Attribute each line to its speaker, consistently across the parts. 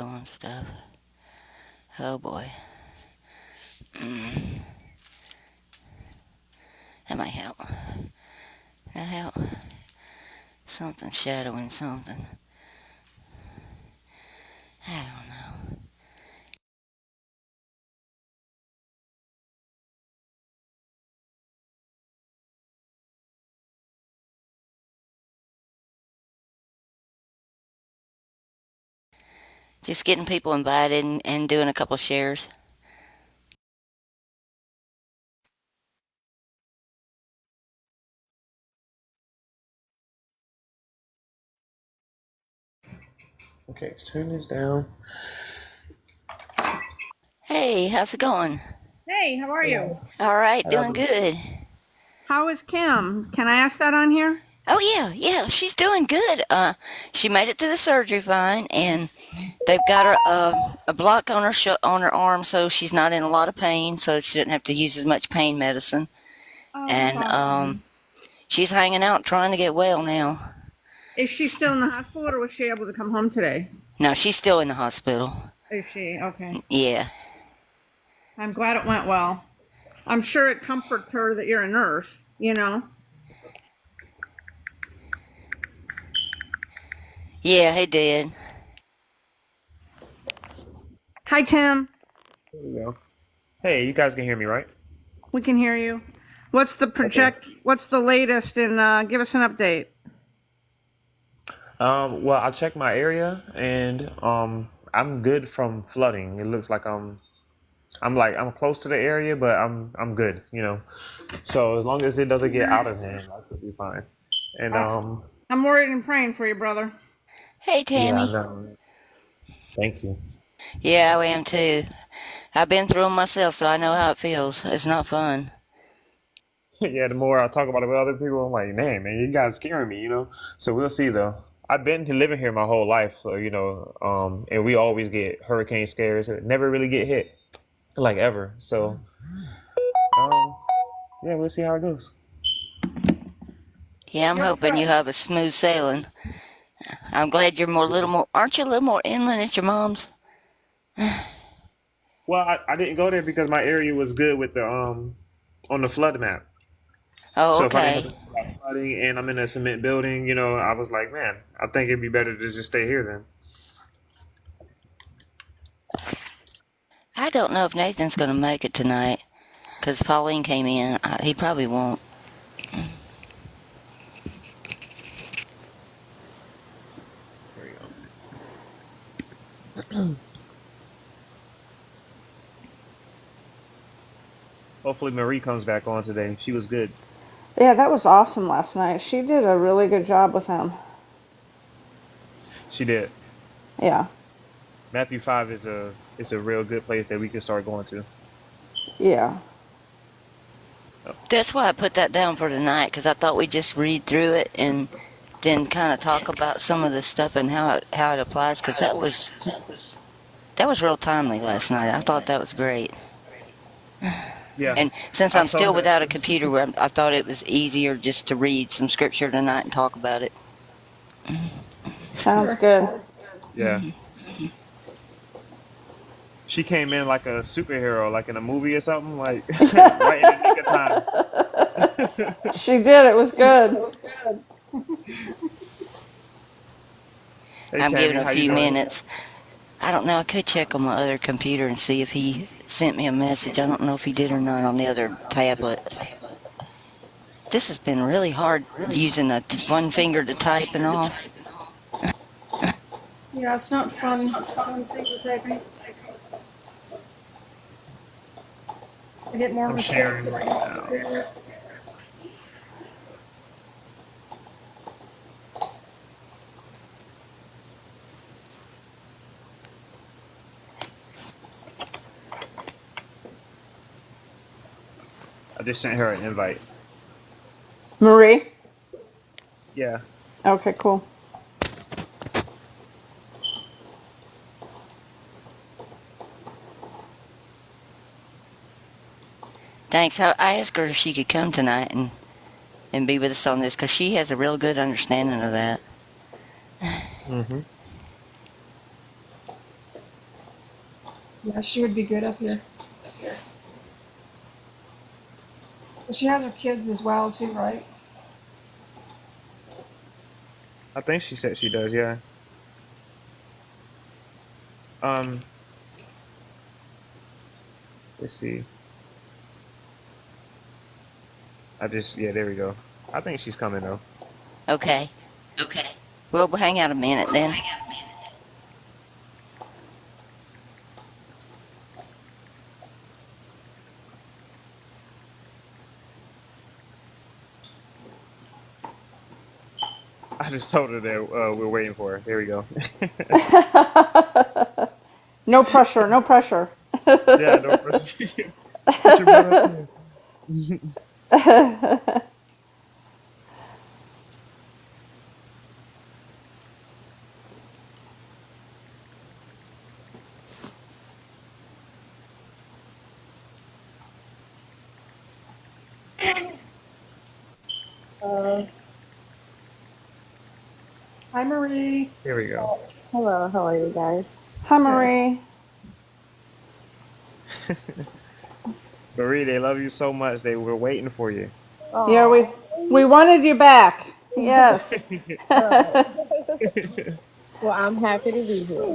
Speaker 1: and stuff. Oh boy. Mm, that might help. That help. Something shadowing something. I don't know. Just getting people invited and doing a couple shares.
Speaker 2: Okay, let's turn this down.
Speaker 1: Hey, how's it going?
Speaker 3: Hey, how are you?
Speaker 1: All right,
Speaker 2: How y'all
Speaker 1: doing
Speaker 2: doing?
Speaker 1: good.
Speaker 3: How is Kim? Can I ask that on here?
Speaker 1: Oh yeah, she's doing good. She made it through the surgery fine, and they've got her a block on on her arm, so she's not in a lot of pain, so she doesn't have to use as much pain medicine.
Speaker 3: Oh, that's
Speaker 1: And
Speaker 3: awesome.
Speaker 1: she's hanging out, trying to get well now.
Speaker 3: Is she still in the hospital or was she able to come home today?
Speaker 1: No, she's still in the hospital.
Speaker 3: Is she? Okay.
Speaker 1: Yeah,
Speaker 3: I'm glad it went well. I'm sure it comforts her that you're a nurse, you know?
Speaker 1: yeah, he did.
Speaker 3: Hi, Tim.
Speaker 2: There we go. Hey, you guys can hear me, right?
Speaker 3: We can hear you.
Speaker 2: Okay.
Speaker 3: What's the latest and give us an update?
Speaker 2: Well, I checked my area and I'm good from flooding. It looks like I'm close to the area, but I'm good, you know. So as long as it doesn't get out of hand, I should be fine. And
Speaker 3: Uh, I'm worried and praying for you, brother.
Speaker 1: Hey,
Speaker 2: yeah, I
Speaker 1: Tammy.
Speaker 2: know. Thank you.
Speaker 1: Yeah, I am too. I've been through them myself, so I know how it feels. It's not fun.
Speaker 2: Yeah, the more I talk about it with other people, I'm like, man, you guys scaring me, you know. So we'll see though. I've been living here my whole life, so, you know, and we always get hurricane scares. Never really get hit, like ever. So, um, yeah, we'll see how it goes.
Speaker 1: Yeah, I'm
Speaker 3: You're
Speaker 1: hoping you
Speaker 3: good.
Speaker 1: have a smooth sailing. I'm glad you're more little more. Aren't you a little more inland at your mom's?
Speaker 2: Well, I didn't go there because my area was good with the on the flood map.
Speaker 1: Oh,
Speaker 2: So if I didn't have
Speaker 1: okay.
Speaker 2: to worry about flooding and I'm in a cement building, you know, I was like, man, I think it'd be better to just stay here then.
Speaker 1: I don't know if Nathan's going to make it tonight because Pauline came in. He probably won't.
Speaker 2: There you go. Hopefully Marie comes back on today. She was good.
Speaker 3: Yeah, that was awesome last night. She did a really good job with him.
Speaker 2: She did.
Speaker 3: Yeah.
Speaker 2: Matthew 5 is a real good place that we can start going to.
Speaker 3: Yeah.
Speaker 2: Oh,
Speaker 1: That's why I put that down for tonight because I thought we'd just read through it and then kind of talk about some of the stuff and how it applies because that was real timely last night. I thought that was great.
Speaker 2: yeah.
Speaker 1: And since
Speaker 2: I
Speaker 1: I'm
Speaker 2: told
Speaker 1: still
Speaker 2: her.
Speaker 1: without a computer, I thought it was easier just to read some scripture tonight and talk about it.
Speaker 3: Sounds good.
Speaker 2: Yeah. She came in like a superhero, like in a movie or something, like right in the nick of time.
Speaker 3: She did. It was good.
Speaker 2: Hey
Speaker 1: I'm giving
Speaker 2: Tammy,
Speaker 1: a
Speaker 2: how you
Speaker 1: few
Speaker 2: doing?
Speaker 1: minutes. I don't know. I could check on my other computer and see if he sent me a message. I don't know if he did or not on the other tablet. This has been really hard using one finger to type and all.
Speaker 4: Yeah, it's not fun. Fun finger typing. I get more
Speaker 2: I'm
Speaker 4: mistakes
Speaker 2: sharing
Speaker 4: this
Speaker 2: right
Speaker 4: time.
Speaker 2: now. I just sent her an invite.
Speaker 3: Marie?
Speaker 2: Yeah.
Speaker 3: Okay, cool.
Speaker 1: Thanks. I asked her if she could come tonight and be with us on this because she has a real good understanding of that.
Speaker 2: Hmm.
Speaker 4: Yeah, she would be good up here. But she has her kids as well too, right?
Speaker 2: I think she said she does. Yeah. Um. Let's see. Yeah. There we go. I think she's coming though.
Speaker 1: Okay.
Speaker 2: Okay.
Speaker 1: We'll hang out a minute then.
Speaker 2: I just told her that we're waiting for her. There we go.
Speaker 3: No pressure, no pressure.
Speaker 2: Yeah. No pressure. Put your butt up here.
Speaker 4: Uh, Hi, Marie.
Speaker 2: Here we go.
Speaker 5: Hello, how are you guys?
Speaker 3: Hi,
Speaker 2: Good.
Speaker 3: Marie.
Speaker 2: Marie, they love you so much. They were waiting for you.
Speaker 3: Yeah,
Speaker 5: Oh,
Speaker 3: we wanted you back. Yes.
Speaker 5: well, well, I'm happy to be here.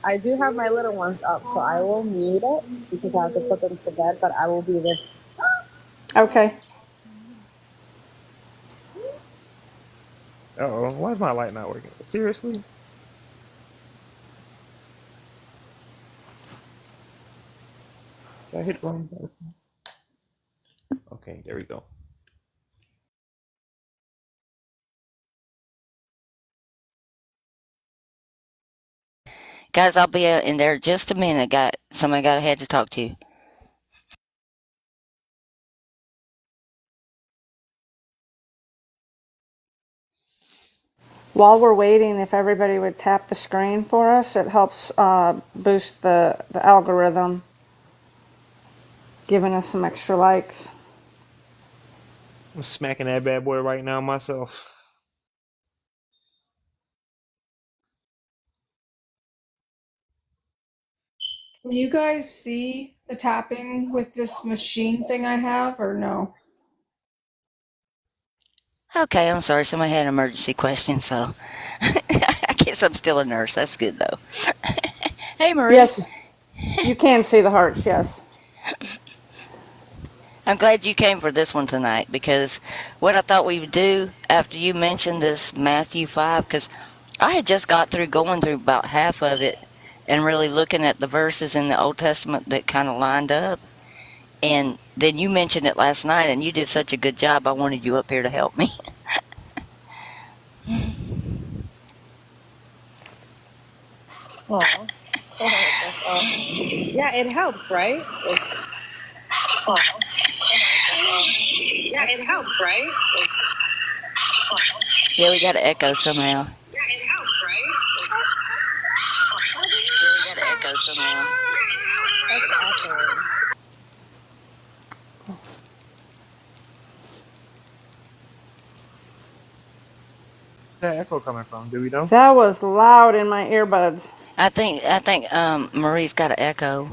Speaker 5: I do have my little ones up, so I will mute it because I have to put them to bed, but I will be listening.
Speaker 3: Okay.
Speaker 2: Uh-oh, why is my light not working? Seriously? Did I hit the wrong button? Okay, there we go.
Speaker 1: Guys, I'll be in there just a minute. Somebody got ahead to talk to you.
Speaker 3: While we're waiting, if everybody would tap the screen for us, it helps boost the algorithm, giving us some extra likes.
Speaker 2: I'm smacking that bad boy right now myself.
Speaker 4: Can you guys see the tapping with this machine thing I have, or no?
Speaker 1: Okay, I'm sorry. Somebody had an emergency question, so I guess I'm still a nurse. That's good, though. Hey, Marie.
Speaker 3: Yes, you can see the hearts, yes.
Speaker 1: I'm glad you came for this one tonight because what I thought we would do after you mentioned this Matthew 5, because I had just got through going through about half of it and really looking at the verses in the Old Testament that kind of lined up. And then you mentioned it last night and you did such a good job. I wanted you up here to help me.
Speaker 5: Oh, that's awesome. Yeah, it helps, right? Oh, yeah, it helps, right?
Speaker 1: Yeah, we got to echo somehow.
Speaker 5: Yeah, it helps, right?
Speaker 1: Yeah, we got to echo somehow.
Speaker 5: That's awesome.
Speaker 2: Where's that echo coming from? Do we know?
Speaker 3: That was loud in my earbuds.
Speaker 1: I think Marie's got an echo.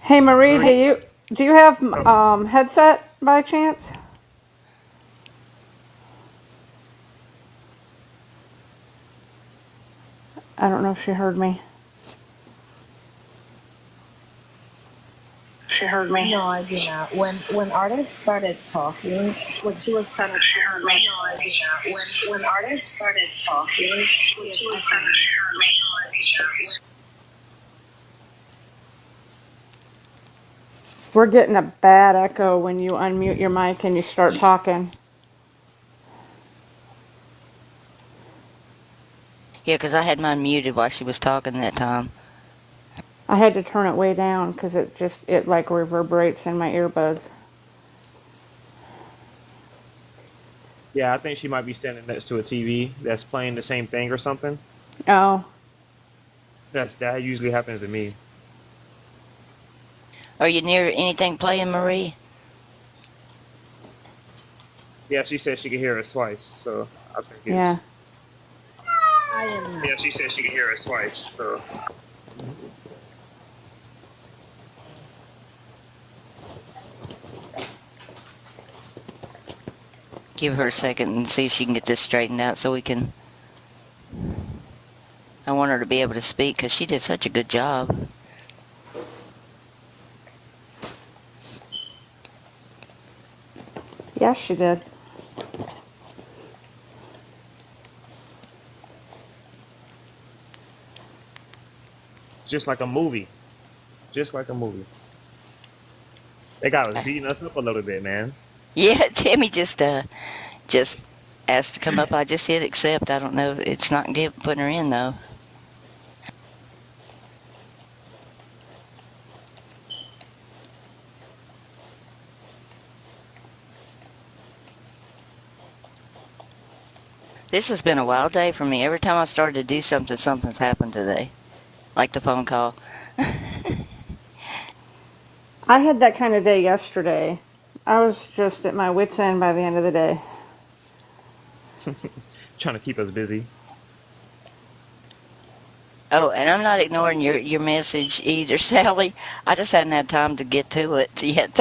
Speaker 3: Hey, Marie,
Speaker 2: Marie?
Speaker 3: do you have
Speaker 2: Oh,
Speaker 3: headset by chance? I don't know if she heard me.
Speaker 5: No, I do not. When artists started talking, what she was trying to tell me. No, I do not. When artists started talking, what she was trying to tell me.
Speaker 3: We're getting a bad echo when you unmute your mic and you start talking.
Speaker 1: Yeah, because I had mine muted while she was talking that time.
Speaker 3: I had to turn it way down because it like reverberates in my earbuds.
Speaker 2: yeah, I think she might be standing next to a TV that's playing the same thing or something.
Speaker 3: Oh,
Speaker 2: That usually happens to me.
Speaker 1: Are you near anything playing, Marie?
Speaker 2: Yeah, she said she could hear us twice, so I think
Speaker 3: yeah.
Speaker 2: it's.
Speaker 5: I am.
Speaker 2: Yeah, she said she could hear us twice. So
Speaker 1: Give her a second and see if she can get this straightened out so we can. I want her to be able to speak because she did such a good job.
Speaker 3: Yes, she did.
Speaker 2: just like a movie, just like a movie. They got us beating us up a little bit, man.
Speaker 1: Yeah, Timmy just asked to come up. I just hit accept. I don't know. It's not putting her in though. This has been a wild day for me. Every time I started to do something, something's happened today. Like the phone call.
Speaker 3: I had that kind of day yesterday. I was just at my wit's end by the end of the day.
Speaker 2: Trying to keep us busy.
Speaker 1: Oh, and I'm not ignoring your message either, Sally. I just hadn't had time to get to it yet.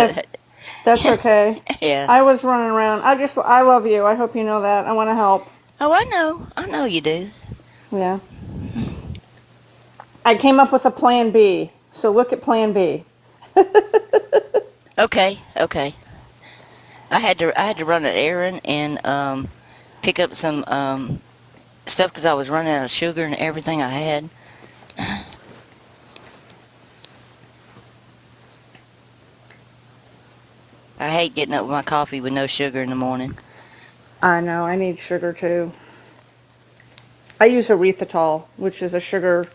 Speaker 3: That's okay.
Speaker 1: Yeah.
Speaker 3: I was running around. I love you. I hope you know that. I want to help.
Speaker 1: Oh, I know. I know you do.
Speaker 3: Yeah. I came up with a plan B. So look at plan B.
Speaker 1: Okay. I had to run an errand and pick up some stuff because I was running out of sugar and everything I had. I hate getting up with my coffee with no sugar in the morning.
Speaker 3: I know. I need sugar too. I use erythritol, which is a sugar.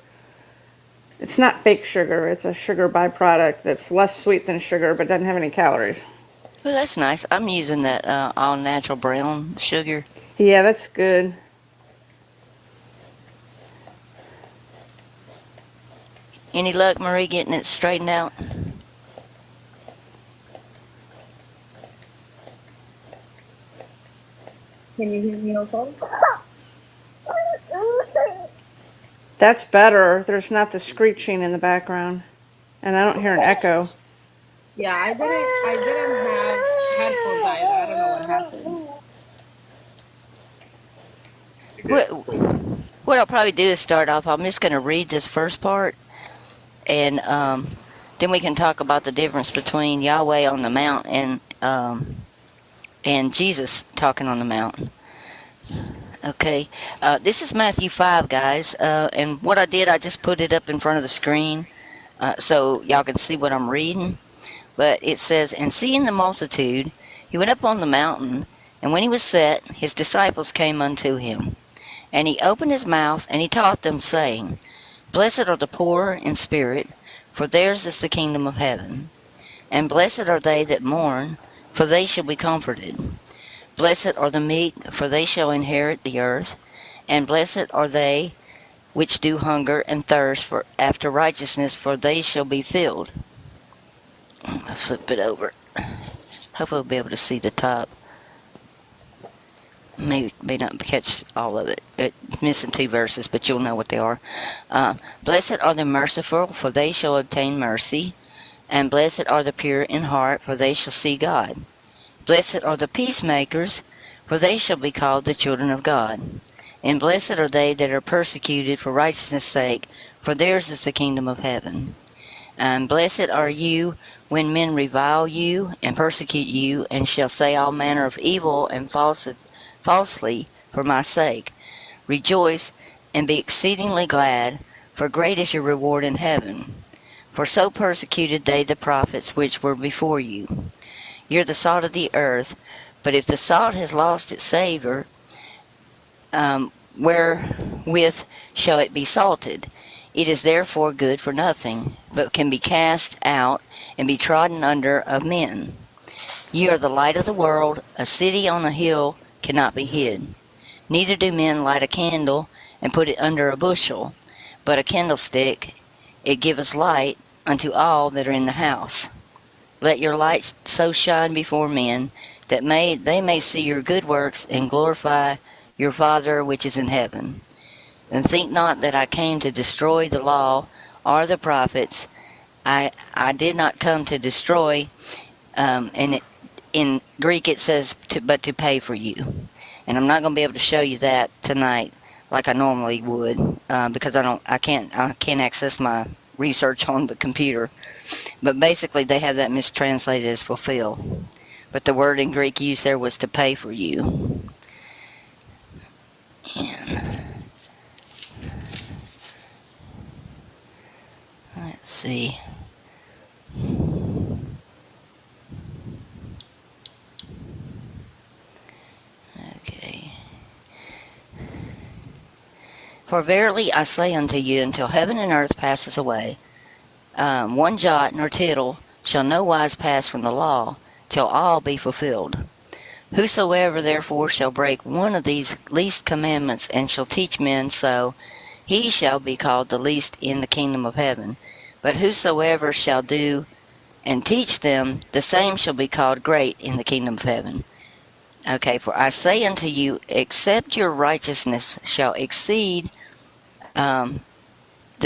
Speaker 3: It's not fake sugar. It's a sugar byproduct that's less sweet than sugar but doesn't have any calories.
Speaker 1: Well, that's nice. I'm using that all natural brown sugar.
Speaker 3: Yeah, that's good.
Speaker 1: Any luck, Marie, getting it straightened out?
Speaker 5: Can you hear me okay?
Speaker 3: That's better. There's not the screeching in the background. And I don't hear an echo.
Speaker 5: Yeah, I didn't have headphones either. I don't know what happened.
Speaker 1: What I'll probably do is start off. I'm just going to read this first part, and then we can talk about the difference between Yahweh on the mount and Jesus talking on the mountain. Okay, this is Matthew 5, guys, and what I did, I just put it up in front of the screen so y'all can see what I'm reading. But it says, "And seeing the multitude, he went up on the mountain, and when he was set, his disciples came unto him. And he opened his mouth, and he taught them, saying, Blessed are the poor in spirit, for theirs is the kingdom of heaven. And blessed are they that mourn, for they shall be comforted. Blessed are the meek, for they shall inherit the earth. And blessed are they which do hunger and thirst after righteousness, for they shall be filled." I'll flip it over. Hope I'll be able to see the top. May not catch all of it. It's missing 2 verses, but you'll know what they are. Blessed are the merciful, for they shall obtain mercy. And blessed are the pure in heart, for they shall see God. Blessed are the peacemakers, for they shall be called the children of God. And blessed are they that are persecuted for righteousness' sake, for theirs is the kingdom of heaven. And blessed are you when men revile you and persecute you, and shall say all manner of evil and falsely for my sake. Rejoice and be exceedingly glad, for great is your reward in heaven. For so persecuted they the prophets which were before you. You're the salt of the earth, but if the salt has lost its savor, wherewith shall it be salted? It is therefore good for nothing, but can be cast out and be trodden under of men. You are the light of the world. A city on a hill cannot be hid. Neither do men light a candle and put it under a bushel, but a candlestick. It giveth light unto all that are in the house. Let your light so shine before men, that they may see your good works and glorify your Father which is in heaven. And think not that I came to destroy the law or the prophets. I did not come to destroy, and in Greek it says, but to pay for you. And I'm not going to be able to show you that tonight like I normally would, because I can't access my research on the computer. But basically, they have that mistranslated as fulfill. But the word in Greek used there was to pay for you. And let's see. Okay. For verily I say unto you, until heaven and earth passes away, one jot nor tittle shall no wise pass from the law, till all be fulfilled. Whosoever therefore shall break one of these least commandments, and shall teach men so, he shall be called the least in the kingdom of heaven. But whosoever shall do and teach them, the same shall be called great in the kingdom of heaven. Okay, for I say unto you, except your righteousness shall exceed the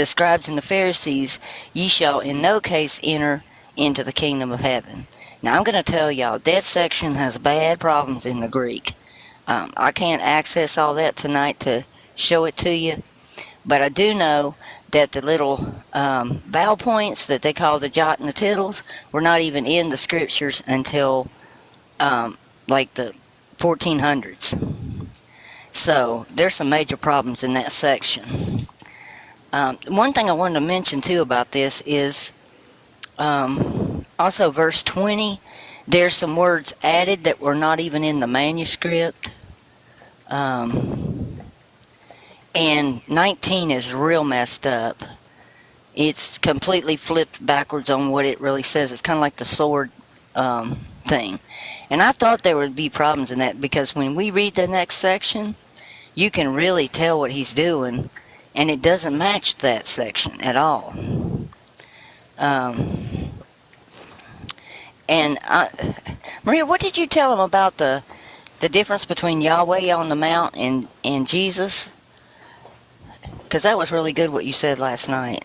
Speaker 1: scribes and the Pharisees, ye shall in no case enter into the kingdom of heaven. Now I'm going to tell y'all, that section has bad problems in the Greek. I can't access all that tonight to show it to you, but I do know that the little vowel points that they call the jot and the tittles were not even in the scriptures until like the 1400s. So there's some major problems in that section. One thing I wanted to mention too about this is also verse 20. There's some words added that were not even in the manuscript. And 19 is real messed up. It's completely flipped backwards on what it really says. It's kind of like the sword thing. And I thought there would be problems in that, because when we read the next section, you can really tell what he's doing, and it doesn't match that section at all. Maria, what did you tell him about the difference between Yahweh on the mount and Jesus? Because that was really good what you said last night.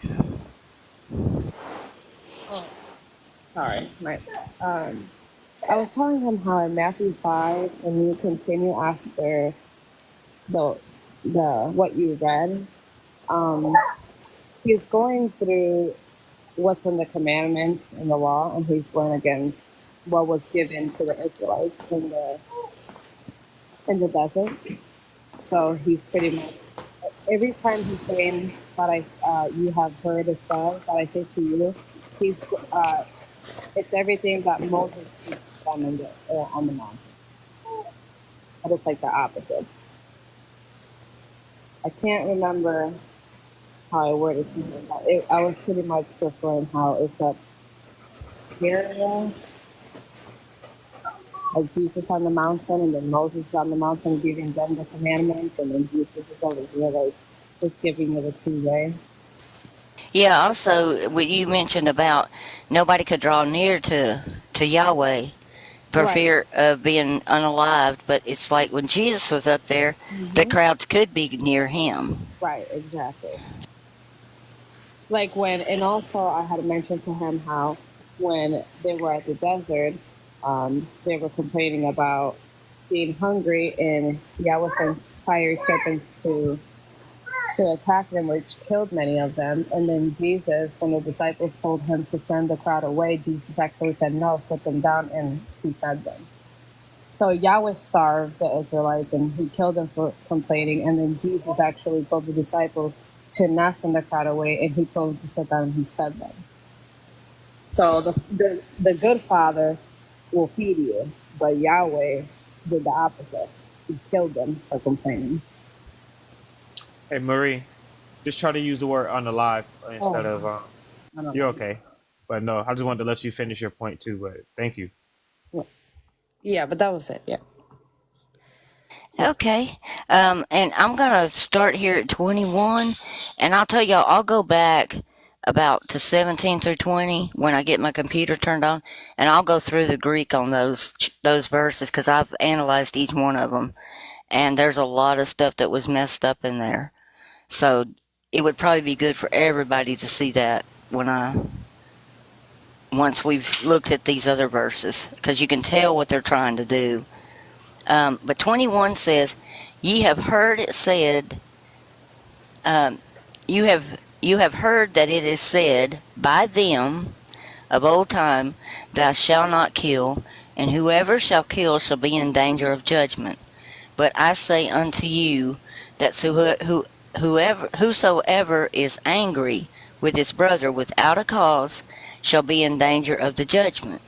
Speaker 5: Sorry, I was telling him how in Matthew 5, when you continue after the what you read, he's going through what's in the commandments and the law, and he's going against what was given to the Israelites in the desert. So he's pretty much, every time he's saying that you have heard it said, that I say to you, he's it's everything that Moses teaches them on the mountain. But it's like the opposite. I can't remember how I worded something, but I was pretty much referring how it's a area of Jesus on the mountain, and then Moses on the mountain giving them the commandments, and then Jesus is over here like just giving you the true way.
Speaker 1: Yeah, also, what you mentioned about nobody could draw near to Yahweh for
Speaker 5: Right.
Speaker 1: fear of being unalived, but it's like when Jesus was up there, the crowds could be near him.
Speaker 5: Right, exactly. Like when, and also I had mentioned to him how when they were at the desert, they were complaining about being hungry, and Yahweh sends fiery serpents to attack them, which killed many of them. And then Jesus, when the disciples told him to send the crowd away, Jesus actually said no, sit them down, and he fed them. So Yahweh starved the Israelites, and he killed them for complaining. And then Jesus actually told the disciples to not send the crowd away, and he told them to sit down, and he fed them. So the good father will feed you, but Yahweh did the opposite. He killed them for complaining.
Speaker 2: Hey, Marie, just try to use the word unalive instead of.
Speaker 5: I don't
Speaker 2: You're
Speaker 5: know.
Speaker 2: okay, but no, I just wanted to let you finish your point too. But thank you.
Speaker 6: Yeah, but that was it. Yeah.
Speaker 1: Okay, and I'm going to start here at 21, and I'll tell y'all, I'll go back about to 17 through 20 when I get my computer turned on, and I'll go through the Greek on those verses, because I've analyzed each one of them, and there's a lot of stuff that was messed up in there. So it would probably be good for everybody to see that once we've looked at these other verses, because you can tell what they're trying to do. But 21 says, "Ye have heard it said, um, you have heard that it is said by them of old time, Thou shalt not kill, and whoever shall kill shall be in danger of judgment. But I say unto you that whosoever is angry with his brother without a cause shall be in danger of the judgment.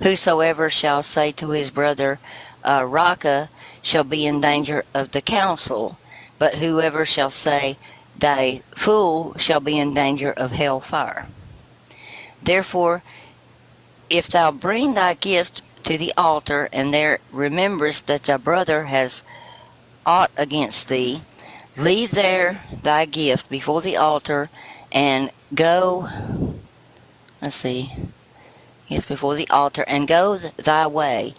Speaker 1: Whosoever shall say to his brother, Raka, shall be in danger of the council. But whoever shall say, Thy fool, shall be in danger of hell fire. Therefore, if thou bring thy gift to the altar, and there rememberest that thy brother has aught against thee, leave there thy gift before the altar, and go, let's see, gift before the altar, and go thy way.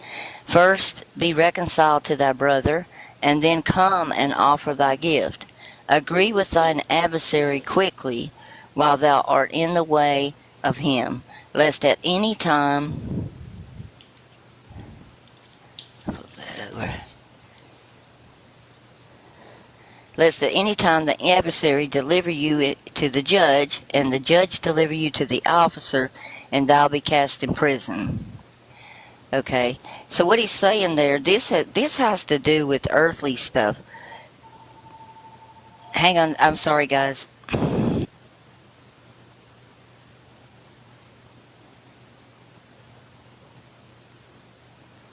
Speaker 1: First be reconciled to thy brother, and then come and offer thy gift. Agree with thine adversary quickly, while thou art in the way of him, lest at any time, lest at any time the adversary deliver you to the judge, and the judge deliver you to the officer, and thou be cast in prison." Okay, so what he's saying there, this has to do with earthly stuff. Hang on, I'm sorry, guys.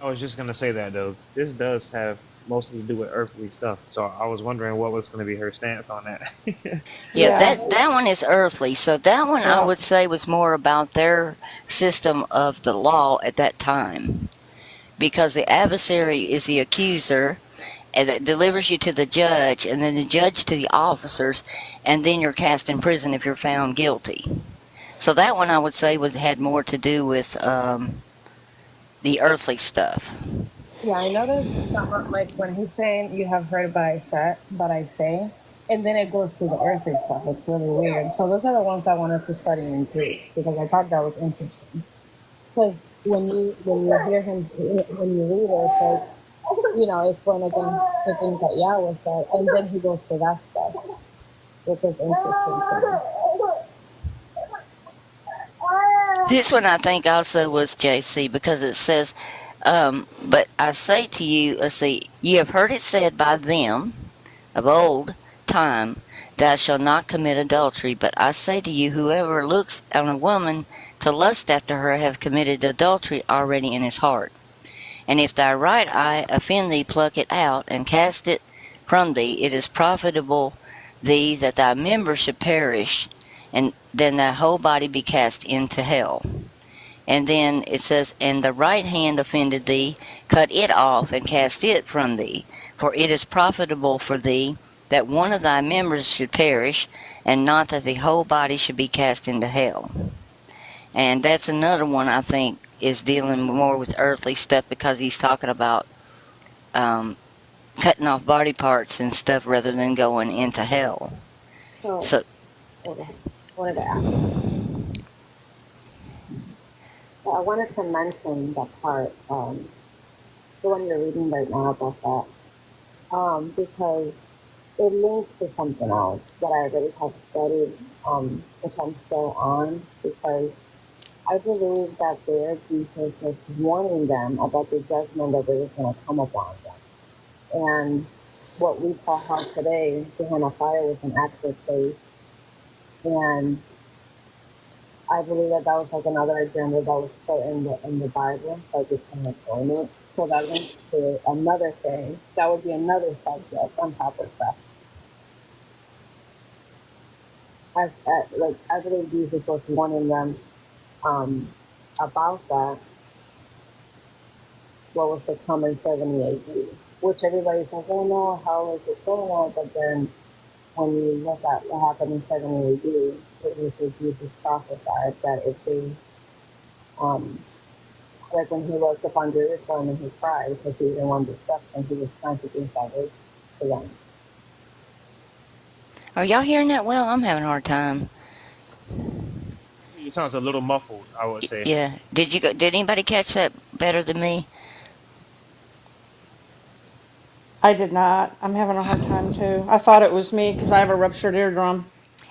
Speaker 2: I was just gonna say that though. This does have mostly to do with earthly stuff. So I was wondering what was gonna be her stance on that.
Speaker 1: Yeah,
Speaker 3: Yeah.
Speaker 1: that one is earthly. So that one I
Speaker 3: Yeah.
Speaker 1: would say was more about their system of the law at that time, because the adversary is the accuser, and that delivers you to the judge, and then the judge to the officers, and then you're cast in prison if you're found guilty. So that one I would say had more to do with the earthly stuff.
Speaker 5: Yeah, I noticed some, like when he's saying you have heard but I say, and then it goes to the earthly stuff. It's really weird. So those are the ones I wanted to study into because I thought that was interesting. Because when you hear him when you read it, it's like it's going against the things that Yahweh said, and then he goes to that stuff, which is interesting to me.
Speaker 1: This one I think also was JC, because it says, "But I say to you, let's see, ye have heard it said by them of old time, Thou shalt not commit adultery. But I say to you, whoever looks on a woman to lust after her have committed adultery already in his heart. And if thy right eye offend thee, pluck it out, and cast it from thee. It is profitable thee that thy member should perish, and then thy whole body be cast into hell." And then it says, "And the right hand offended thee, cut it off, and cast it from thee. For it is profitable for thee that one of thy members should perish, and not that the whole body should be cast into hell." And that's another one I think is dealing more with earthly stuff, because he's talking about cutting off body parts and stuff rather than going into hell.
Speaker 5: So,
Speaker 1: So
Speaker 5: what did I ask? So I wanted to mention that part, the one you're reading right now about that, because it links to something else that I already have studied, which I'm still on, because I believe that there Jesus was warning them about the judgment that was going to come upon them. And what we call hell today, Gehenna fire, was an actual place. And I believe that was like another agenda that was put in the Bible, so I just kind of join it. So that links to another thing. That would be another subject on top of that. I believe Jesus was warning them about that, what was to come in 70 AD, which everybody says, oh no, how is it going on? But then when you look at what happened in 70 AD, it was that Jesus prophesied that if they, like when he looked upon Jerusalem and he cried because he didn't want destruction, he was trying to bring salvation to them.
Speaker 1: Are y'all hearing that well? I'm having a hard time.
Speaker 2: It sounds a little muffled, I would say.
Speaker 1: Yeah. Did anybody catch that better than me?
Speaker 3: I did not. I'm having a hard time too. I thought it was me because I have a ruptured eardrum.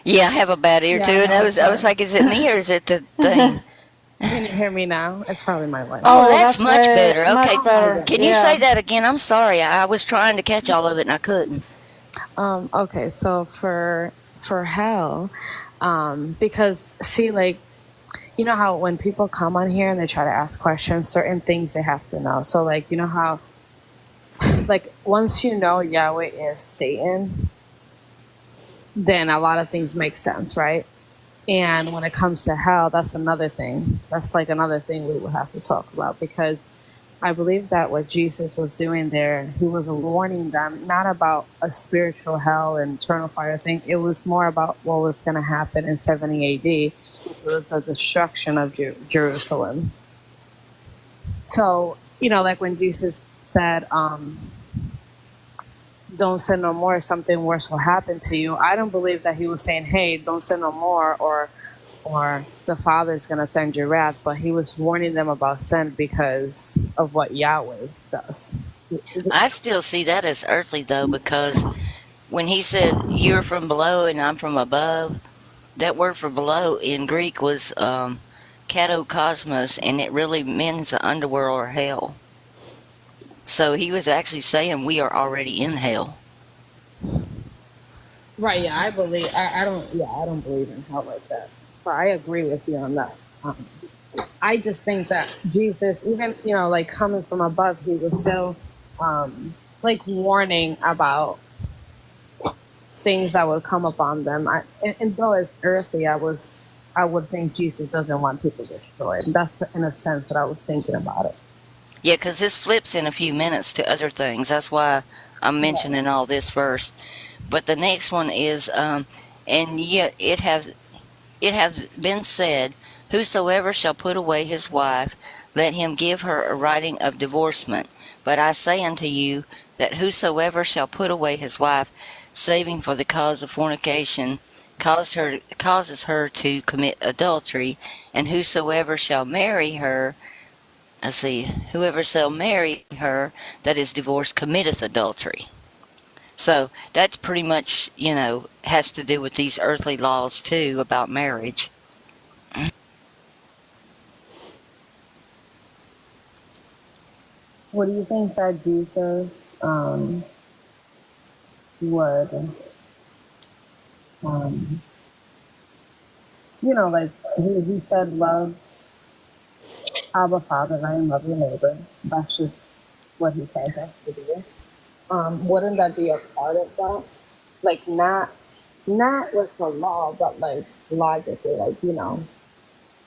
Speaker 1: Yeah, I have a bad ear too,
Speaker 6: Yeah,
Speaker 1: and
Speaker 6: no, it's
Speaker 1: I was
Speaker 6: fine.
Speaker 1: like, is it me or is it the thing?
Speaker 6: Can you hear me now? It's probably my line.
Speaker 1: Oh,
Speaker 3: Oh,
Speaker 1: that's
Speaker 3: that's
Speaker 1: much
Speaker 3: way
Speaker 1: better.
Speaker 3: much
Speaker 1: Okay.
Speaker 3: better.
Speaker 1: Can you say
Speaker 3: Yeah.
Speaker 1: that again? I'm sorry. I was trying to catch all of it and I couldn't.
Speaker 6: Okay, so for hell, because see, like, you know how when people come on here and they try to ask questions, certain things they have to know. So like, you know how, like, once you know Yahweh is Satan, then a lot of things make sense, right? And when it comes to hell, that's another thing. That's like another thing we will have to talk about, because I believe that what Jesus was doing there, he was warning them not about a spiritual hell and eternal fire thing. It was more about what was going to happen in 70 AD, which was the destruction of Jerusalem. So, you know, like when Jesus said, don't sin no more, something worse will happen to you. I don't believe that he was saying, hey, don't sin no more, or the Father is going to send you wrath, but he was warning them about sin because of what Yahweh does.
Speaker 1: I still see that as earthly though, because when he said you're from below and I'm from above, that word for below in Greek was katokosmos, and it really means the underworld or hell. So he was actually saying we are already in hell.
Speaker 6: Right, yeah, I don't believe in hell like that. But I agree with you on that. I just think that Jesus, even, you know, like coming from above, he was still like warning about things that would come upon them. And though it's earthly, I would think Jesus doesn't want people destroyed. That's in a sense that I was thinking about it.
Speaker 1: Yeah, because this flips in a few minutes to other things. That's why I'm mentioning all this first. But the next one is, and yet it has been said, whosoever shall put away his wife, let him give her a writing of divorcement. But I say unto you that whosoever shall put away his wife, saving for the cause of fornication, causes her to commit adultery, and whosoever shall marry her, whoever shall marry her that is divorced committeth adultery. So that's pretty much, has to do with these earthly laws too about marriage.
Speaker 5: What do you think that Jesus would, um, like he said, love Abba Father, right, and love your neighbor. That's just what he says us to do. Wouldn't that be a part of that? Like not with the law, but like logically, like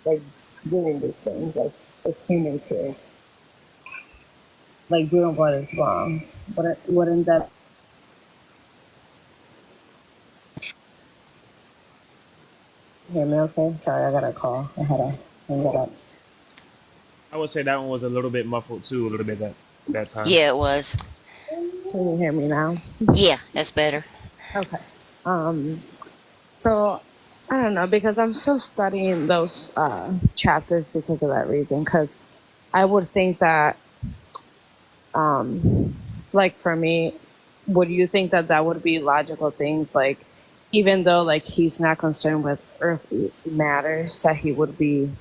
Speaker 5: like doing these things as humans here, like doing what is wrong. Wouldn't that hear me? Okay, sorry, I got a call. I had to hang it up.
Speaker 2: I would say that one was a little bit muffled too, a little bit that time.
Speaker 1: Yeah, it was.
Speaker 6: Can you hear me now?
Speaker 1: Yeah, that's better.
Speaker 6: Okay. So I don't know, because I'm still studying those chapters because of that reason. Because I would think that, like for me, would you think that that would be logical things? Like, even though like he's not concerned with earthly matters, that he would be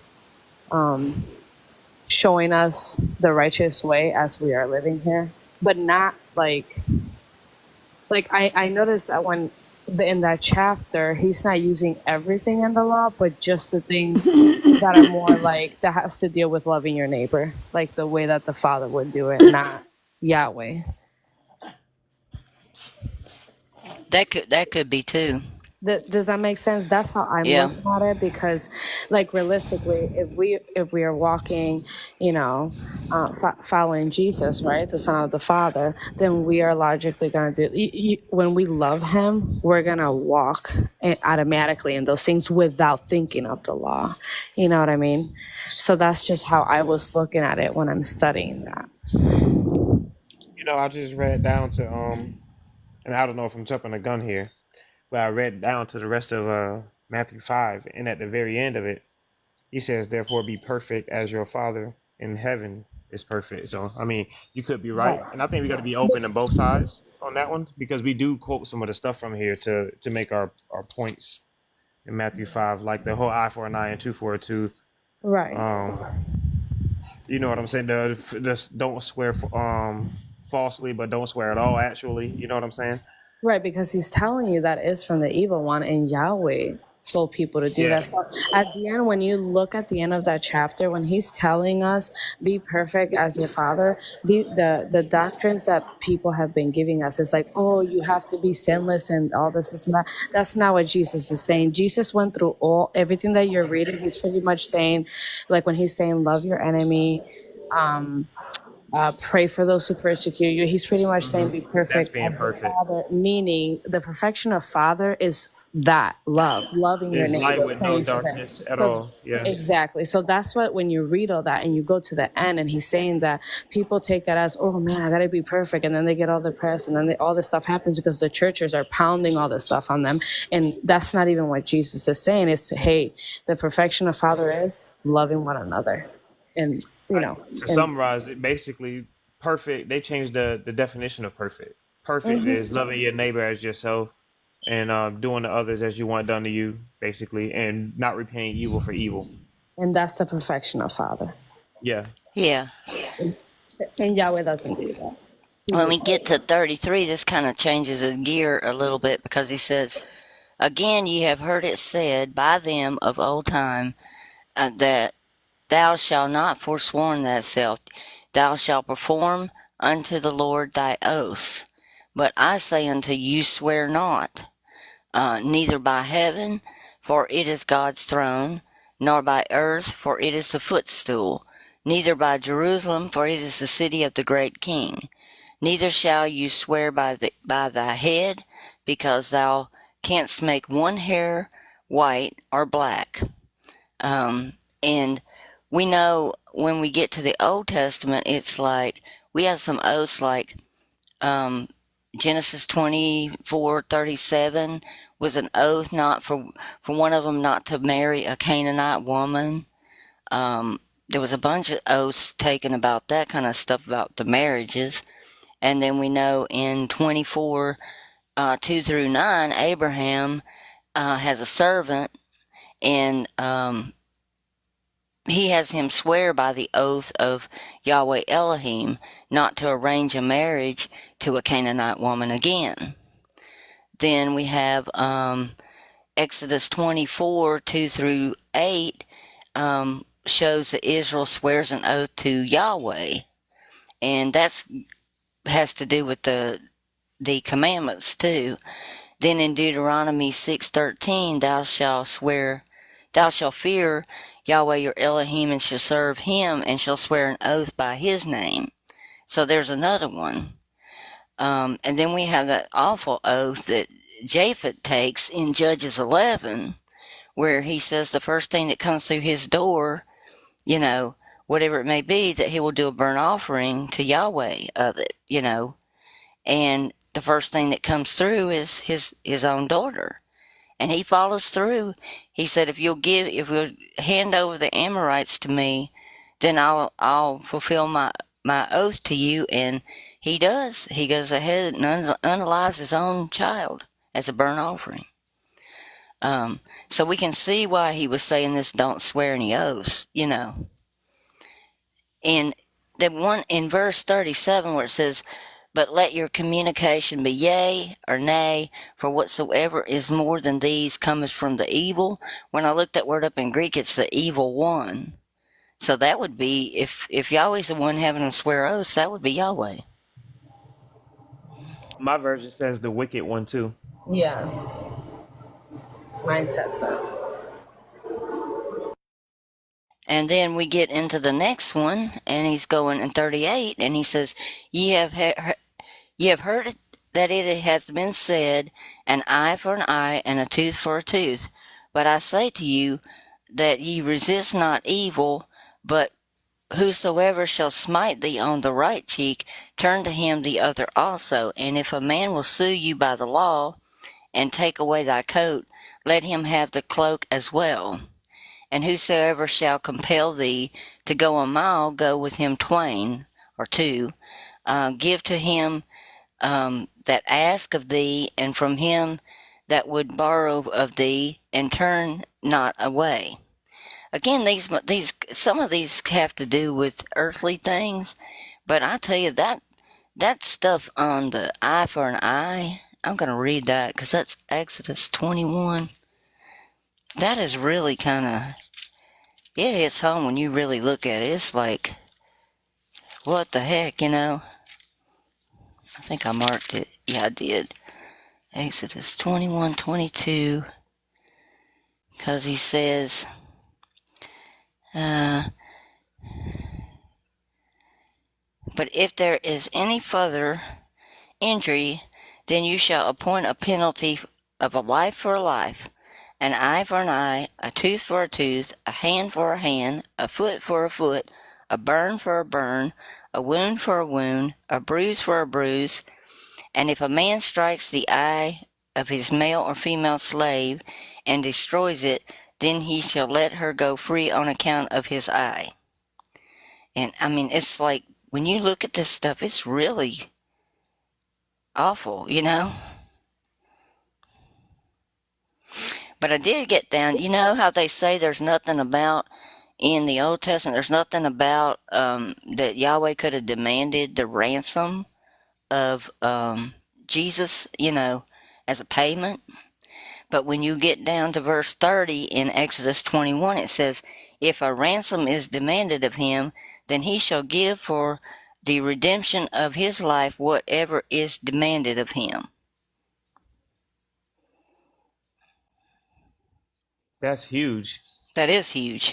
Speaker 6: showing us the righteous way as we are living here, but not like I noticed that when in that chapter he's not using everything in the law, but just the things that are more like that has to deal with loving your neighbor, like the way that the Father would do it, not Yahweh.
Speaker 1: That could be too.
Speaker 6: Does that make sense? That's how I'm
Speaker 1: Yeah.
Speaker 6: looking at it, because, like, realistically, if we are walking, following Jesus, right, the Son of the Father, then we are logically gonna do. When we love Him, we're gonna walk automatically in those things without thinking of the law. You know what I mean? So that's just how I was looking at it when I'm studying that.
Speaker 2: I just read down to and I don't know if I'm jumping the gun here, But I read down to the rest of Matthew 5, and at the very end of it, he says, "Therefore, be perfect as your Father in heaven is perfect." So, I mean, you could be right,
Speaker 6: Right.
Speaker 2: and I think we got to be open to both sides on that one because we do quote some of the stuff from here to make our points in Matthew 5, like the whole eye for an eye and tooth for a tooth.
Speaker 6: Right.
Speaker 2: You know what I'm saying? Just don't swear falsely, but don't swear at all. Actually, you know what I'm saying?
Speaker 6: Right, because he's telling you that is from the evil one, and Yahweh told people to do
Speaker 2: Yeah.
Speaker 6: that. So at the end, when you look at the end of that chapter, when he's telling us, be perfect as your father, the doctrines that people have been giving us is like, oh, you have to be sinless and all this and that. That's not what Jesus is saying. Jesus went through everything that you're reading. He's pretty much saying, like when he's saying, love your enemy, pray for those who persecute you. He's pretty much saying be
Speaker 2: That's
Speaker 6: perfect
Speaker 2: being
Speaker 6: as your
Speaker 2: perfect.
Speaker 6: father, meaning the perfection of father is that loving your
Speaker 2: There's light
Speaker 6: neighbor,
Speaker 2: with no
Speaker 6: praying for them.
Speaker 2: darkness at
Speaker 6: So
Speaker 2: all. Yeah.
Speaker 6: exactly. So that's what when you read all that and you go to the end and he's saying that people take that as, oh man, I gotta be perfect, and then they get all depressed, and then all this stuff happens because the churches are pounding all this stuff on them, and that's not even what Jesus is saying. It's hey, the perfection of father is loving one another, and
Speaker 2: To
Speaker 6: and
Speaker 2: summarize it, basically, perfect. They changed the definition of perfect. Perfect is loving your neighbor as yourself, and doing to others as you want done to you, basically, and not repaying evil for evil.
Speaker 6: and that's the perfection of father.
Speaker 2: Yeah.
Speaker 1: Yeah.
Speaker 6: And Yahweh doesn't do that.
Speaker 1: When we get to 33, this kind of changes the gear a little bit because he says, "Again, ye have heard it said by them of old time that thou shalt not forsworn thyself, thou shalt perform unto the Lord thy oaths. But I say unto you, swear not, neither by heaven, for it is God's throne, nor by earth, for it is the footstool, neither by Jerusalem, for it is the city of the great King. Neither shall you swear by thy head, because thou canst make one hair white or black." And we know when we get to the Old Testament, it's like we have some oaths like Genesis 24:37 was an oath not for one of them not to marry a Canaanite woman. There was a bunch of oaths taken about that kind of stuff about the marriages. And then we know in 24 2 through 9, Abraham has a servant, and he has him swear by the oath of Yahweh Elohim not to arrange a marriage to a Canaanite woman again. Then we have Exodus 24 2 through 8 shows that Israel swears an oath to Yahweh, and that's has to do with the commandments too. Then in Deuteronomy 6:13, thou shalt fear Yahweh your Elohim and shall serve him and shall swear an oath by his name. So there's another one. And then we have that awful oath that Japhet takes in Judges 11, where he says the first thing that comes through his door, whatever it may be, that he will do a burnt offering to Yahweh of it, and the first thing that comes through is his own daughter. And he follows through. He said, if you'll hand over the Amorites to me, then I'll fulfill my oath to you. And he does. He goes ahead and unalives his own child as a burnt offering. So we can see why he was saying this, don't swear any oaths, And the one in verse 37 where it says, but let your communication be yea or nay, for whatsoever is more than these cometh from the evil. When I looked that word up in Greek, it's the evil one. So that would be, if Yahweh's the one having them swear oaths, that would be Yahweh.
Speaker 2: My version says the wicked one too.
Speaker 6: Yeah. Mine says that.
Speaker 1: And then we get into the next one, and he's going in 38, and he says, Ye have heard it, that it has been said, an eye for an eye, and a tooth for a tooth. But I say to you, that ye resist not evil, but whosoever shall smite thee on the right cheek, turn to him the other also. And if a man will sue you by the law, and take away thy coat, let him have the cloak as well. And whosoever shall compel thee to go a mile, go with him twain or two. Give to him that ask of thee, and from him that would borrow of thee, and turn not away. Again, these some of these have to do with earthly things, but I tell you that stuff on the eye for an eye. I'm going to read that because that's Exodus 21. That is really kind of, it hits home when you really look at it. It's like, what the heck, you know? I think I marked it. Yeah, I did. Exodus 21:22, because he says, but if there is any further injury, then you shall appoint a penalty of a life for a life, an eye for an eye, a tooth for a tooth, a hand for a hand, a foot for a foot, a burn for a burn, a wound for a wound, a bruise for a bruise. And if a man strikes the eye of his male or female slave and destroys it, then he shall let her go free on account of his eye. And I mean, it's like, when you look at this stuff, it's really awful, you know? But I did get down, you know how they say there's nothing about, in the Old Testament, there's nothing about that Yahweh could have demanded the ransom of Jesus, you know, as a payment. But when you get down to verse 30 in Exodus 21, it says, if a ransom is demanded of him, then he shall give for the redemption of his life whatever is demanded of him.
Speaker 2: That's huge.
Speaker 1: That is huge.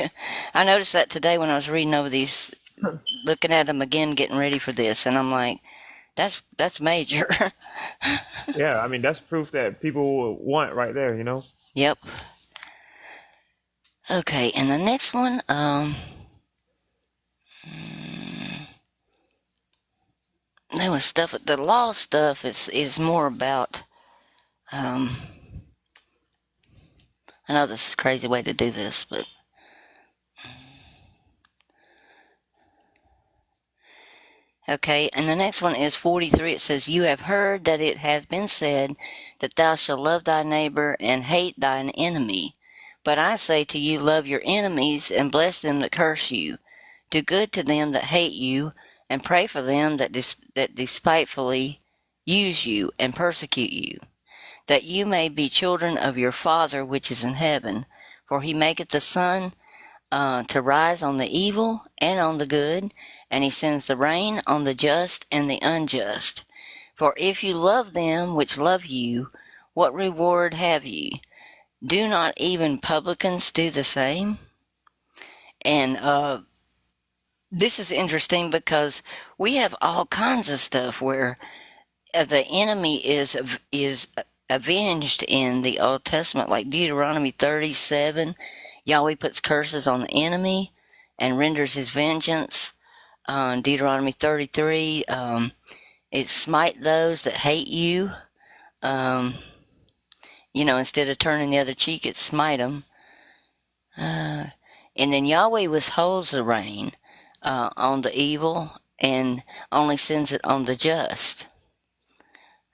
Speaker 1: I noticed that today when I was reading over these, looking at them again, getting ready for this, and I'm like, that's major.
Speaker 2: Yeah, I mean that's proof that people want right there, you know.
Speaker 1: Yep. Okay, and the next one, there was stuff. The law stuff is more about. I know this is a crazy way to do this, but okay, and the next one is 43. It says, you have heard that it has been said that thou shalt love thy neighbor and hate thine enemy. But I say to you, love your enemies and bless them that curse you. Do good to them that hate you, and pray for them that despitefully use you and persecute you, that you may be children of your Father which is in heaven. For he maketh the sun to rise on the evil and on the good, and he sends the rain on the just and the unjust. For if you love them which love you, what reward have ye? Do not even publicans do the same? And this is interesting because we have all kinds of stuff where the enemy is avenged in the Old Testament, like Deuteronomy 37. Yahweh puts curses on the enemy and renders his vengeance. Deuteronomy 33, it smite those that hate you. You know, instead of turning the other cheek, it smite them. And then Yahweh withholds the rain on the evil and only sends it on the just.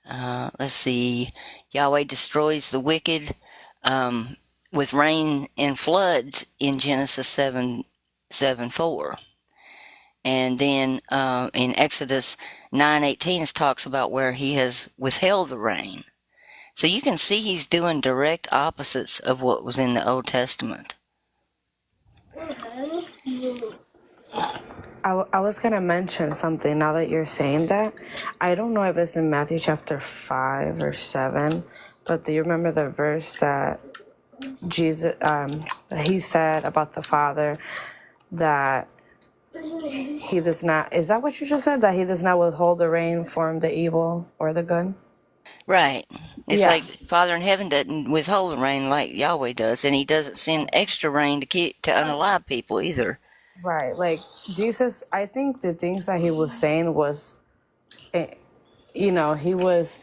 Speaker 1: Let's see. Yahweh destroys the wicked with rain and floods in Genesis 7:4. And then in Exodus 9:18, it talks about where he has withheld the rain. So you can see he's doing direct opposites of what was in the Old Testament.
Speaker 6: I was going to mention something now that you're saying that. I don't know if it's in Matthew chapter 5 or 7, but do you remember the verse that Jesus, he said about the Father that he does not, is that what you just said? That he does not withhold the rain from the evil or the good?
Speaker 1: Right. It's
Speaker 6: Yeah.
Speaker 1: like Father in heaven doesn't withhold the rain like Yahweh does, and he doesn't send extra rain to unalive people either.
Speaker 6: Right. Like Jesus, I think the things that he was saying was, you know, he was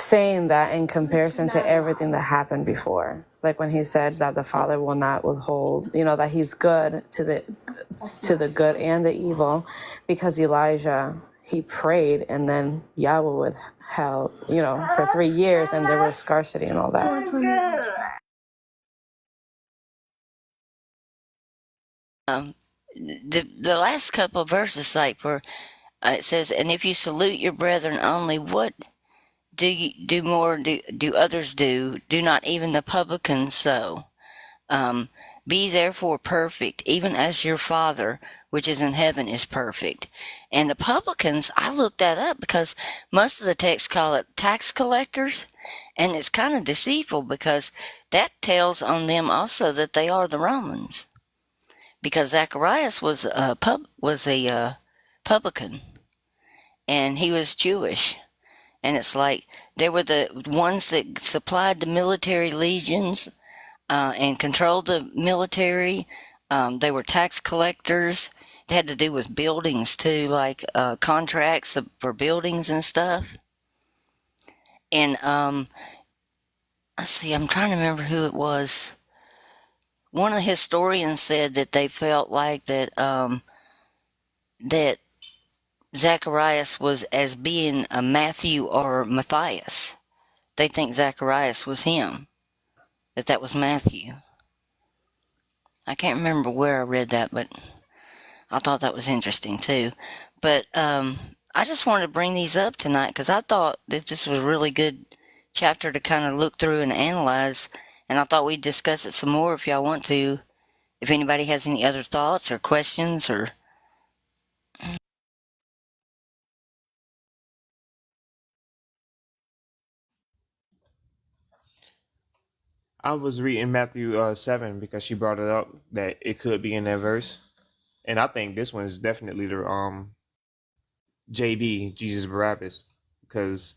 Speaker 6: saying that in comparison to everything that happened before. Like when he said that the Father will not withhold, that he's good to the good and the evil, because Elijah, he prayed and then Yahweh withheld, for 3 years, and there was scarcity and all that.
Speaker 1: The last couple of verses, like where it says, "And if you salute your brethren only, what do you do more? Do others do? Do not even the publicans so? Be therefore perfect, even as your Father which is in heaven is perfect." And the publicans, I looked that up because most of the texts call it tax collectors, and it's kind of deceitful because that tells on them also that they are the Romans. Because Zacharias was a publican, and he was Jewish. And it's like they were the ones that supplied the military legions and controlled the military. They were tax collectors. They had to do with buildings too, like contracts for buildings and stuff. And let's see, I'm trying to remember who it was. One of the historians said that they felt like that that Zacharias was as being a Matthew or Matthias. They think Zacharias was him, that was Matthew. I can't remember where I read that, but I thought that was interesting too. But I just wanted to bring these up tonight because I thought that this was a really good chapter to kind of look through and analyze, and I thought we'd discuss it some more if y'all want to. If anybody has any other thoughts or questions or...
Speaker 2: I was reading Matthew 7 because she brought it up that it could be in that verse, and I think this one is definitely the JB, Jesus Barabbas, because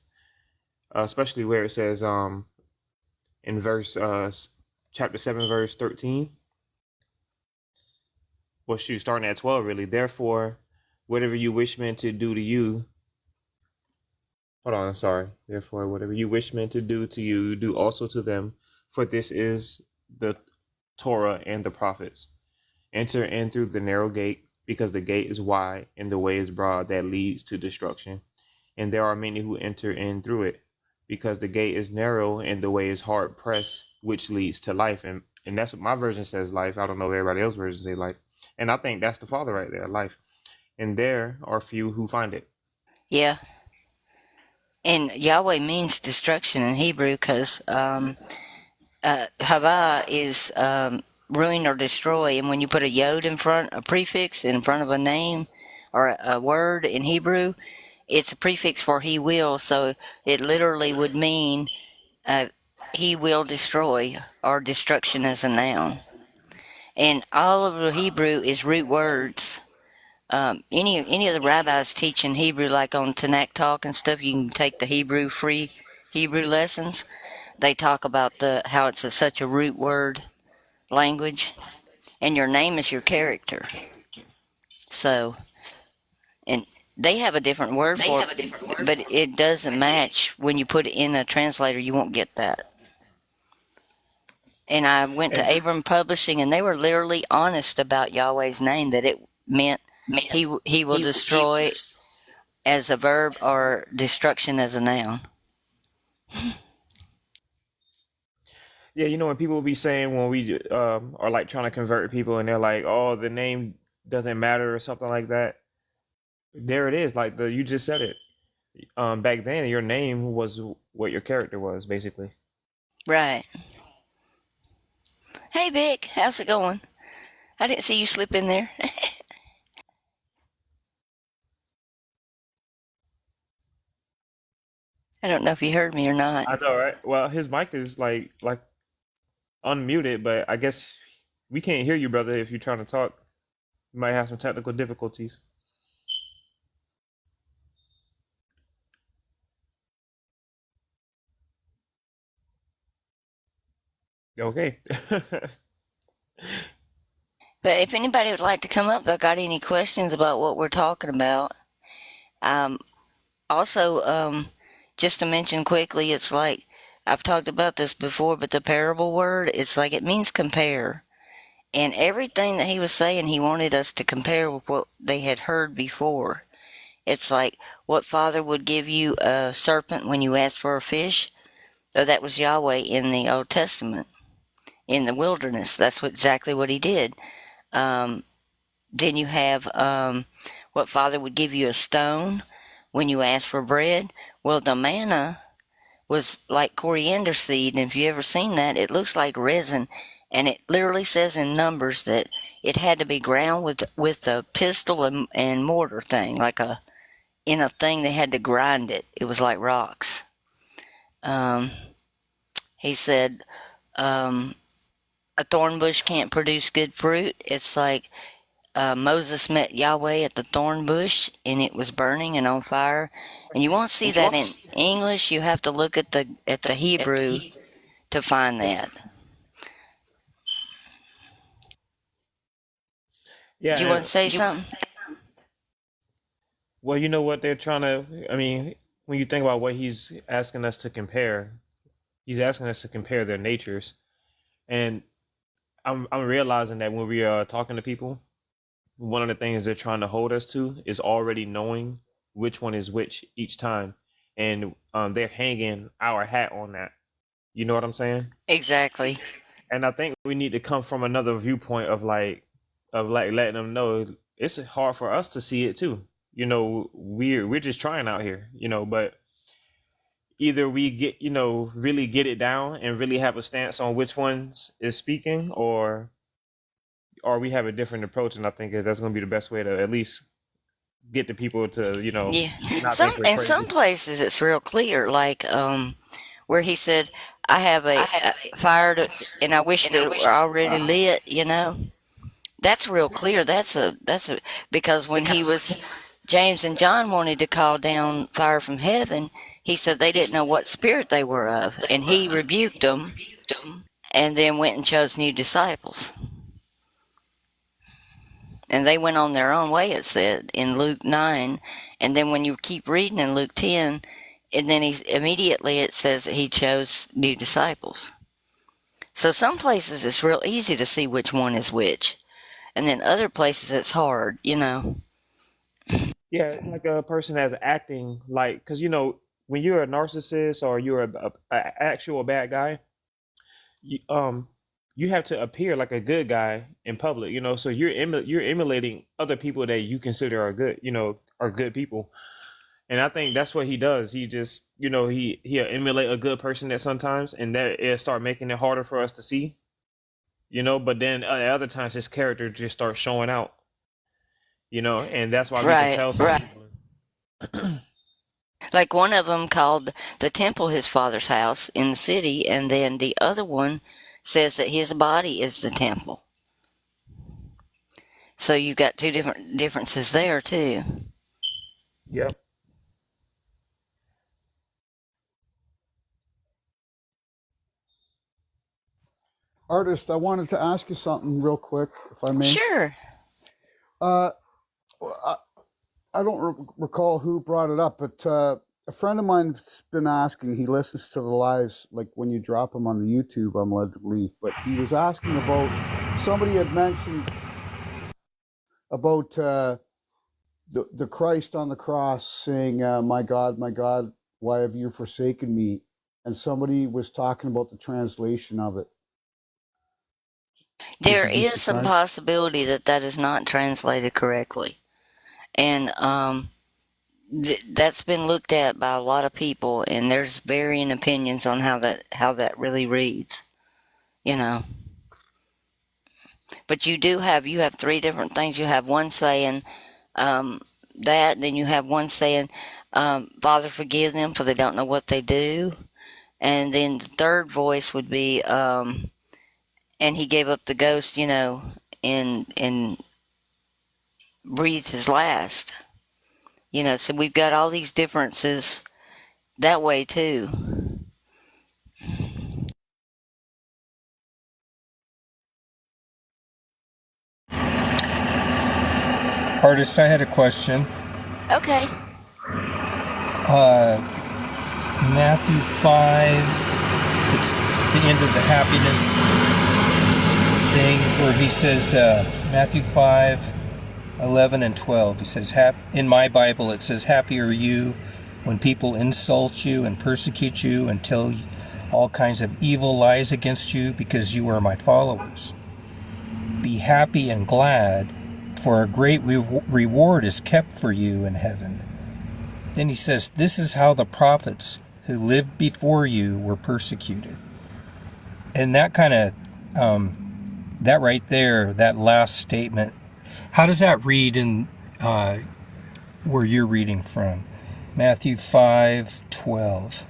Speaker 2: especially where it says in verse chapter 7 verse 13. Well, shoot, starting at 12 really. Therefore, whatever you wish men to do to you. Hold on, sorry. Therefore, whatever you wish men to do to you, do also to them. For this is the Torah and the prophets. Enter in through the narrow gate, because the gate is wide and the way is broad that leads to destruction. And there are many who enter in through it, because the gate is narrow and the way is hard pressed, which leads to life. And that's what my version says, life. I don't know if everybody else's version say life. And I think that's the Father right there, life. And there are few who find it.
Speaker 1: Yeah. And Yahweh means destruction in Hebrew because Hava is ruin or destroy. And when you put a yod in front, a prefix in front of a name or a word in Hebrew, it's a prefix for he will. So it literally would mean he will destroy, or destruction as a noun. And all of the Hebrew is root words. Any of the rabbis teaching Hebrew, like on Tanakh Talk and stuff, you can take the free Hebrew lessons. They talk about how it's such a root word language, and your name is your character. So, and they have a different word for it, but it doesn't match. When you put it in a translator, you won't get that. And I went to Abram Publishing, and they were literally honest about Yahweh's name, that it meant he will destroy as a verb or destruction as a noun.
Speaker 2: Yeah, when people be saying when we are like trying to convert people and they're like, oh, the name doesn't matter or something like that. There it is. Like you just said it. Back then, your name was what your character was, basically.
Speaker 1: Right. Hey, Vic, how's it going? I didn't see you slip in there. I don't know if you heard me or not.
Speaker 2: I know, right? Well, his mic is like unmuted, but I guess we can't hear you, brother. If you're trying to talk, you might have some technical difficulties. Okay.
Speaker 1: But if anybody would like to come up or got any questions about what we're talking about, also, just to mention quickly, it's like I've talked about this before, but the parable word, it's like it means compare. And everything that he was saying, he wanted us to compare with what they had heard before. It's like, what father would give you a serpent when you asked for a fish? So that was Yahweh in the Old Testament, in the wilderness. That's exactly what he did. Then you have what father would give you a stone when you asked for bread? Well, the manna was like coriander seed, and if you ever seen that, it looks like resin, and it literally says in Numbers that it had to be ground with a pestle and mortar thing, like in a thing they had to grind it. It was like rocks. He said a thorn bush can't produce good fruit. It's like Moses met Yahweh at the thorn bush, and it was burning and on fire. And you won't see that in English. You have to look at the Hebrew to find that.
Speaker 2: Yeah,
Speaker 1: Do you want to say something?
Speaker 2: well, you know what they're trying to. I mean, when you think about what he's asking us to compare, he's asking us to compare their natures, and I'm realizing that when we are talking to people, one of the things they're trying to hold us to is already knowing which one is which each time, and they're hanging our hat on that. You know what I'm saying?
Speaker 1: Exactly.
Speaker 2: And I think we need to come from another viewpoint of like letting them know it's hard for us to see it too. You know, we're just trying out here. You know, but either we get really get it down and really have a stance on which ones is speaking, or we have a different approach, and I think that's going to be the best way to at least get the people to
Speaker 1: Yeah.
Speaker 2: not
Speaker 1: Some
Speaker 2: think we're
Speaker 1: in some
Speaker 2: crazy.
Speaker 1: places it's real clear, like where he said, "I have a fire and I wish that it were already lit." That's real clear. That's a because when he was James and John wanted to call down fire from heaven, he said they didn't know what spirit they were of, and he rebuked them, and then went and chose new disciples. And they went on their own way, it said in Luke 9. And then when you keep reading in Luke 10, and then immediately it says that he chose new disciples. So some places it's real easy to see which one is which. And then other places it's hard.
Speaker 2: Yeah, like a person that's acting like, because when you're a narcissist or you're a actual bad guy, you have to appear like a good guy in public, so you're emulating other people that you consider are good, are good people. And I think that's what he does. He just, he'll emulate a good person at sometimes, and that it'll start making it harder for us to see, but then at other times his character just starts showing out, and that's why we can
Speaker 1: Right,
Speaker 2: tell some
Speaker 1: right.
Speaker 2: people.
Speaker 1: Like one of them called the temple his father's house in the city, and then the other one says that his body is the temple. So you've got two different differences there too.
Speaker 2: Yep.
Speaker 7: Artist, I wanted to ask you something real quick, if I may.
Speaker 1: Sure.
Speaker 7: Uh, I don't recall who brought it up, but a friend of mine's been asking. He listens to the lives, like when you drop them on the YouTube, I'm led to believe. But he was asking about, somebody had mentioned about the Christ on the cross saying, my God, why have you forsaken me? And somebody was talking about the translation of it.
Speaker 1: There is some possibility that is not translated correctly. And that's been looked at by a lot of people, and there's varying opinions on how that really reads. But you have three different things. You have one saying that, then you have one saying, Father, forgive them, for they don't know what they do. And then the third voice would be, and he gave up the ghost, and breathed his last. So we've got all these differences that way too.
Speaker 8: Artist, I had a question.
Speaker 1: Okay.
Speaker 8: Uh, Matthew 5, it's the end of the happiness thing where he says, Matthew 5, 11 and 12, he says, in my Bible it says, happy are you when people insult you and persecute you and tell all kinds of evil lies against you because you are my followers. Be happy and glad, for a great reward is kept for you in heaven. Then he says, this is how the prophets who lived before you were persecuted. And that kind of, that right there, that last statement, how does that read in where you're reading from? Matthew 5:12.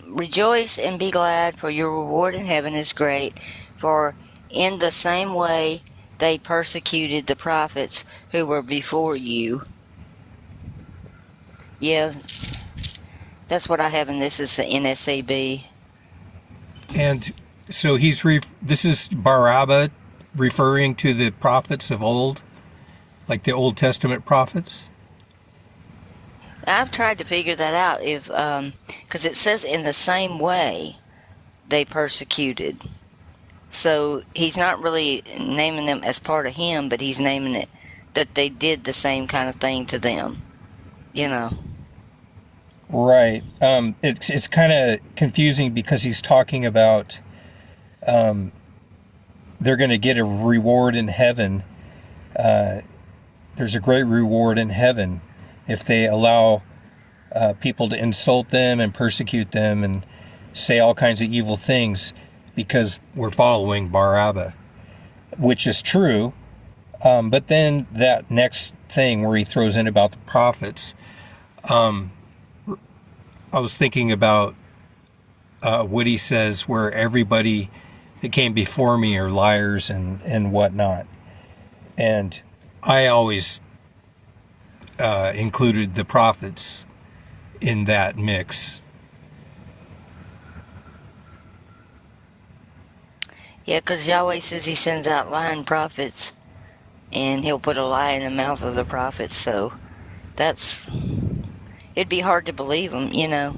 Speaker 1: Rejoice and be glad, for your reward in heaven is great. For in the same way they persecuted the prophets who were before you. Yeah, that's what I have, and this is the NSAB.
Speaker 8: And so this is Barabbas referring to the prophets of old, like the Old Testament prophets?
Speaker 1: I've tried to figure that out, if because it says in the same way they persecuted. So he's not really naming them as part of him, but he's naming it that they did the same kind of thing to them. You know.
Speaker 8: Right. It's kind of confusing because he's talking about they're going to get a reward in heaven. There's a great reward in heaven if they allow people to insult them and persecute them and say all kinds of evil things because we're following Barabbas, which is true. But then that next thing where he throws in about the prophets, I was thinking about what he says, where everybody that came before me are liars and whatnot. And I always included the prophets in that mix.
Speaker 1: Yeah, because Yahweh says he sends out lying prophets, and he'll put a lie in the mouth of the prophets. So it'd be hard to believe them, you know.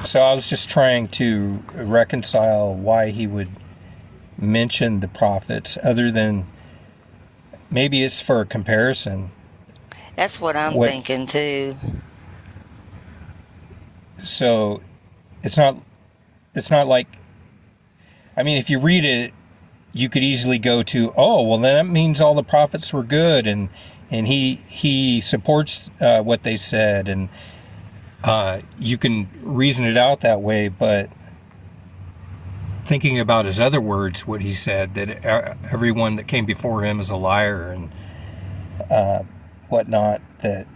Speaker 8: So I was just trying to reconcile why he would mention the prophets, other than maybe it's for a comparison.
Speaker 1: That's what I'm thinking too.
Speaker 8: So it's not like, I mean, if you read it, you could easily go to, oh, well, then that means all the prophets were good, and he supports what they said, and you can reason it out that way. But thinking about his other words, what he said, that everyone that came before him is a liar and whatnot, that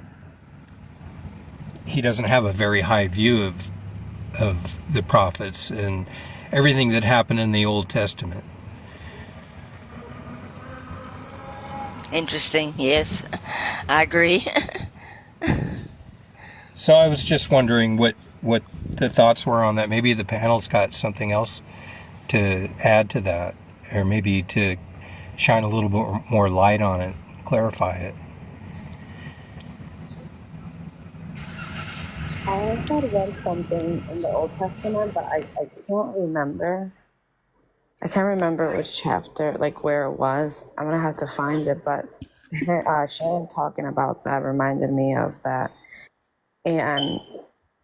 Speaker 8: he doesn't have a very high view of the prophets and everything that happened in the Old Testament.
Speaker 1: Interesting. Yes, I agree.
Speaker 8: So I was just wondering what the thoughts were on that. Maybe the panel's got something else to add to that, or maybe to shine a little bit more light on it, clarify it.
Speaker 6: I had read something in the Old Testament, but I can't remember. I can't remember which chapter, like where it was. I'm gonna have to find it, but Sharon talking about that reminded me of that. And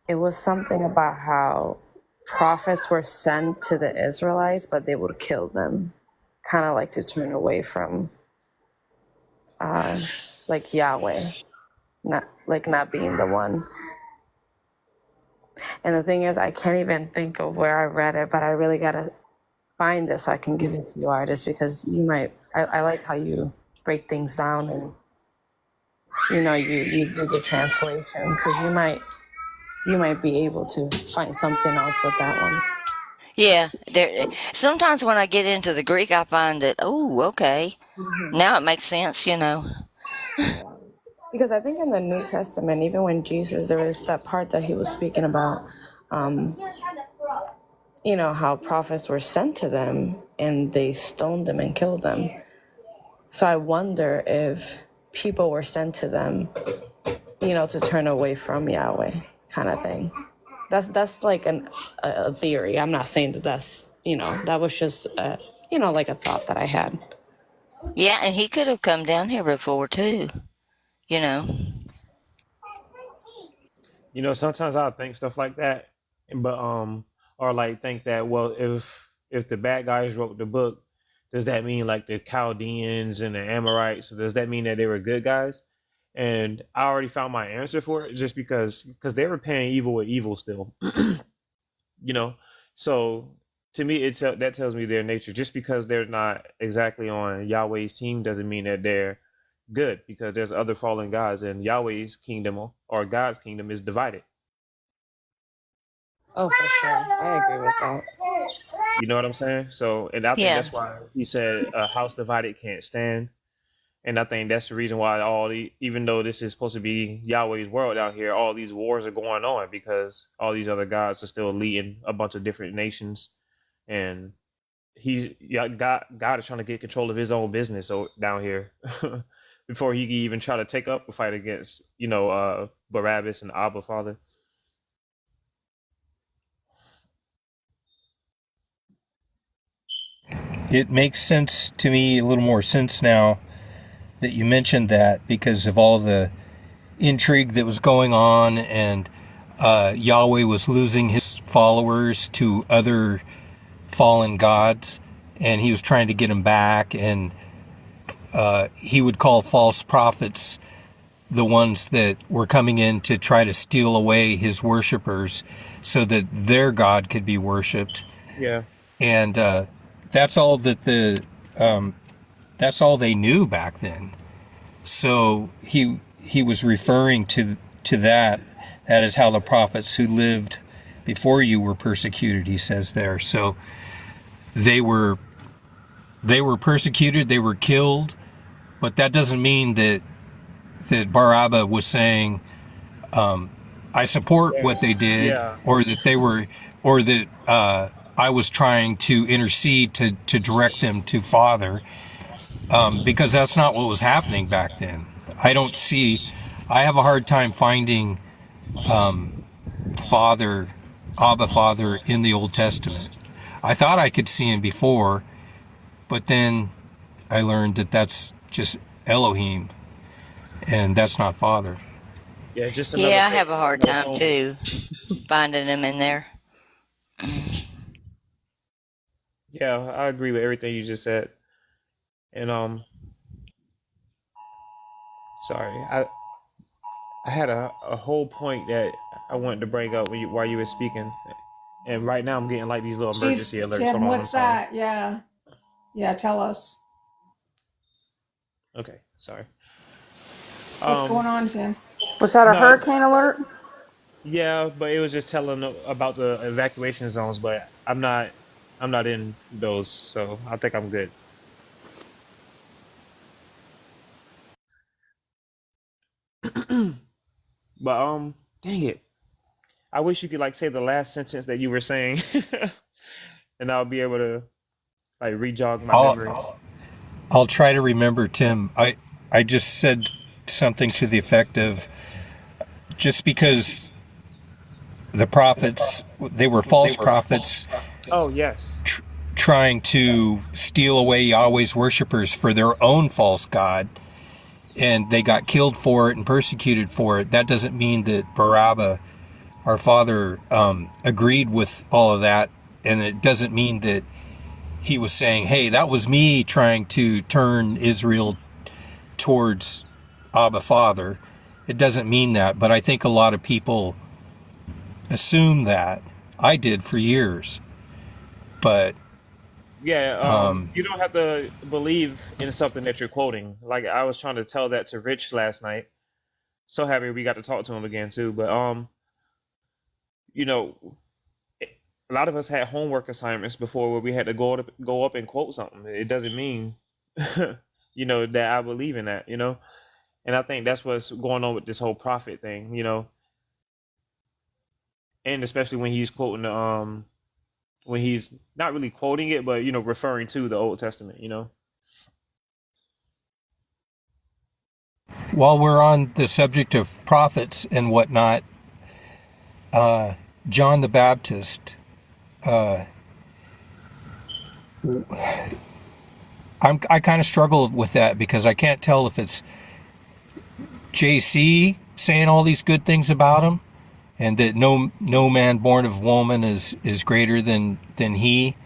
Speaker 6: it was something about how prophets were sent to the Israelites, but they would kill them, kind of like to turn away from like Yahweh, not being the one. And the thing is, I can't even think of where I read it, but I really gotta find it so I can give it to you, artists, because you might. I like how you break things down, and you do the translation, because you might be able to find something else with that one.
Speaker 1: Yeah, sometimes when I get into the Greek, I find that, oh, okay, now it makes sense, you know.
Speaker 6: Because I think in the New Testament, even when Jesus, there was that part that he was speaking about, how prophets were sent to them and they stoned them and killed them. So I wonder if people were sent to them, to turn away from Yahweh, kind of thing. That's like a theory. I'm not saying that that's, that was just like a thought that I had.
Speaker 1: Yeah, and he could have come down here before too. You know.
Speaker 2: Sometimes I think stuff like that, but or like think that, well, if the bad guys wrote the book, does that mean like the Chaldeans and the Amorites? So does that mean that they were good guys? And I already found my answer for it, just because they were paying evil with evil still. you know. So to me, that tells me their nature. Just because they're not exactly on Yahweh's team doesn't mean that they're good, because there's other fallen gods, and Yahweh's kingdom or God's kingdom is divided.
Speaker 6: Oh, for sure. I agree with that.
Speaker 2: You know what I'm saying? So, and I think
Speaker 1: Yeah.
Speaker 2: that's why he said a house divided can't stand. And I think that's the reason why even though this is supposed to be Yahweh's world out here, all these wars are going on, because all these other gods are still leading a bunch of different nations, and God is trying to get control of his own business down here before he can even try to take up a fight against Barabbas and Abba Father.
Speaker 8: It makes sense to me, a little more sense now that you mentioned that, because of all the intrigue that was going on, and Yahweh was losing his followers to other fallen gods, and he was trying to get them back, and he would call false prophets the ones that were coming in to try to steal away his worshipers so that their God could be worshipped.
Speaker 2: Yeah.
Speaker 8: And that's all that that's all they knew back then. So he was referring to that. That is how the prophets who lived before you were persecuted, he says there. So they were persecuted, they were killed, but that doesn't mean that Bar-Abba was saying, I support what they did,
Speaker 2: Yeah.
Speaker 8: or that I was trying to intercede to direct them to Father, because that's not what was happening back then. I have a hard time finding Abba Father in the Old Testament. I thought I could see him before, but then I learned that that's just Elohim, and that's not Father.
Speaker 2: Yeah, just another
Speaker 1: Yeah, I
Speaker 2: thing.
Speaker 1: have a hard time too finding them in there.
Speaker 2: Yeah, I agree with everything you just said. And sorry, I had a whole point that I wanted to bring up while you were speaking, and right now I'm getting like these little emergency
Speaker 4: Jeez,
Speaker 2: alerts.
Speaker 4: Tim,
Speaker 2: Hold on,
Speaker 4: what's
Speaker 2: I'm sorry.
Speaker 4: that? Yeah. Yeah, tell us.
Speaker 2: Okay, sorry.
Speaker 4: What's going on, Tim?
Speaker 3: Was that a
Speaker 2: No,
Speaker 3: hurricane alert?
Speaker 2: yeah, but it was just telling about the evacuation zones, but I'm not in those, so I think I'm good. But dang it. I wish you could like say the last sentence that you were saying, and I'll be able to like re-jog my memory.
Speaker 8: I'll try to remember, Tim. I just said something to the effect of, just because the prophets, they were false prophets
Speaker 2: Oh yes.
Speaker 8: trying to steal away Yahweh's worshipers for their own false god, and they got killed for it and persecuted for it. That doesn't mean that Bar-Abba, our father, agreed with all of that, and it doesn't mean that he was saying, hey, that was me trying to turn Israel towards Abba Father. It doesn't mean that, but I think a lot of people assume that. I did for years. But
Speaker 2: Yeah, you don't have to believe in something that you're quoting. Like I was trying to tell that to Rich last night. So happy we got to talk to him again too. But you know, a lot of us had homework assignments before where we had to go up and quote something. It doesn't mean that I believe in that. And I think that's what's going on with this whole prophet thing. And especially when he's quoting when he's not really quoting it, but referring to the Old Testament.
Speaker 8: while we're on the subject of prophets and whatnot, John the Baptist, I kind of struggle with that because I can't tell if it's JC saying all these good things about him, and that no man born of woman is greater than he,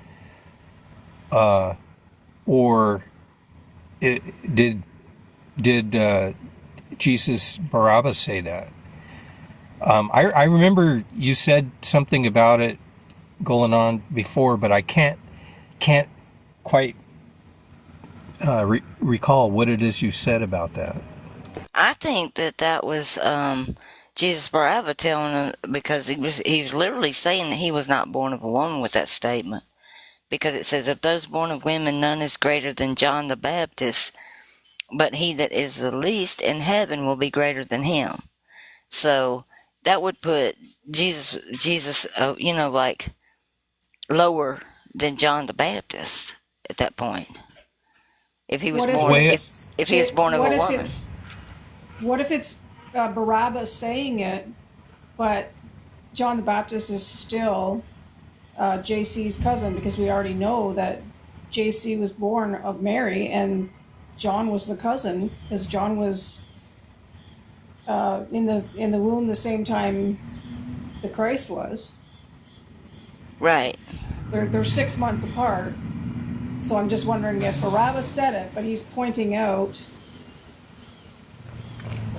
Speaker 8: or did Jesus Barabbas say that? I remember you said something about it going on before, but I can't quite recall what it is you said about that.
Speaker 1: I think that was Jesus Barabbas telling him, because he was literally saying that he was not born of a woman with that statement, because it says, "Of those born of women, none is greater than John the Baptist, but he that is the least in heaven will be greater than him." So that would put Jesus, like lower than John the Baptist at that point. If he was
Speaker 4: What if
Speaker 1: born,
Speaker 4: it's
Speaker 1: if he was born of a
Speaker 4: what if
Speaker 1: woman.
Speaker 4: it's Barabbas saying it, but John the Baptist is still JC's cousin, because we already know that JC was born of Mary and John was the cousin, because John was in the womb the same time the Christ was.
Speaker 1: Right.
Speaker 4: They're 6 months apart. So I'm just wondering if Barabbas said it, but he's pointing out.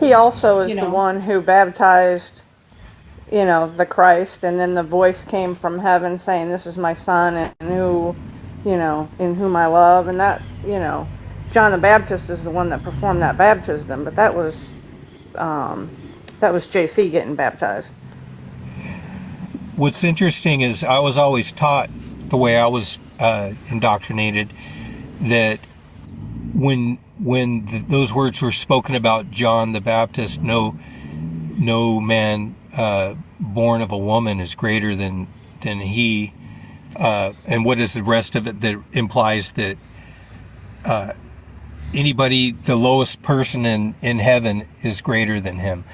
Speaker 3: He also is
Speaker 4: You
Speaker 3: the
Speaker 4: know.
Speaker 3: one who baptized, the Christ, and then the voice came from heaven saying, "This is my son, and who, in whom I love." And that, John the Baptist is the one that performed that baptism, but that was JC getting baptized.
Speaker 8: What's interesting is I was always taught, the way I was indoctrinated, that when those words were spoken about John the Baptist, no man born of a woman is greater than he, and what is the rest of it that implies that anybody, the lowest person in heaven, is greater than him.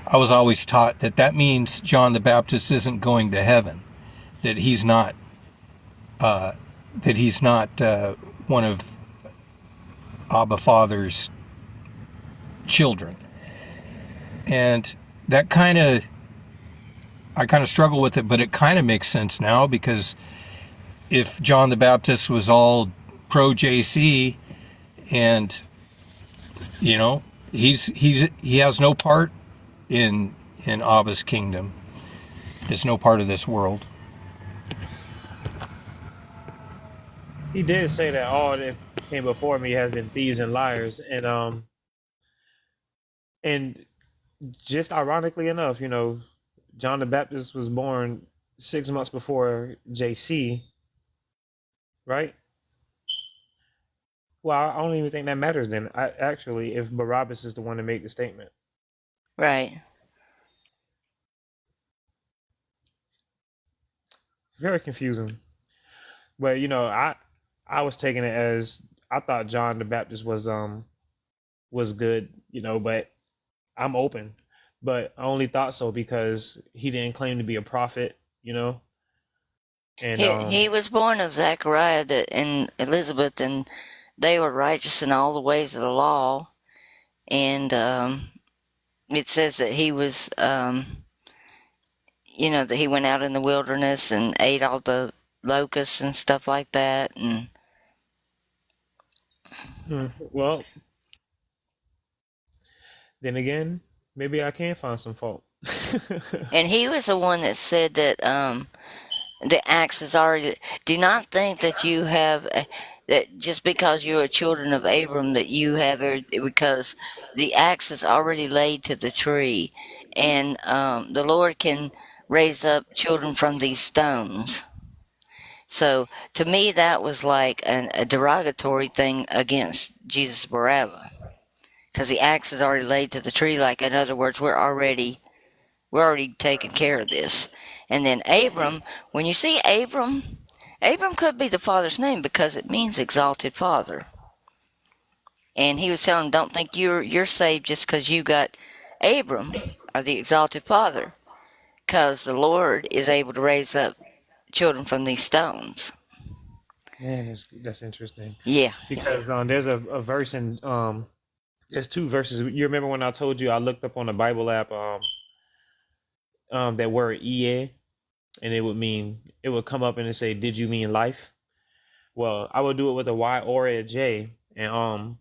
Speaker 8: I was always taught that means John the Baptist isn't going to heaven, that he's not one of Abba Father's children. And that I kind of struggle with it, but it kind of makes sense now, because if John the Baptist was all pro JC, and he has no part in Abba's kingdom. There's no part of this world.
Speaker 2: He did say that all that came before me has been thieves and liars, and just ironically enough, John the Baptist was born 6 months before JC, right? Well, I don't even think that matters then. Actually, if Barabbas is the one to make the statement.
Speaker 1: Right.
Speaker 2: Very confusing. But I was taking it as, I thought John the Baptist was good, but I'm open. But I only thought so because he didn't claim to be a prophet, and
Speaker 1: He was born of Zechariah and Elizabeth, and they were righteous in all the ways of the law. And it says that he was, that he went out in the wilderness and ate all the locusts and stuff like that. And
Speaker 2: well, then again, maybe I can find some fault.
Speaker 1: and he was the one that said that the axe is already. Do not think that you have that just because you are children of Abram that you have because the axe is already laid to the tree, and the Lord can raise up children from these stones. So to me, that was like a derogatory thing against Jesus Barabbas, because the axe is already laid to the tree. Like, in other words, we're already taking care of this. And then Abram, when you see Abram could be the father's name because it means exalted father. And he was telling him, don't think you're saved just because you got Abram or the exalted father, because the Lord is able to raise up children from these stones.
Speaker 2: Man, that's interesting
Speaker 1: Yeah.
Speaker 2: because there's a verse in there's two verses. You remember when I told you I looked up on the Bible app that word "ie," and it would come up and it say, "Did you mean life?" Well, I would do it with a Y or a J, and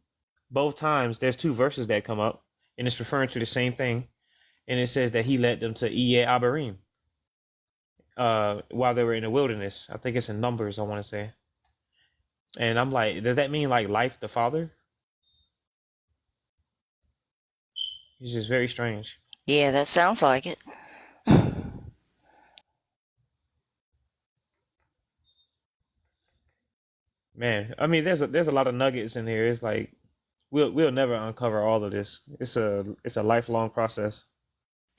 Speaker 2: both times there's two verses that come up, and it's referring to the same thing, and it says that he led them to Ie Abarim while they were in the wilderness. I think it's in Numbers, I want to say. And I'm like, does that mean like life, the Father? It's just very strange.
Speaker 1: Yeah, that sounds like it.
Speaker 2: Man, I mean, there's a lot of nuggets in here. It's like we'll never uncover all of this. It's a lifelong process.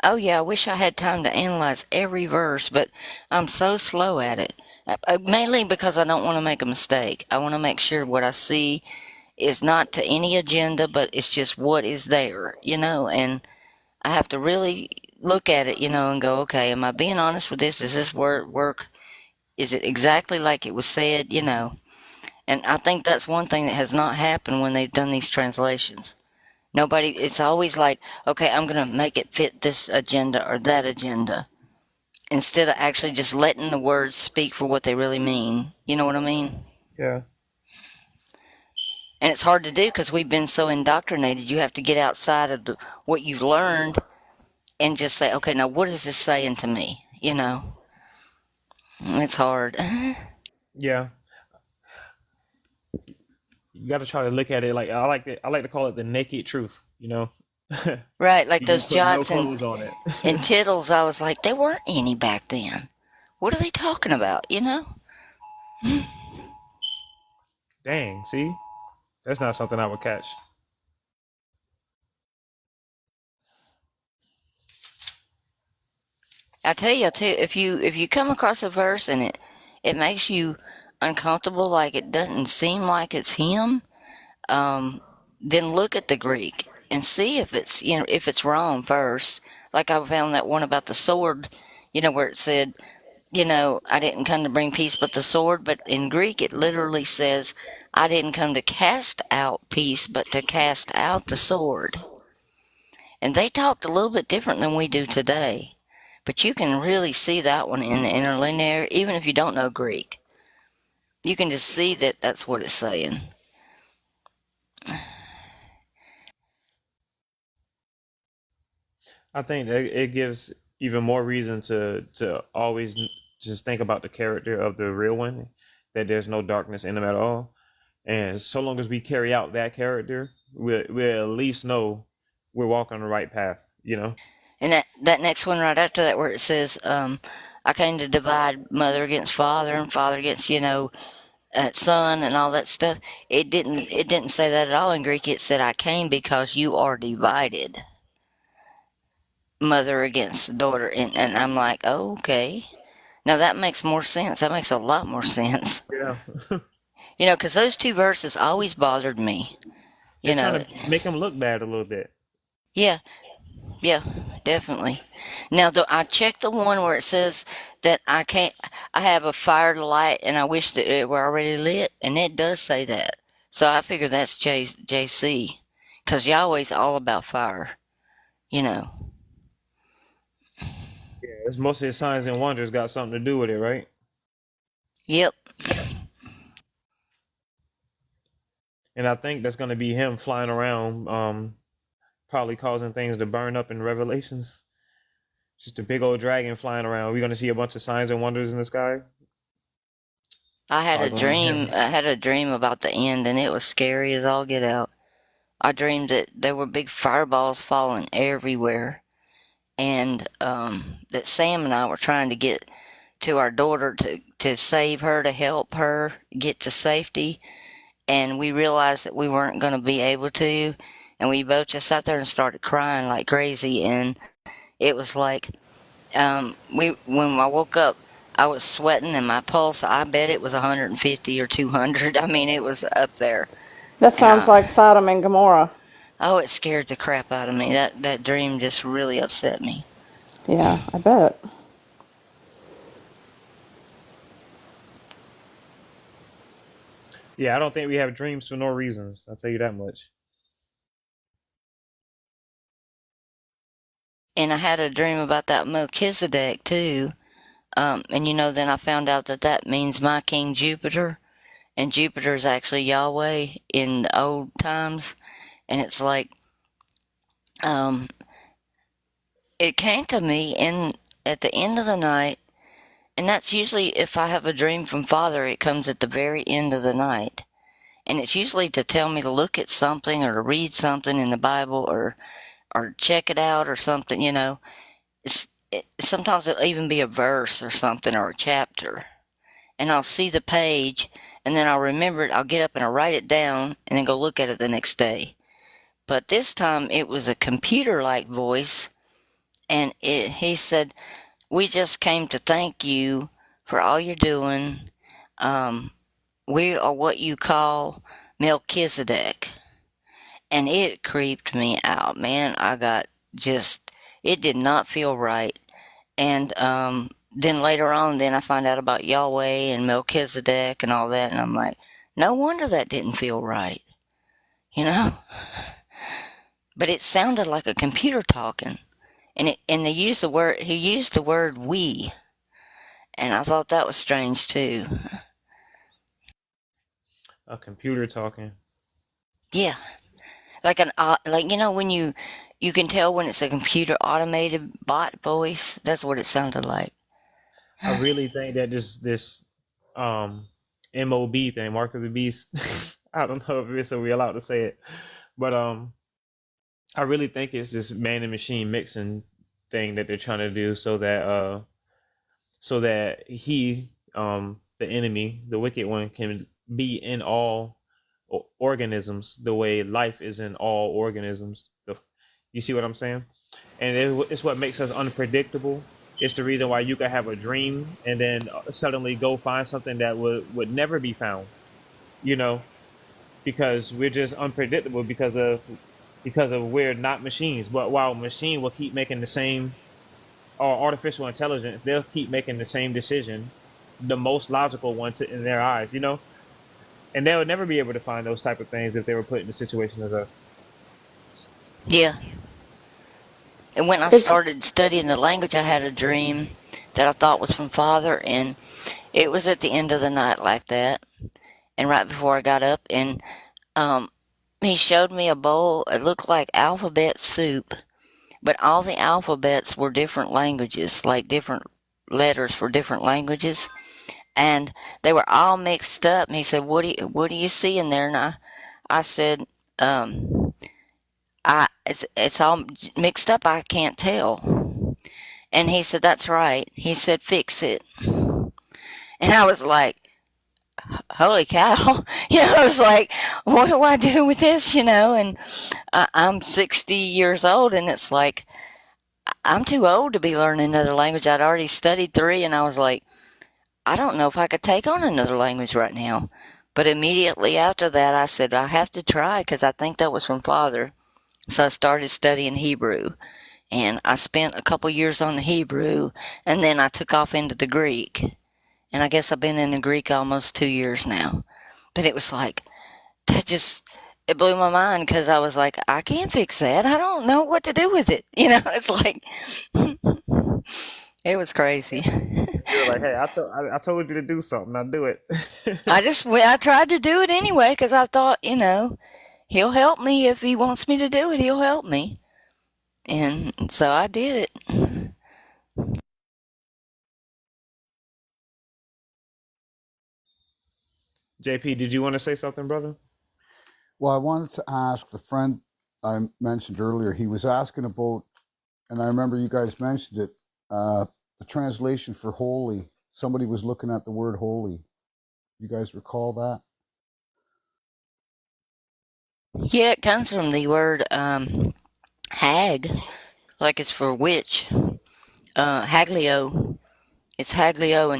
Speaker 1: Oh, yeah, I wish I had time to analyze every verse, but I'm so slow at it. Mainly because I don't want to make a mistake. I want to make sure what I see is not to any agenda, but it's just what is there, and I have to really look at it, and go, okay, am I being honest with this? Does this word work? Is it exactly like it was said, And I think that's one thing that has not happened when they've done these translations. It's always like, okay, I'm going to make it fit this agenda or that agenda, instead of actually just letting the words speak for what they really mean. You know what I mean?
Speaker 2: Yeah.
Speaker 1: And it's hard to do because we've been so indoctrinated. You have to get outside of what you've learned and just say, okay, now what is this saying to me? It's hard.
Speaker 2: Yeah. You got to try to look at it like I like to call it the naked truth,
Speaker 1: Right, like
Speaker 2: You
Speaker 1: those
Speaker 2: just put no
Speaker 1: jots and,
Speaker 2: clothes on it.
Speaker 1: and tittles, I was like, there weren't any back then. What are they talking about,
Speaker 2: Dang, see? That's not something I would catch.
Speaker 1: I tell you, if you come across a verse and it makes you uncomfortable, like it doesn't seem like it's him, then look at the Greek and see if it's wrong first. Like I found that one about the sword, where it said, I didn't come to bring peace but the sword. But in Greek, it literally says, I didn't come to cast out peace, but to cast out the sword. And they talked a little bit different than we do today. But you can really see that one in the interlinear, even if you don't know Greek. You can just see that that's what it's saying.
Speaker 2: I think that it gives even more reason to always just think about the character of the real one, that there's no darkness in him at all. And so long as we carry out that character, we'll at least know we're walking on the right path.
Speaker 1: And that next one right after that, where it says, I came to divide mother against father and father against, son and all that stuff. It didn't say that at all in Greek. It said, I came because you are divided. Mother against daughter. And I'm like, oh, okay. Now that makes more sense. That makes a lot more sense.
Speaker 2: Yeah.
Speaker 1: Because those two verses always bothered me.
Speaker 2: They're trying to make him look bad a little bit.
Speaker 1: Yeah, definitely. Now, I checked the one where it says that I have a fire to light and I wish that it were already lit, and it does say that. So I figure that's JC, because Yahweh's all about fire,
Speaker 2: Yeah, it's most of the signs and wonders got something to do with it, right?
Speaker 1: Yep.
Speaker 2: And I think that's going to be him flying around, probably causing things to burn up in Revelations. Just a big old dragon flying around. We're going to see a bunch of signs and wonders in the sky.
Speaker 1: I had a
Speaker 2: Probably gonna be
Speaker 1: dream.
Speaker 2: him.
Speaker 1: I had a dream about the end, and it was scary as all get out. I dreamed that there were big fireballs falling everywhere, and that Sam and I were trying to get to our daughter to save her, to help her get to safety, and we realized that we weren't going to be able to, and we both just sat there and started crying like crazy. And it was like, when I woke up, I was sweating, and my pulse, I bet it was 150 or 200. I mean, it was up there.
Speaker 3: That
Speaker 1: And
Speaker 3: sounds like Sodom and Gomorrah.
Speaker 1: oh, it scared the crap out of me. That dream just really upset me.
Speaker 3: Yeah, I bet.
Speaker 2: Yeah, I don't think we have dreams for no reasons. I'll tell you that much.
Speaker 1: And I had a dream about that Melchizedek too. And then I found out that that means my King Jupiter, and Jupiter is actually Yahweh in the old times. And it's like, um, it came to me in at the end of the night, and that's usually if I have a dream from Father, it comes at the very end of the night, and it's usually to tell me to look at something or to read something in the Bible or check it out or something. Sometimes it'll even be a verse or something or a chapter, and I'll see the page, and then I'll remember it. I'll get up and I'll write it down, and then go look at it the next day. But this time it was a computer-like voice, and he said, "We just came to thank you for all you're doing. Um, we are what you call Melchizedek." And it creeped me out, man. It did not feel right. And then later on, then I find out about Yahweh and Melchizedek and all that, and I'm like, no wonder that didn't feel right, you know? But it sounded like a computer talking, and he used the word we, and I thought that was strange too.
Speaker 2: A computer talking.
Speaker 1: Yeah, when you can tell when it's a computer automated bot voice. That's what it sounded like.
Speaker 2: I really think that this MOB thing, Mark of the Beast. I don't know if we're allowed to say it, but I really think it's this man and machine mixing thing that they're trying to do so that the enemy, the wicked one, can be in all organisms the way life is in all organisms. You see what I'm saying? And it's what makes us unpredictable. It's the reason why you could have a dream and then suddenly go find something that would never be found. You know, because we're just unpredictable because of we're not machines. But while machine will keep making the same, or artificial intelligence, they'll keep making the same decision, the most logical one in their eyes. And they would never be able to find those type of things if they were put in the situation as us.
Speaker 1: Yeah. And when I
Speaker 3: It's
Speaker 1: started studying the language, I had a dream that I thought was from Father, and it was at the end of the night like that, and right before I got up, and um, he showed me a bowl. It looked like alphabet soup, but all the alphabets were different languages, like different letters for different languages, and they were all mixed up. And he said, "What do you see in there?" And I said, it's all mixed up. I can't tell." And he said, "That's right." He said, "Fix it." And I was like, holy cow. I was like, what do I do with this? And I'm 60 years old, and it's like, I'm too old to be learning another language. I'd already studied 3, and I was like, I don't know if I could take on another language right now. But immediately after that, I said, I have to try, because I think that was from Father. So I started studying Hebrew, and I spent a couple years on the Hebrew, and then I took off into the Greek. And I guess I've been in the Greek almost 2 years now. But it was like, it blew my mind, because I was like, I can't fix that. I don't know what to do with it. It's like, it was crazy.
Speaker 2: You're like, hey, I told you to do something. Now do it.
Speaker 1: I tried to do it anyway, because I thought, he'll help me. If he wants me to do it, he'll help me. And so I did it.
Speaker 2: JP, did you want to say something, brother?
Speaker 7: Well, I wanted to ask the friend I mentioned earlier. He was asking about, and I remember you guys mentioned it, the translation for holy. Somebody was looking at the word holy. You guys recall that?
Speaker 1: Yeah, it comes from the word hag, like it's for witch. Haglio. It's Haglio,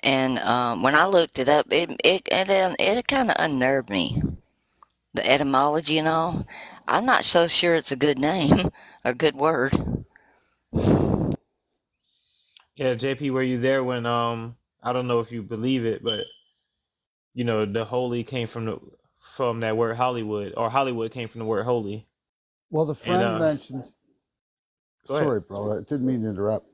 Speaker 1: and when I looked it up, it kind of unnerved me. the etymology and all. I'm not so sure it's a good name, a good word.
Speaker 2: Yeah, JP, were you there when I don't know if you believe it, but the holy came from that word Hollywood, or Hollywood came from the word holy.
Speaker 7: Well, the
Speaker 2: And
Speaker 7: friend mentioned.
Speaker 2: go ahead.
Speaker 7: Sorry, bro. I didn't mean to interrupt.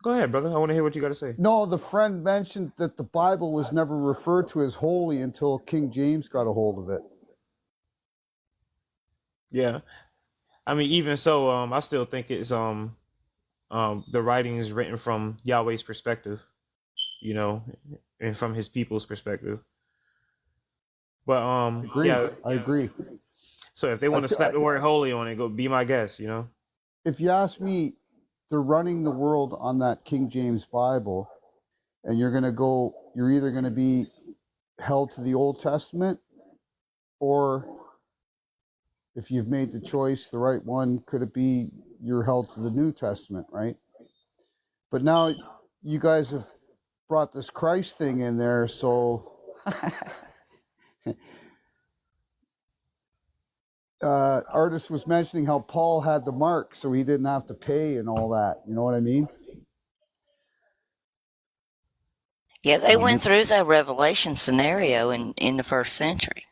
Speaker 2: Go ahead, brother. I want to hear what you got to say.
Speaker 7: No, the friend mentioned that the Bible was never referred to as holy until King James got a hold of it.
Speaker 2: Yeah. I mean, even so, I still think it's the writing is written from Yahweh's perspective, and from his people's perspective. But
Speaker 7: Agree.
Speaker 2: yeah.
Speaker 7: I agree.
Speaker 2: So if they want to slap the word holy on it, go be my guest,
Speaker 7: If you ask me, they're running the world on that King James Bible, and you're either going to be held to the Old Testament, or if you've made the choice, the right one, could it be you're held to the New Testament, right? But now you guys have brought this Christ thing in there, so Artist was mentioning how Paul had the mark, so he didn't have to pay and all that. You know what I mean?
Speaker 1: Yeah, they went through that Revelation scenario in the first century.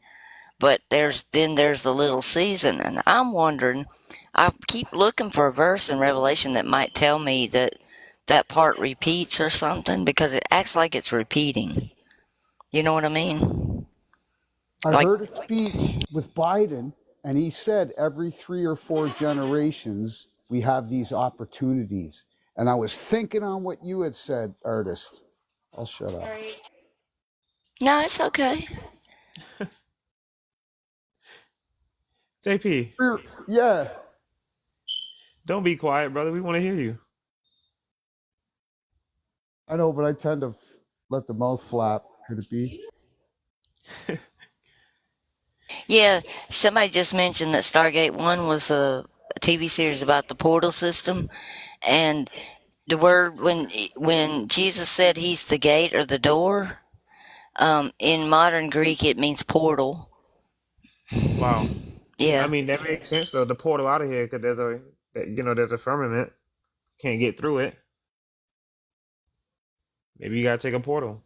Speaker 1: But there's the little season, and I'm wondering, I keep looking for a verse in Revelation that might tell me that part repeats or something, because it acts like it's repeating. You know what I mean?
Speaker 7: I heard a speech with Biden, and he said every 3 or 4 generations we have these opportunities. And I was thinking on what you had said, Artist. I'll shut up.
Speaker 1: No, it's okay.
Speaker 2: JP,
Speaker 7: Yeah.
Speaker 2: don't be quiet, brother. We want to hear you.
Speaker 7: I know, but I tend to let the mouth flap. Could it be?
Speaker 1: Yeah, somebody just mentioned that Stargate 1 was a TV series about the portal system, and the word when Jesus said he's the gate or the door, in modern Greek it means portal.
Speaker 2: Wow.
Speaker 1: Yeah.
Speaker 2: I mean, that makes sense though. The portal out of here, because there's a firmament, can't get through it. Maybe you gotta take a portal.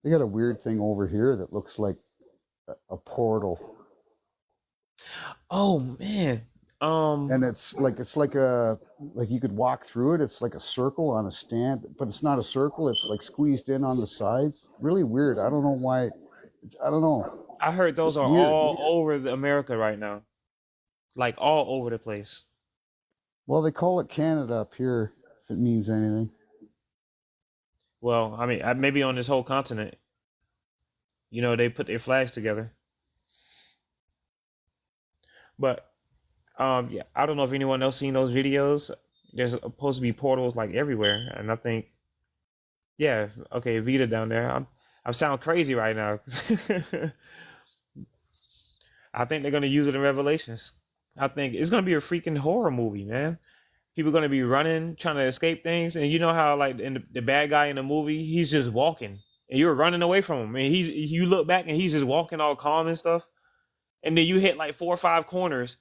Speaker 7: They got a weird thing over here that looks like a portal.
Speaker 2: Oh man.
Speaker 7: And it's like you could walk through it. It's like a circle on a stand, but it's not a circle. It's like squeezed in on the sides. Really weird. I don't know why. I don't know.
Speaker 2: I heard those are
Speaker 7: weird.
Speaker 2: all over America right now, like all over the place.
Speaker 7: Well, they call it Canada up here, if it means anything.
Speaker 2: Well, I mean, maybe on this whole continent, they put their flags together. But yeah, I don't know if anyone else seen those videos. There's supposed to be portals like everywhere, and I think, yeah, okay, Vita down there. I sound crazy right now. I think they're gonna use it in Revelations. I think it's gonna be a freaking horror movie, man. People are gonna be running, trying to escape things, and you know how like in the bad guy in the movie, he's just walking, and you're running away from him, and you look back and he's just walking all calm and stuff, and then you hit like 4 or 5 corners,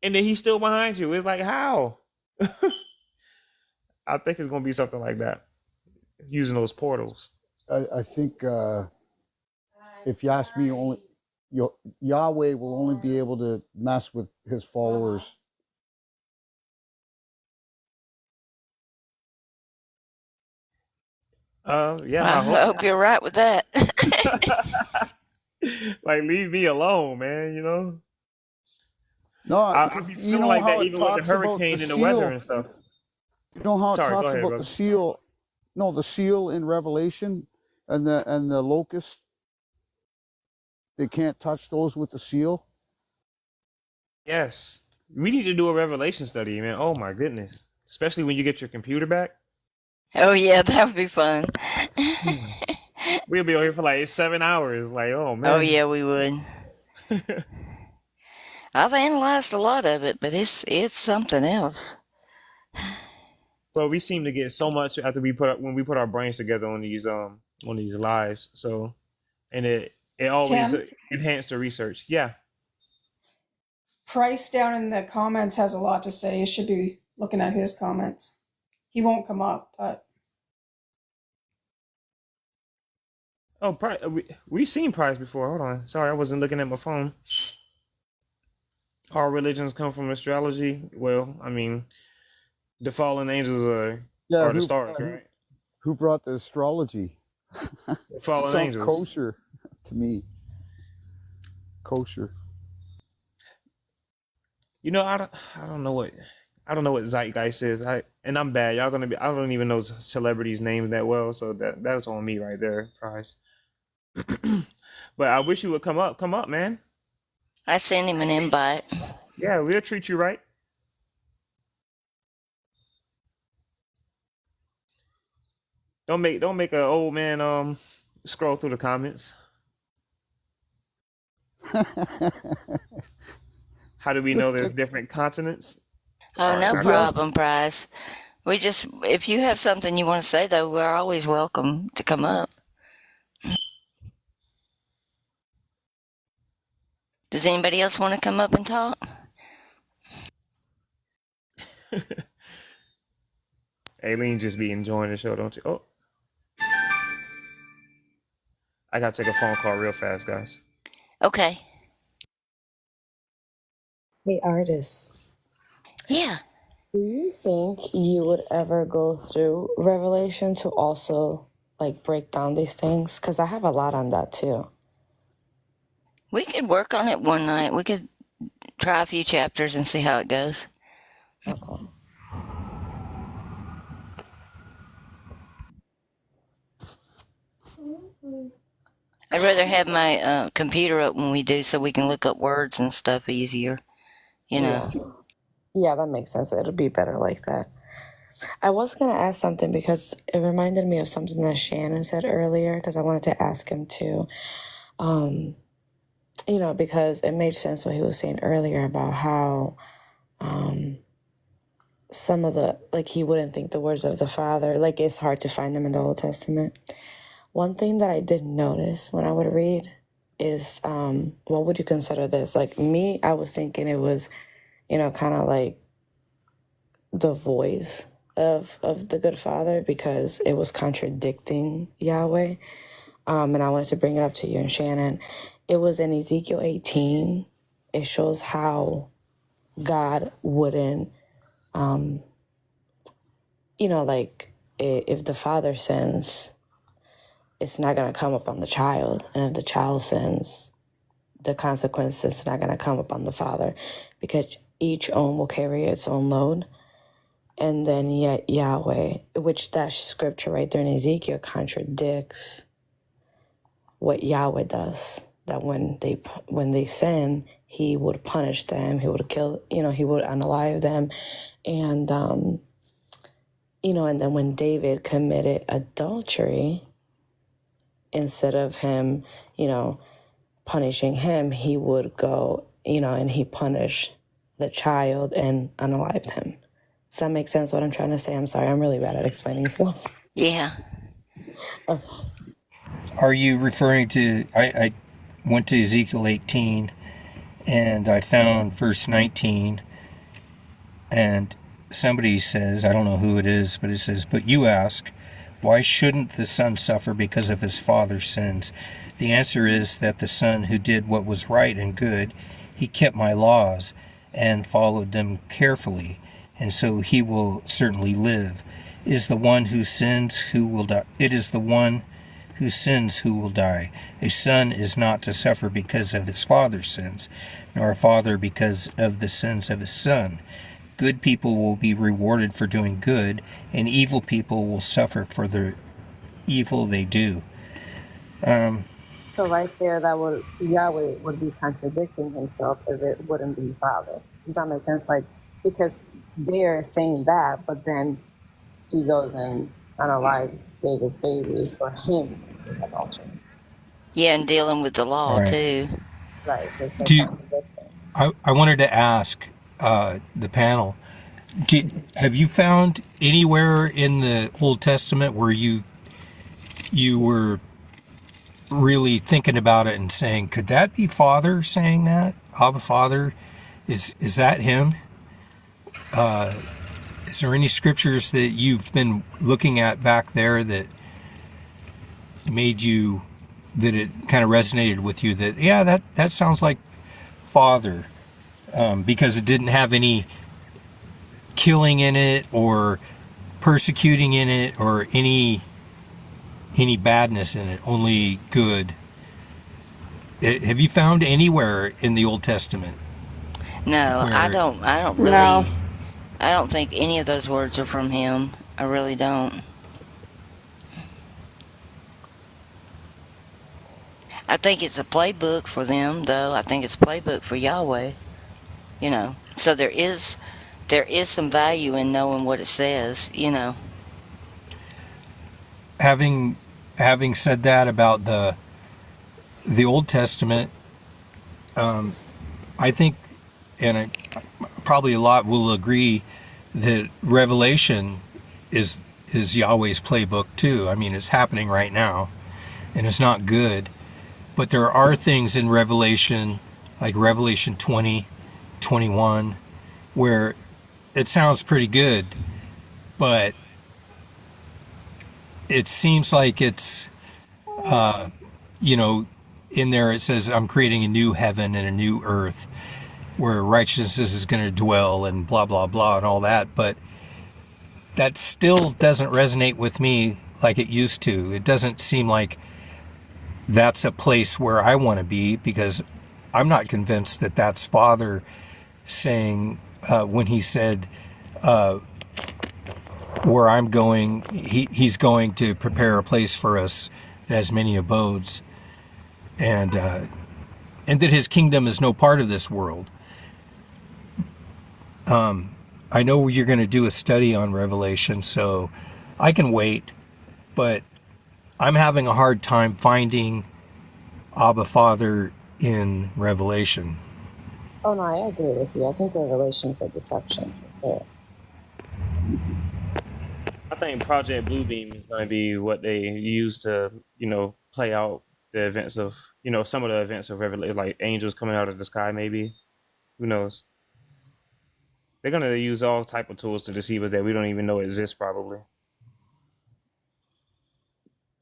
Speaker 2: and then he's still behind you. It's like, how? I think it's gonna be something like that, using those portals.
Speaker 7: I think if you ask me, Yahweh will only be able to mess with his followers.
Speaker 2: Yeah,
Speaker 1: I hope you're right with that.
Speaker 2: Like, leave me alone, man.
Speaker 7: No,
Speaker 2: I be feeling like that even with the hurricane and the weather and stuff.
Speaker 7: You know how it
Speaker 2: Sorry, go
Speaker 7: talks
Speaker 2: ahead,
Speaker 7: about
Speaker 2: brother.
Speaker 7: the seal? No, the seal in Revelation and the locust. They can't touch those with the seal.
Speaker 2: Yes, we need to do a Revelation study, man. Oh my goodness, especially when you get your computer back.
Speaker 1: Oh yeah, that would be fun.
Speaker 2: We'll be over here for like 7 hours. Like, oh man.
Speaker 1: Oh yeah, we would. I've analyzed a lot of it, but it's something else.
Speaker 2: But we seem to get so much after when we put our brains together on these lives. So and it always
Speaker 4: Tim,
Speaker 2: enhanced the research. Yeah.
Speaker 4: Price down in the comments has a lot to say. You should be looking at his comments. He won't come up, but
Speaker 2: Oh, we've seen Price before. Hold on. Sorry, I wasn't looking at my phone. All religions come from astrology. Well, I mean, the fallen angels
Speaker 7: Yeah,
Speaker 2: are the stars, right?
Speaker 7: who brought the astrology?
Speaker 2: The fallen
Speaker 7: Sounds
Speaker 2: angels.
Speaker 7: kosher to me. Kosher.
Speaker 2: You know, I don't know what zeitgeist is. I'm bad. I don't even know celebrities' names that well, so that's on me right there, Price. But I wish you would come up. Come up, man.
Speaker 1: I sent him an invite.
Speaker 2: Yeah, we'll treat you right. Don't make a old man scroll through the comments. How do we know there's different continents?
Speaker 1: Oh, no
Speaker 2: Or-
Speaker 1: problem, Price. If you have something you want to say, though, we're always welcome to come up. Does anybody else want to come up and talk?
Speaker 2: Aileen just be enjoying the show, don't you? Oh, I gotta take a phone call real fast, guys.
Speaker 1: Okay.
Speaker 6: Hey, artists,
Speaker 1: Yeah.
Speaker 6: do you think you would ever go through Revelation to also like break down these things? Because I have a lot on that too.
Speaker 1: We could work on it one night. We could try a few chapters and see how it goes.
Speaker 6: Okay.
Speaker 1: I'd rather have my computer up when we do so we can look up words and stuff easier. You know.
Speaker 6: Yeah, that makes sense. It'll be better like that. I was going to ask something because it reminded me of something that Shannon said earlier because I wanted to ask him too. Because it made sense what he was saying earlier about how some of he wouldn't think the words of the Father, like it's hard to find them in the Old Testament. One thing that I did notice when I would read is, what would you consider this? Like me, I was thinking it was, kind of like the voice of the good Father because it was contradicting Yahweh. And I wanted to bring it up to you and Shannon. It was in Ezekiel 18. It shows how God wouldn't, if the father sins, it's not going to come upon the child. And if the child sins, the consequences are not going to come upon the father because each own will carry its own load. And then yet Yahweh, which that scripture right there in Ezekiel contradicts what Yahweh does. That when they sin, he would punish them. He would kill, he would unalive them. And, and then when David committed adultery, instead of him, punishing him, he would go, and he punished the child and unalived him. Does that make sense what I'm trying to say? I'm sorry, I'm really bad at explaining stuff.
Speaker 1: Yeah.
Speaker 8: Are you referring to, I went to Ezekiel 18 and I found verse 19 and somebody says, I don't know who it is, but it says, but you ask, why shouldn't the son suffer because of his father's sins? The answer is that the son who did what was right and good, he kept my laws and followed them carefully, and so he will certainly live. Is the one who sins who will die? It is the one who sins who will die. A son is not to suffer because of his father's sins, nor a father because of the sins of his son. Good people will be rewarded for doing good, and evil people will suffer for the evil they do.
Speaker 6: So right there, Yahweh would be contradicting himself if it wouldn't be Father. Does that make sense? Like, because they're saying that, but then he goes and unalives David's baby for him to do adultery.
Speaker 1: Yeah, and dealing with the law,
Speaker 8: Right.
Speaker 1: too.
Speaker 6: Right, so it's
Speaker 8: Do you-
Speaker 6: contradicting.
Speaker 8: I wanted to ask the panel, Have you found anywhere in the Old Testament where you were really thinking about it and saying, could that be Father saying that? Abba Father, is that him? Is there any scriptures that you've been looking at back there that it kind of resonated with you that, yeah, that sounds like Father, because it didn't have any killing in it or persecuting in it or any badness in it, only good. Have you found anywhere in the Old Testament
Speaker 1: No, I
Speaker 8: where
Speaker 1: don't. I don't really.
Speaker 3: No.
Speaker 1: I don't think any of those words are from him. I really don't. I think it's a playbook for them, though. I think it's a playbook for Yahweh. You know, so there is some value in knowing what it says. You know.
Speaker 8: having said that about the Old Testament, I think, and probably a lot will agree, that Revelation is Yahweh's playbook too. I mean, it's happening right now, and it's not good. But there are things in Revelation, like Revelation 20, 21, where it sounds pretty good, but it seems like it's, in there it says, I'm creating a new heaven and a new earth where righteousness is going to dwell and blah, blah, blah, and all that. But that still doesn't resonate with me like it used to. It doesn't seem like that's a place where I want to be, because I'm not convinced that that's Father saying, when he said, where I'm going, he's going to prepare a place for us that has many abodes, and that his kingdom is no part of this world. I know you're going to do a study on Revelation, so I can wait, but I'm having a hard time finding Abba Father in Revelation.
Speaker 6: Oh no, I agree with you. I think Revelation's a deception.
Speaker 2: I think Project Bluebeam is going to be what they use to, play out the events of, some of the events of Revelation, like angels coming out of the sky, maybe. Who knows? They're going to use all type of tools to deceive us that we don't even know exist, probably.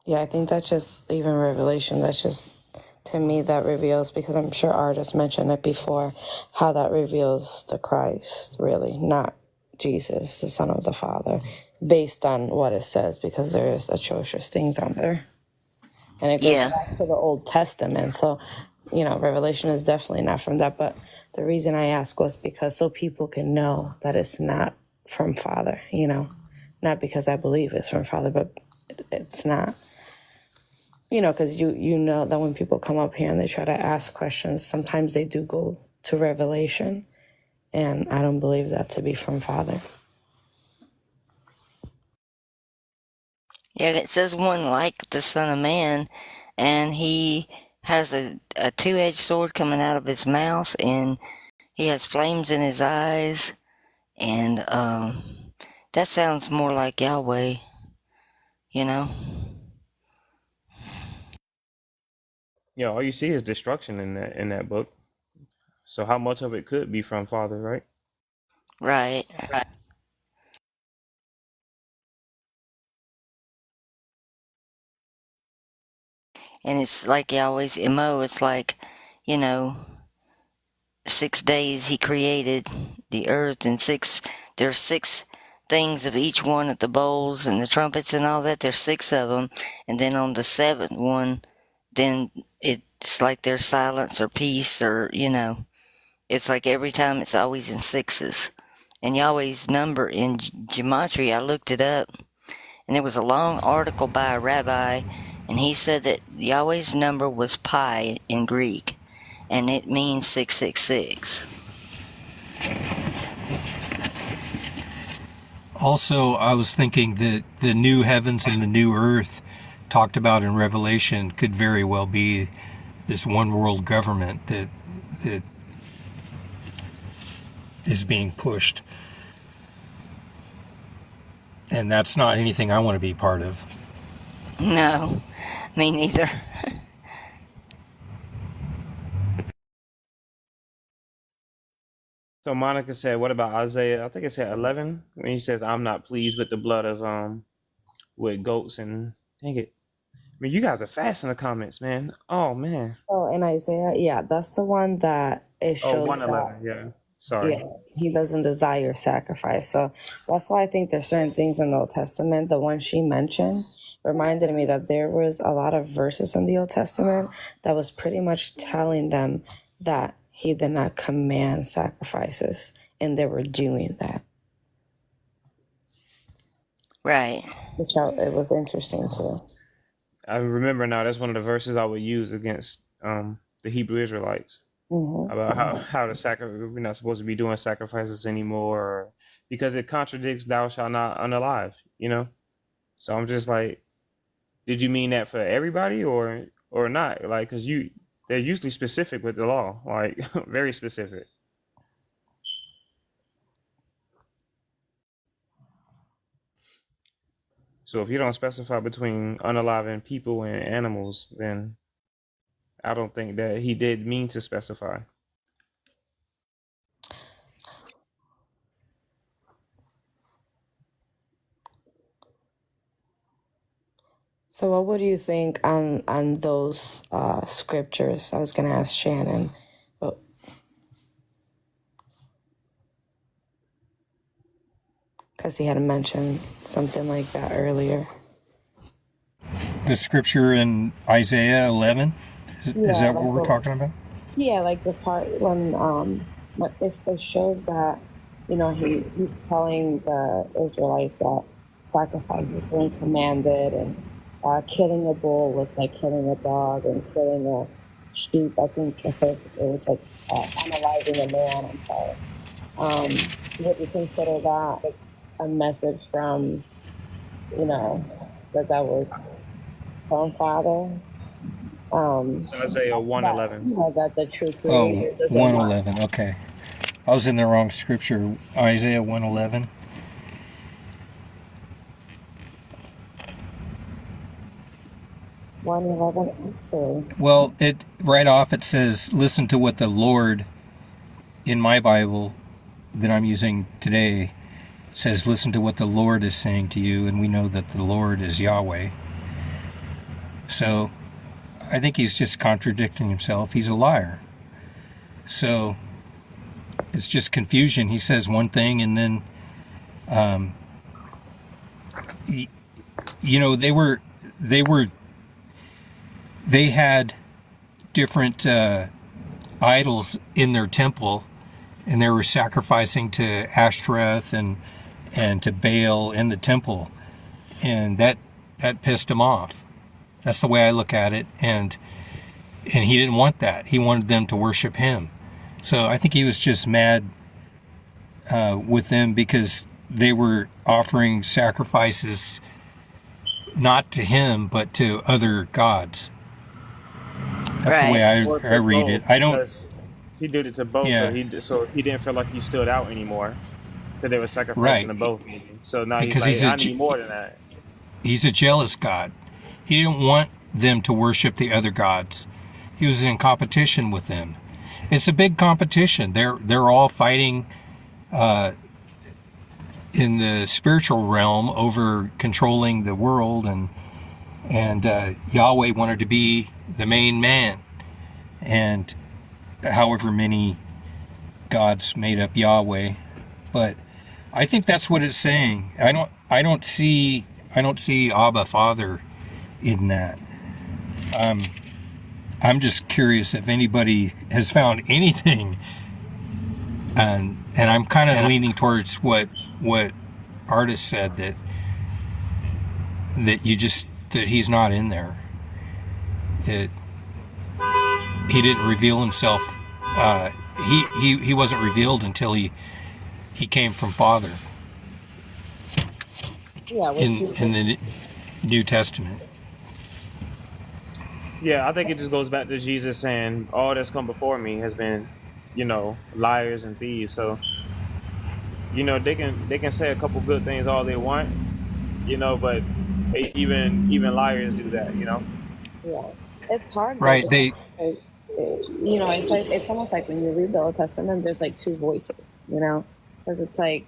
Speaker 6: Yeah, I think that's just, even Revelation, that's just, to me, that reveals, because I'm sure Artist mentioned it before, how that reveals the Christ, really, not Jesus, the Son of the Father, based on what it says, because there's atrocious things on there. And it goes
Speaker 1: Yeah.
Speaker 6: back to the Old Testament. So, Revelation is definitely not from that. But the reason I asked was because so people can know that it's not from Father, not because I believe it's from Father, but it's not. Because you know that when people come up here and they try to ask questions, sometimes they do go to Revelation, and I don't believe that to be from Father.
Speaker 1: Yeah, it says one like the Son of Man, and he has a two-edged sword coming out of his mouth, and he has flames in his eyes, and that sounds more like Yahweh, you know?
Speaker 2: Yeah, all you see is destruction in that book. So how much of it could be from Father, right?
Speaker 1: Right. And it's like Yahweh's MO. It's like, 6 days he created the earth, and there's 6 things of each one at the bowls and the trumpets and all that. There's 6 of them. And then on the 7th one, then it's like there's silence or peace, or, it's like every time it's always in 6s. And Yahweh's number in gematria, I looked it up, and there was a long article by a rabbi, and he said that Yahweh's number was pi in Greek, and it means 666.
Speaker 8: Also, I was thinking that the new heavens and the new earth talked about in Revelation could very well be this one world government that is being pushed. and that's not anything I want to be part of.
Speaker 1: No, me neither.
Speaker 2: So Monica said, "What about Isaiah? I think it said 11 when he says, "I'm not pleased with the blood of with goats and dang it." I mean, you guys are fast in the comments, man. Oh man.
Speaker 6: Oh, and Isaiah, yeah, that's the one that it
Speaker 2: Oh,
Speaker 6: shows that
Speaker 2: 111. Yeah. Sorry.
Speaker 6: yeah, he doesn't desire sacrifice. So that's why I think there's certain things in the Old Testament. The one she mentioned reminded me that there was a lot of verses in the Old Testament that was pretty much telling them that he did not command sacrifices, and they were doing that,
Speaker 1: Right.
Speaker 6: it was interesting too.
Speaker 2: I remember now. That's one of the verses I would use against the Hebrew Israelites about how we're not supposed to be doing sacrifices anymore, because it contradicts "Thou shalt not unalive." You know. So I'm just like, did you mean that for everybody or not? Like, because they're usually specific with the law, like very specific. So if you don't specify between unaliving people and animals, then I don't think that he did mean to specify.
Speaker 6: So what would you think on those scriptures? I was gonna ask Shannon, but because he had mentioned something like that earlier.
Speaker 8: The scripture in Isaiah 11, is
Speaker 6: Yeah,
Speaker 8: that
Speaker 6: like
Speaker 8: what we're talking about?
Speaker 6: yeah, like the part when it shows that he's telling the Israelites that sacrifices weren't commanded, and killing a bull was like killing a dog, and killing a sheep, I think it says it was like unaliving a man. I'm sorry. Would you consider that like a message from that was from Father?
Speaker 2: So Isaiah 111.
Speaker 6: That the true
Speaker 8: Oh,
Speaker 6: creator doesn't want
Speaker 8: 111. Okay. I was in the wrong scripture. Isaiah 111.
Speaker 6: 111 actually.
Speaker 8: Well, it right off it says, "Listen to what the Lord," in my Bible that I'm using today, says, "Listen to what the Lord is saying to you," and we know that the Lord is Yahweh. So I think he's just contradicting himself. He's a liar. So it's just confusion. He says one thing, and then they had different idols in their temple, and they were sacrificing to Ashtoreth and to Baal in the temple, and that pissed him off. That's the way I look at it, and he didn't want that. He wanted them to worship him. So I think he was just mad with them because they were offering sacrifices not to him but to other gods. That's the way I read it. I don't.
Speaker 2: He did it to both,
Speaker 8: Yeah.
Speaker 2: so he didn't feel like he stood out anymore. That they were sacrificing to
Speaker 8: Right.
Speaker 2: both. So now
Speaker 8: Because
Speaker 2: he's
Speaker 8: he's
Speaker 2: like, I need more than that.
Speaker 8: He's a jealous God. He didn't want them to worship the other gods. He was in competition with them. It's a big competition. They're all fighting in the spiritual realm over controlling the world, and Yahweh wanted to be the main man, and however many gods made up Yahweh. But I think that's what it's saying. I don't see Abba Father in that. I'm just curious if anybody has found anything, and I'm kind of leaning towards what Artist said, that he's not in there. That he didn't reveal himself. He wasn't revealed until he came from Father in the New Testament.
Speaker 2: Yeah, I think it just goes back to Jesus saying, all that's come before me has been, liars and thieves. So, they can say a couple good things all they want, but even liars do that,
Speaker 6: Yeah, it's hard though
Speaker 8: Right.
Speaker 6: because it's like it's almost like when you read the Old Testament, there's like two voices, because it's like,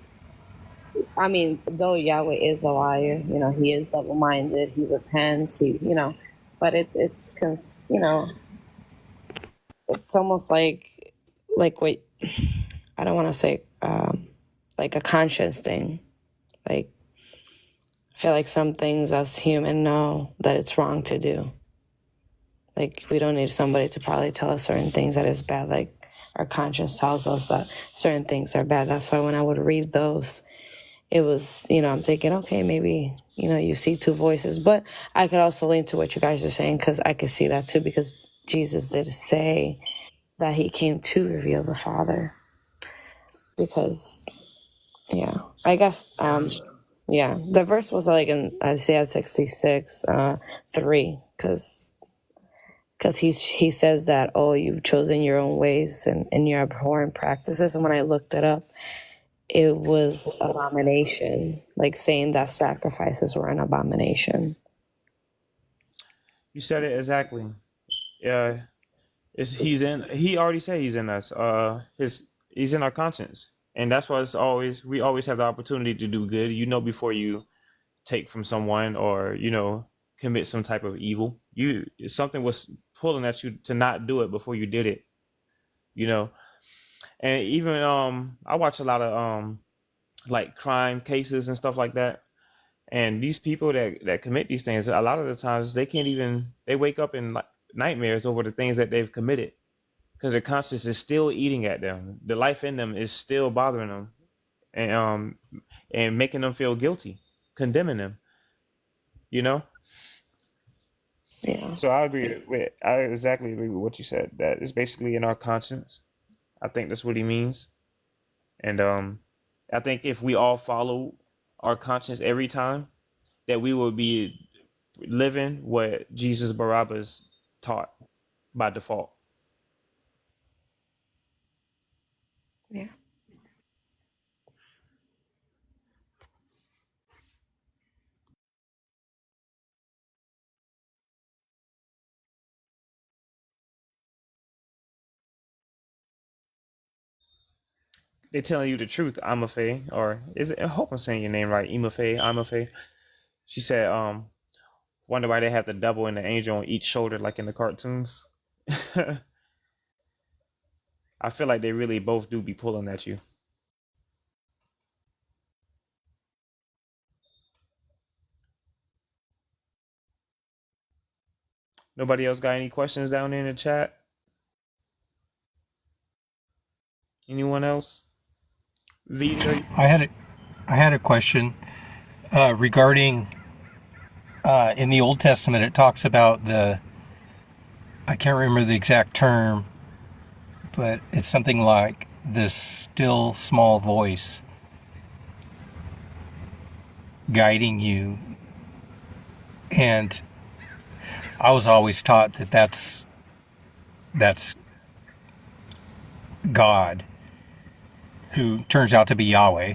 Speaker 6: I mean, though Yahweh is a liar, he is double-minded, he repents, but it's almost like what, I don't want to say like a conscience thing. Like, I feel like some things us human know that it's wrong to do. Like, we don't need somebody to probably tell us certain things that is bad. Like, our conscience tells us that certain things are bad. That's why when I would read those, it was, I'm thinking, okay, maybe, you see two voices. But I could also lean to what you guys are saying, because I could see that too, because Jesus did say that he came to reveal the Father. Because, yeah, I guess, yeah, the verse was like in Isaiah 66, 3, because he says that, oh, you've chosen your own ways and your abhorrent practices. And when I looked it up, it was abomination, like saying that sacrifices were an abomination.
Speaker 2: You said it exactly. Yeah, he already said he's in us. He's in our conscience, and that's why we always have the opportunity to do good. Before you take from someone or commit some type of evil, something was pulling at you to not do it before you did it. And even I watch a lot of like crime cases and stuff like that. And these people that commit these things, a lot of the times they wake up in like nightmares over the things that they've committed, because their conscience is still eating at them. The life in them is still bothering them, and making them feel guilty, condemning them.
Speaker 6: Yeah.
Speaker 2: So I exactly agree with what you said. That it's basically in our conscience. I think that's what he means. And I think if we all follow our conscience every time, that we will be living what Jesus Barabbas taught by default.
Speaker 6: Yeah.
Speaker 2: They're telling you the truth, Amafe, or I hope I'm saying your name right, Amafe. She said, wonder why they have the devil and the angel on each shoulder like in the cartoons. I feel like they really both do be pulling at you. Nobody else got any questions down there in the chat? Anyone else? Vita?
Speaker 8: I had a question regarding in the Old Testament. It talks about I can't remember the exact term, but it's something like this still small voice guiding you. And I was always taught that that's God, who turns out to be Yahweh.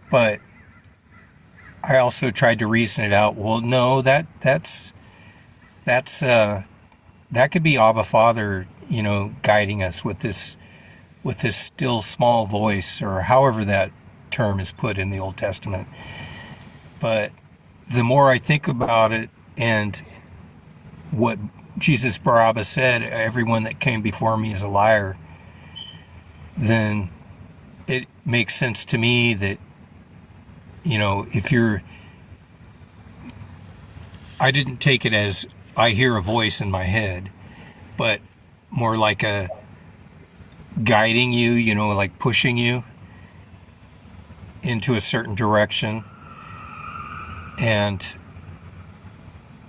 Speaker 8: But I also tried to reason it out. Well, no, that could be Abba Father, guiding us with this still small voice, or however that term is put in the Old Testament. But the more I think about it, and what Jesus Barabbas said, everyone that came before me is a liar, then it makes sense to me that, I didn't take it as I hear a voice in my head, but more like a guiding you, like pushing you into a certain direction. And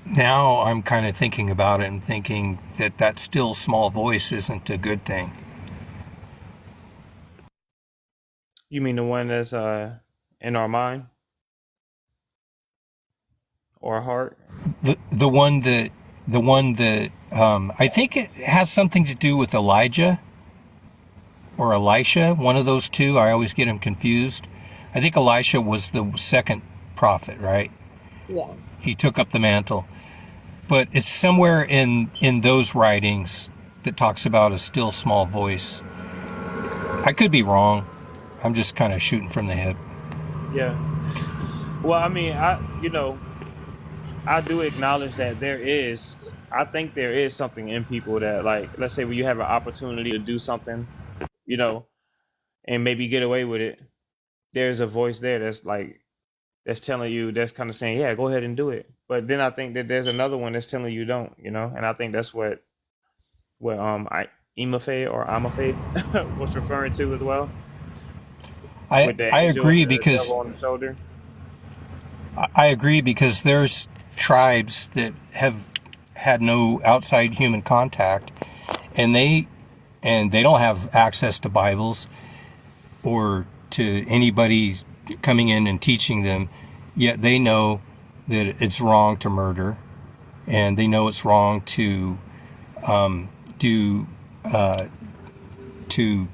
Speaker 8: now I'm kind of thinking about it and thinking that still small voice isn't a good thing.
Speaker 2: You mean the one that's in our mind or our heart?
Speaker 8: The one that I think it has something to do with Elijah or Elisha, one of those two. I always get them confused. I think Elisha was the second prophet, right?
Speaker 5: Yeah.
Speaker 8: He took up the mantle. But it's somewhere in those writings that talks about a still small voice. I could be wrong. I'm just kind of shooting from the hip.
Speaker 2: Yeah. Well, I mean, I do acknowledge that I think there is something in people that, like, let's say when you have an opportunity to do something, you know, and maybe get away with it, there's a voice there that's telling you, that's kind of saying, yeah, go ahead and do it. But then I think that there's another one that's telling you don't, and I think that's what Imafe or Amafe was referring to as well, with the
Speaker 8: I
Speaker 2: angel and
Speaker 8: agree
Speaker 2: the
Speaker 8: because
Speaker 2: devil on the shoulder.
Speaker 8: I agree because there's tribes that have had no outside human contact, and they don't have access to Bibles or to anybody coming in and teaching them. Yet they know that it's wrong to murder, and they know it's wrong to do to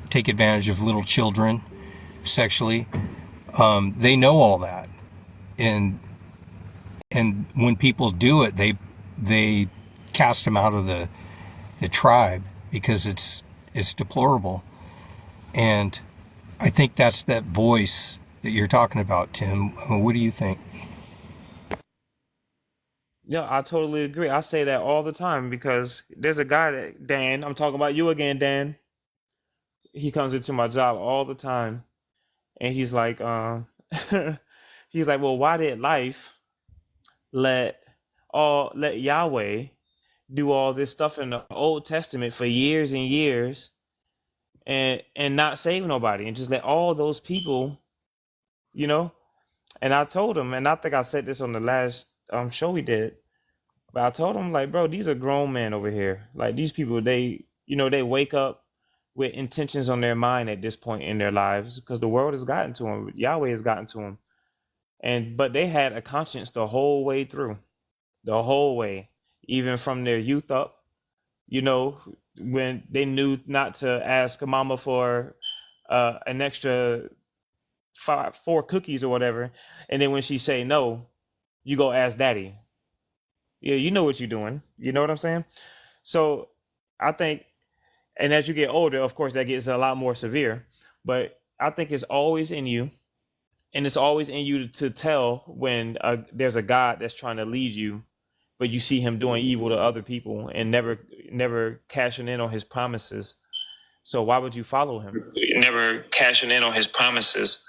Speaker 8: take advantage of little children sexually. They know all that, and when people do it, they cast them out of the tribe because it's deplorable. And I think that's that voice that you're talking about, Tim. What do you think?
Speaker 2: Yeah, I totally agree. I say that all the time because there's a guy that, Dan, I'm talking about you again, Dan. He comes into my job all the time, and he's like, he's like, well, why did life let let Yahweh do all this stuff in the Old Testament for years and years, and not save nobody, and just let all those people, you know? And I told him, and I think I said this on the last show we did, but I told him, like, bro, these are grown men over here. Like, these people, they wake up with intentions on their mind at this point in their lives because the world has gotten to them. Yahweh has gotten to them. But they had a conscience the whole way through, the whole way, even from their youth up, you know, when they knew not to ask a mama for an extra four cookies or whatever. And then when she say no, you go ask daddy. Yeah, you know what you're doing. You know what I'm saying? So I think, and as you get older, of course, that gets a lot more severe. But I think it's always in you, and it's always in you to tell when there's a God that's trying to lead you, but you see him doing evil to other people and never cashing in on his promises. So why would you follow him? Never cashing in on his promises.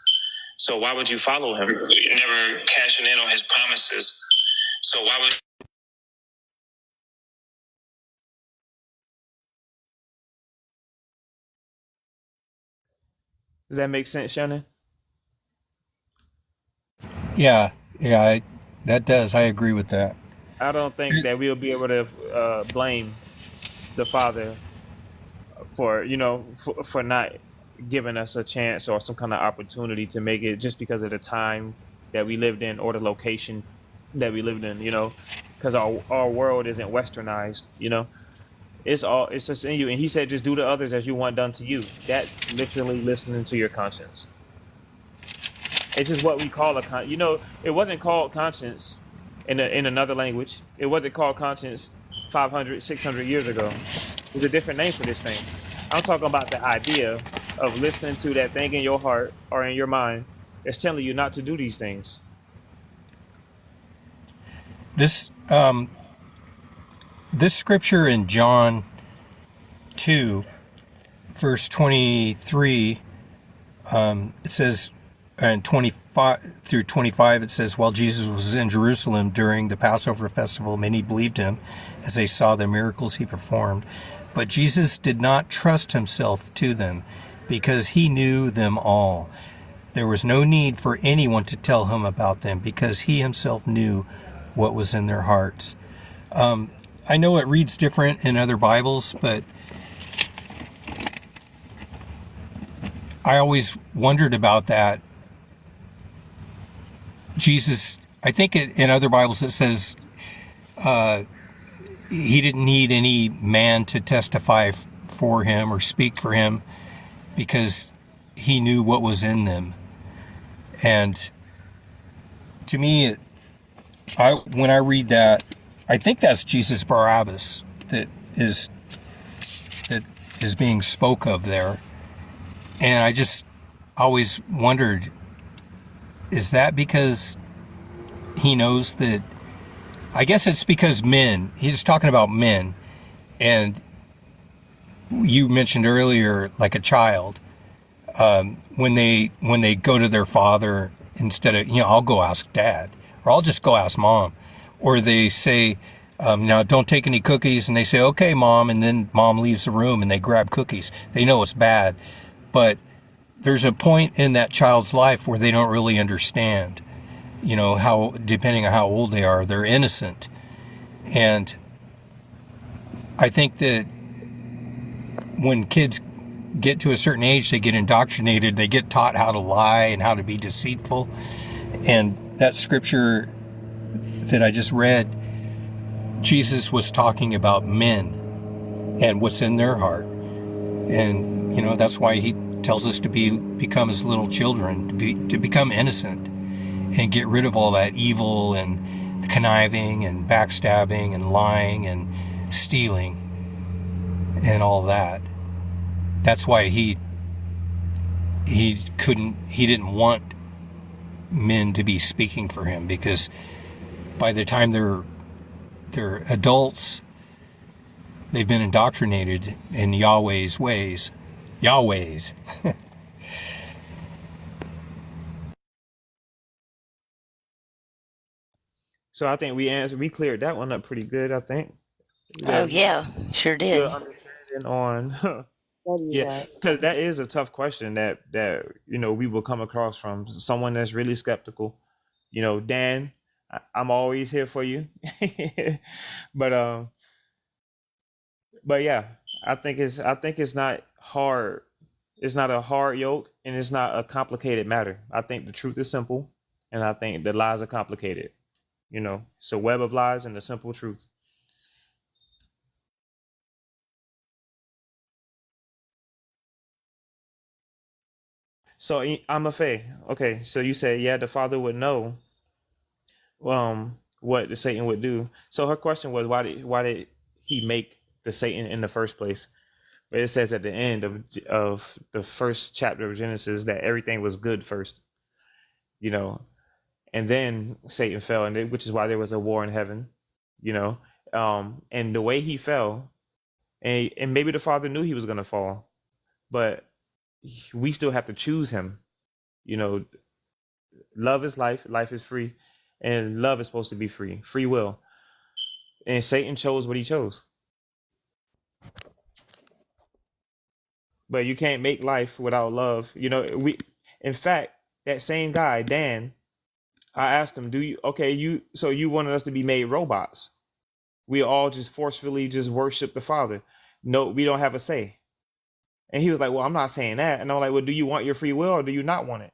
Speaker 2: So why would you follow him? Never cashing in on his promises. So why would Does that make sense, Shannon?
Speaker 8: Yeah, that does. I agree with that.
Speaker 2: I don't think that we'll be able to blame the Father for for not giving us a chance or some kind of opportunity to make it just because of the time that we lived in or the location that we lived in. Because our world isn't westernized. It's just in you. And he said, just do to others as you want done to you. That's literally listening to your conscience. It's just what we call it wasn't called conscience in another language. It wasn't called conscience 500, 600 years ago. There's a different name for this thing. I'm talking about the idea of listening to that thing in your heart or in your mind that's telling you not to do these things.
Speaker 8: This this scripture in John 2, verse 23, it says, and 25 through 25, it says, while Jesus was in Jerusalem during the Passover festival, many believed him as they saw the miracles he performed. But Jesus did not trust himself to them because he knew them all. There was no need for anyone to tell him about them because he himself knew what was in their hearts. I know it reads different in other Bibles, but I always wondered about that. Jesus, I think in other Bibles it says he didn't need any man to testify for him or speak for him because he knew what was in them. And to me, when I read that, I think that's Jesus Barabbas is that is being spoke of there, and I just always wondered, is that because he knows that? I guess it's because men. He's talking about men, and you mentioned earlier, like a child, when they go to their father instead of, I'll go ask dad, or I'll just go ask mom, or they say, now don't take any cookies, and they say, okay, mom, and then mom leaves the room and they grab cookies. They know it's bad, but there's a point in that child's life where they don't really understand, how, depending on how old they are, they're innocent. And I think that when kids get to a certain age, they get indoctrinated, they get taught how to lie and how to be deceitful. And that scripture that I just read, Jesus was talking about men and what's in their heart. And, that's why he tells us to become as little children, to become innocent and get rid of all that evil and conniving and backstabbing and lying and stealing and all that. That's why he didn't want men to be speaking for him, because by the time they're adults, they've been indoctrinated in Yahweh's ways. Yahweh's.
Speaker 2: So I think we cleared that one up pretty good. I think we got
Speaker 1: Oh
Speaker 2: a
Speaker 1: yeah, sure
Speaker 2: good
Speaker 1: did.
Speaker 2: understanding on.
Speaker 6: Study
Speaker 2: Yeah,
Speaker 6: that.
Speaker 2: because that is a tough question that we will come across from someone that's really skeptical. Dan, I'm always here for you. But yeah, I think it's not hard. It's not a hard yoke, and it's not a complicated matter. I think the truth is simple, and I think the lies are complicated. It's a web of lies and the simple truth. So I'm a Faye. Okay, so you say, yeah, the father would know what the Satan would do. So her question was, why did he make the Satan in the first place? But it says at the end of the first chapter of Genesis that everything was good first, you know, and then Satan fell, which is why there was a war in heaven, you know, and the way he fell, and maybe the father knew he was gonna fall, but we still have to choose him. You know, love is life, life is free, and love is supposed to be free, free will. And Satan chose what he chose. But you can't make life without love. In fact, that same guy, Dan, I asked him, so you wanted us to be made robots? We all just forcefully just worship the Father. No, we don't have a say. And he was like, well, I'm not saying that. And I'm like, well, do you want your free will or do you not want it?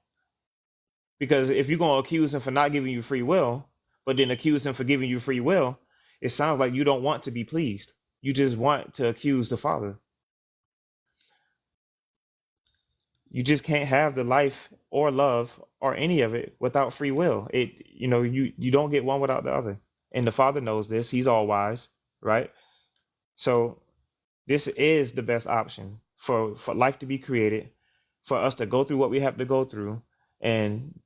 Speaker 2: Because if you're going to accuse him for not giving you free will, but then accuse him for giving you free will, it sounds like you don't want to be pleased. You just want to accuse the Father. You just can't have the life or love or any of it without free will. You don't get one without the other. And the Father knows this. He's all wise, right? So this is the best option for life to be created, for us to go through what we have to go through, and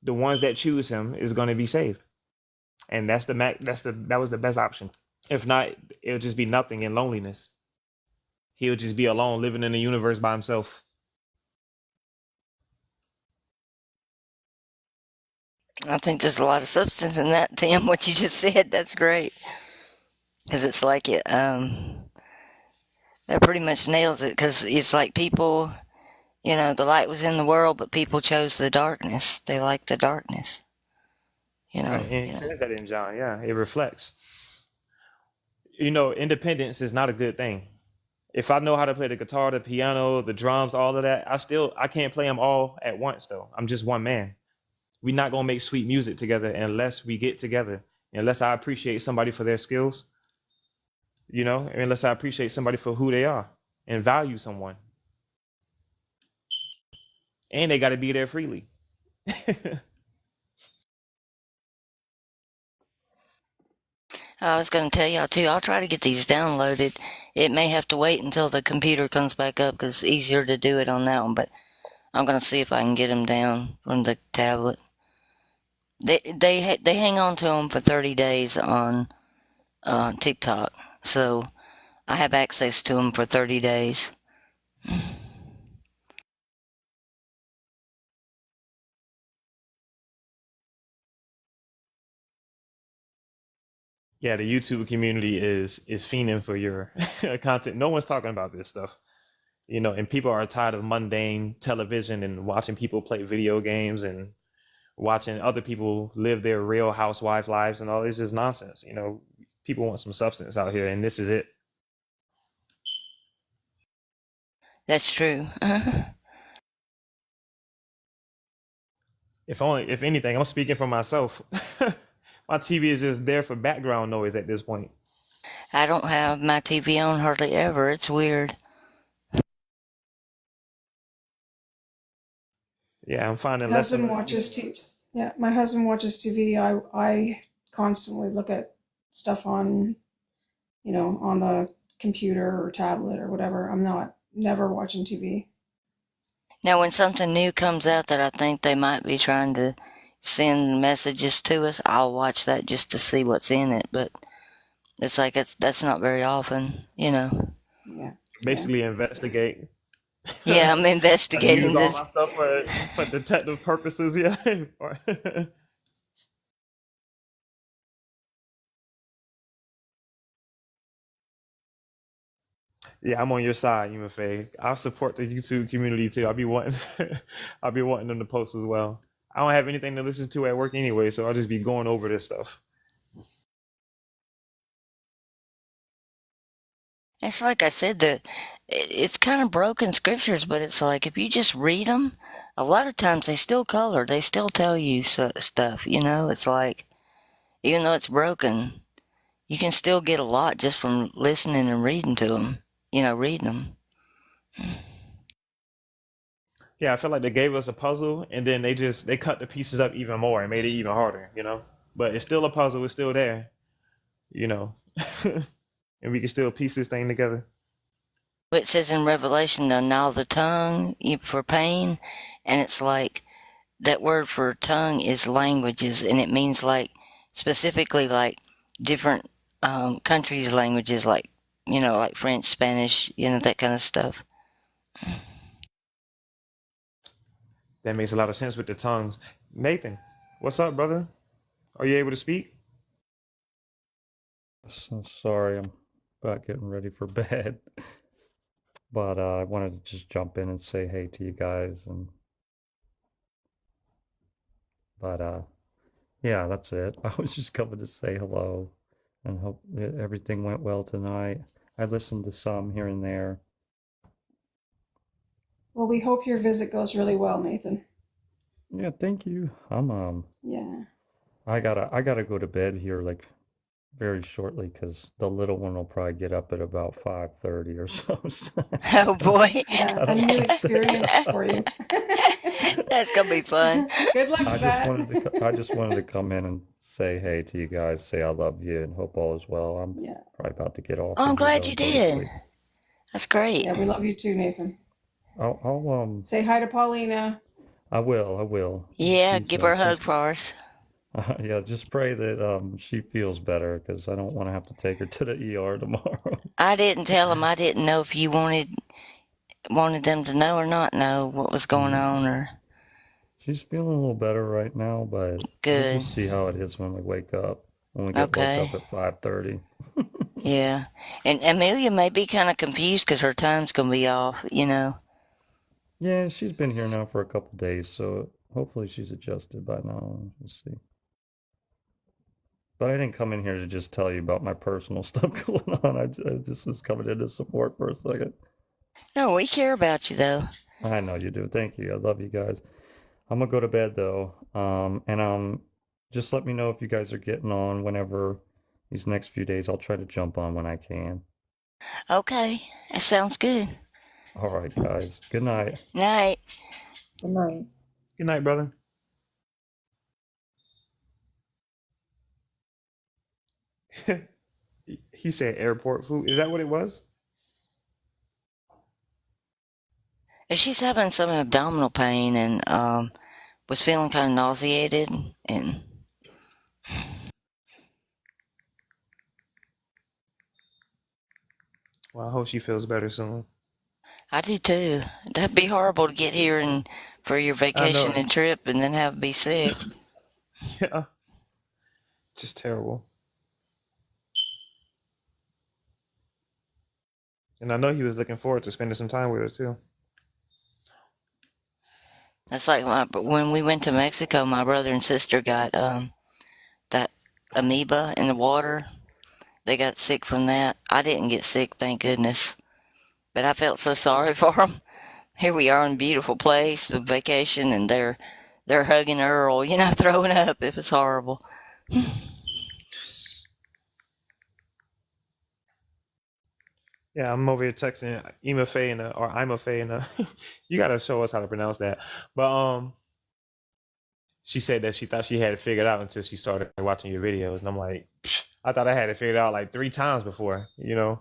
Speaker 2: the ones that choose him is going to be saved. And that was the best option. If not, it'll just be nothing in loneliness. He'll just be alone, living in the universe by himself.
Speaker 1: I think there's a lot of substance in that, Tim. What you just said, that's great. Because it's like that pretty much nails it. Because it's like people, the light was in the world, but people chose the darkness. They like the darkness, you know.
Speaker 2: Right. And it says that in John. Yeah, it reflects. Independence is not a good thing. If I know how to play the guitar, the piano, the drums, all of that, I can't play them all at once though. I'm just one man. We're not gonna make sweet music together unless we get together. Unless I appreciate somebody for their skills, unless I appreciate somebody for who they are and value someone. And they gotta be there freely.
Speaker 1: I was going to tell y'all too. I'll try to get these downloaded. It may have to wait until the computer comes back up because it's easier to do it on that one. But I'm going to see if I can get them down from the tablet. They hang on to them for 30 days on TikTok, so I have access to them for 30 days.
Speaker 2: Yeah, the YouTube community is fiending for your content. No one's talking about this stuff, and people are tired of mundane television and watching people play video games and watching other people live their real housewife lives and all this is nonsense. People want some substance out here, and this is it.
Speaker 1: That's true.
Speaker 2: If anything, I'm speaking for myself. My TV is just there for background noise at this point.
Speaker 1: I don't have my TV on hardly ever. It's weird.
Speaker 2: Yeah, I'm finding
Speaker 4: My
Speaker 2: less and
Speaker 4: husband watches TV. Yeah, my husband watches TV. I constantly look at stuff on, on the computer or tablet or whatever. I'm never watching TV.
Speaker 1: Now, when something new comes out that I think they might be trying to send messages to us, I'll watch that just to see what's in it. But it's like that's not very often.
Speaker 4: Yeah.
Speaker 2: basically investigate.
Speaker 1: Yeah, I'm
Speaker 2: I
Speaker 1: investigating
Speaker 2: use all
Speaker 1: this.
Speaker 2: my stuff for detective purposes. Yeah. Yeah, I'm on your side, Faye. I'll support the YouTube community too. I'll be wanting, I'll be wanting them to post as well. I don't have anything to listen to at work anyway, so I'll just be going over this stuff.
Speaker 1: It's like I said, it's kind of broken scriptures, but it's like if you just read them, a lot of times they still color. They still tell you stuff. It's like even though it's broken, you can still get a lot just from listening and reading to them. Reading them.
Speaker 2: Yeah, I feel like they gave us a puzzle and then they cut the pieces up even more and made it even harder. But it's still a puzzle, it's still there, you know. And we can still piece this thing together.
Speaker 1: It says in Revelation, they'll gnaw the tongue for pain, and it's like that word for tongue is languages, and it means like specifically like different countries' languages, like like French, Spanish, that kind of stuff.
Speaker 2: That makes a lot of sense with the tongues. Nathan, what's up, brother? Are you able to speak?
Speaker 9: So sorry, I'm about getting ready for bed. But I wanted to just jump in and say hey to you guys but yeah, that's it. I was just coming to say hello and hope that everything went well tonight. I listened to some here and there.
Speaker 4: Well, we hope your visit goes really well, Nathan.
Speaker 9: Yeah, thank you.
Speaker 4: Yeah.
Speaker 9: I gotta go to bed here like very shortly because the little one will probably get up at about 5:30 or so.
Speaker 1: Oh boy,
Speaker 4: Yeah,
Speaker 9: I
Speaker 4: a
Speaker 9: don't
Speaker 4: new
Speaker 9: want to say
Speaker 4: experience for you.
Speaker 1: that's gonna be fun.
Speaker 4: Good luck with that.
Speaker 9: I just wanted to come in and say hey to you guys, say I love you, and hope all is well. I'm
Speaker 4: Yeah.
Speaker 9: probably about to get off
Speaker 1: Oh, I'm
Speaker 9: of here
Speaker 1: glad
Speaker 9: though
Speaker 1: you
Speaker 9: and go to
Speaker 1: did.
Speaker 9: sleep.
Speaker 1: That's great.
Speaker 4: Yeah, we love you too, Nathan.
Speaker 9: I'll
Speaker 4: Say hi to Paulina.
Speaker 9: I will.
Speaker 1: Yeah,
Speaker 9: She's
Speaker 1: give her a hug
Speaker 9: just
Speaker 1: for us.
Speaker 9: yeah, just pray that she feels better because I don't want to have to take her to the ER tomorrow.
Speaker 1: I didn't tell him. I didn't know if you wanted them to know or not know what was going on, or
Speaker 9: She's feeling a little better right now, but we'll
Speaker 1: good.
Speaker 9: just see how it is when we wake up. When we get woke
Speaker 1: Okay.
Speaker 9: up at 5:30.
Speaker 1: Yeah. And Amelia may be kind of confused because her time's going to be off.
Speaker 9: Yeah, she's been here now for a couple days, so hopefully she's adjusted by now. We'll see. But I didn't come in here to just tell you about my personal stuff going on. I just was coming in to support for a second.
Speaker 1: No, we care about you, though.
Speaker 9: I know you do. Thank you. I love you guys. I'm gonna go to bed though. And just let me know if you guys are getting on whenever these next few days. I'll try to jump on when I can.
Speaker 1: Okay. That sounds good.
Speaker 9: All right, guys. Good night.
Speaker 1: Night.
Speaker 6: Good night.
Speaker 2: Good night, brother. He said airport food. Is that what it was?
Speaker 1: And she's having some abdominal pain and was feeling kind of nauseated. And
Speaker 2: Well, I hope she feels better soon.
Speaker 1: I do too. That'd be horrible to get here and for your
Speaker 2: I
Speaker 1: vacation
Speaker 2: know.
Speaker 1: and trip and then have to be sick.
Speaker 2: Yeah, just terrible. And I know he was looking forward to spending some time with her too.
Speaker 1: That's like when we went to Mexico, my brother and sister got that amoeba in the water. They got sick from that. I didn't get sick, thank goodness. But I felt so sorry for them. Here we are in a beautiful place with vacation, and they're hugging Earl, throwing up. It was horrible.
Speaker 2: Yeah, I'm over here texting Ima Faye or Ima Faye you gotta show us how to pronounce that. But she said that she thought she had it figured out until she started watching your videos, and I'm like, "Psh, I thought I had it figured out like 3 times before, you know?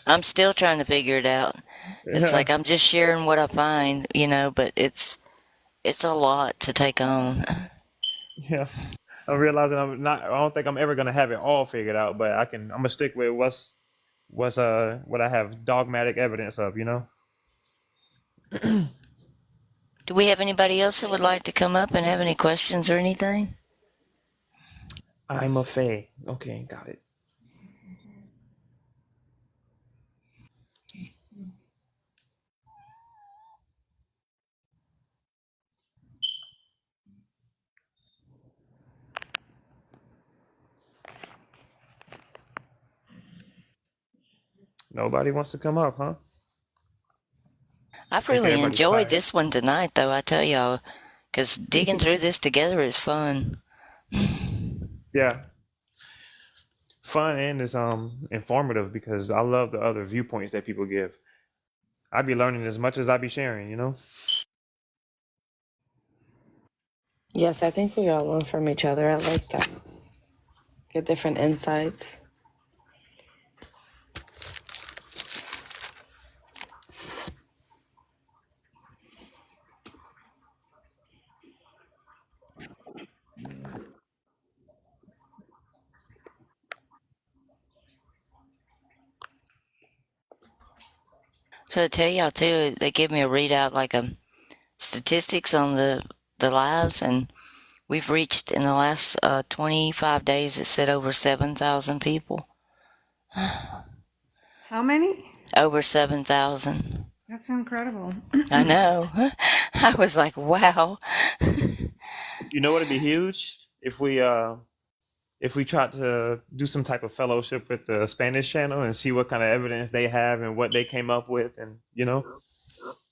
Speaker 1: I'm still trying to figure it out. It's
Speaker 2: Yeah,
Speaker 1: like I'm just sharing what I find, but it's a lot to take on.
Speaker 2: yeah. I'm realizing I don't think I'm ever gonna have it all figured out, but I'm gonna stick with what I have dogmatic evidence of, you know?
Speaker 1: Do we have anybody else that would like to come up and have any questions or anything?
Speaker 2: I'm a Faye. Okay, got it. Nobody wants to come up, huh?
Speaker 1: I've
Speaker 2: Think
Speaker 1: really
Speaker 2: everybody's
Speaker 1: enjoyed
Speaker 2: tired.
Speaker 1: this one tonight, though, I tell y'all, because digging through this together is fun.
Speaker 2: Yeah, fun and is informative because I love the other viewpoints that people give. I be learning as much as I be sharing, you know?
Speaker 6: Yes, I think we all learn from each other. I like that. Get different insights.
Speaker 1: So to tell y'all too, they give me a readout like statistics on the lives, and we've reached in the last 25 days. It said over 7,000 people.
Speaker 3: How many?
Speaker 1: Over 7,000.
Speaker 3: That's incredible.
Speaker 1: I know. I was like, wow.
Speaker 2: You know what would be huge if we tried to do some type of fellowship with the Spanish channel and see what kind of evidence they have and what they came up with, and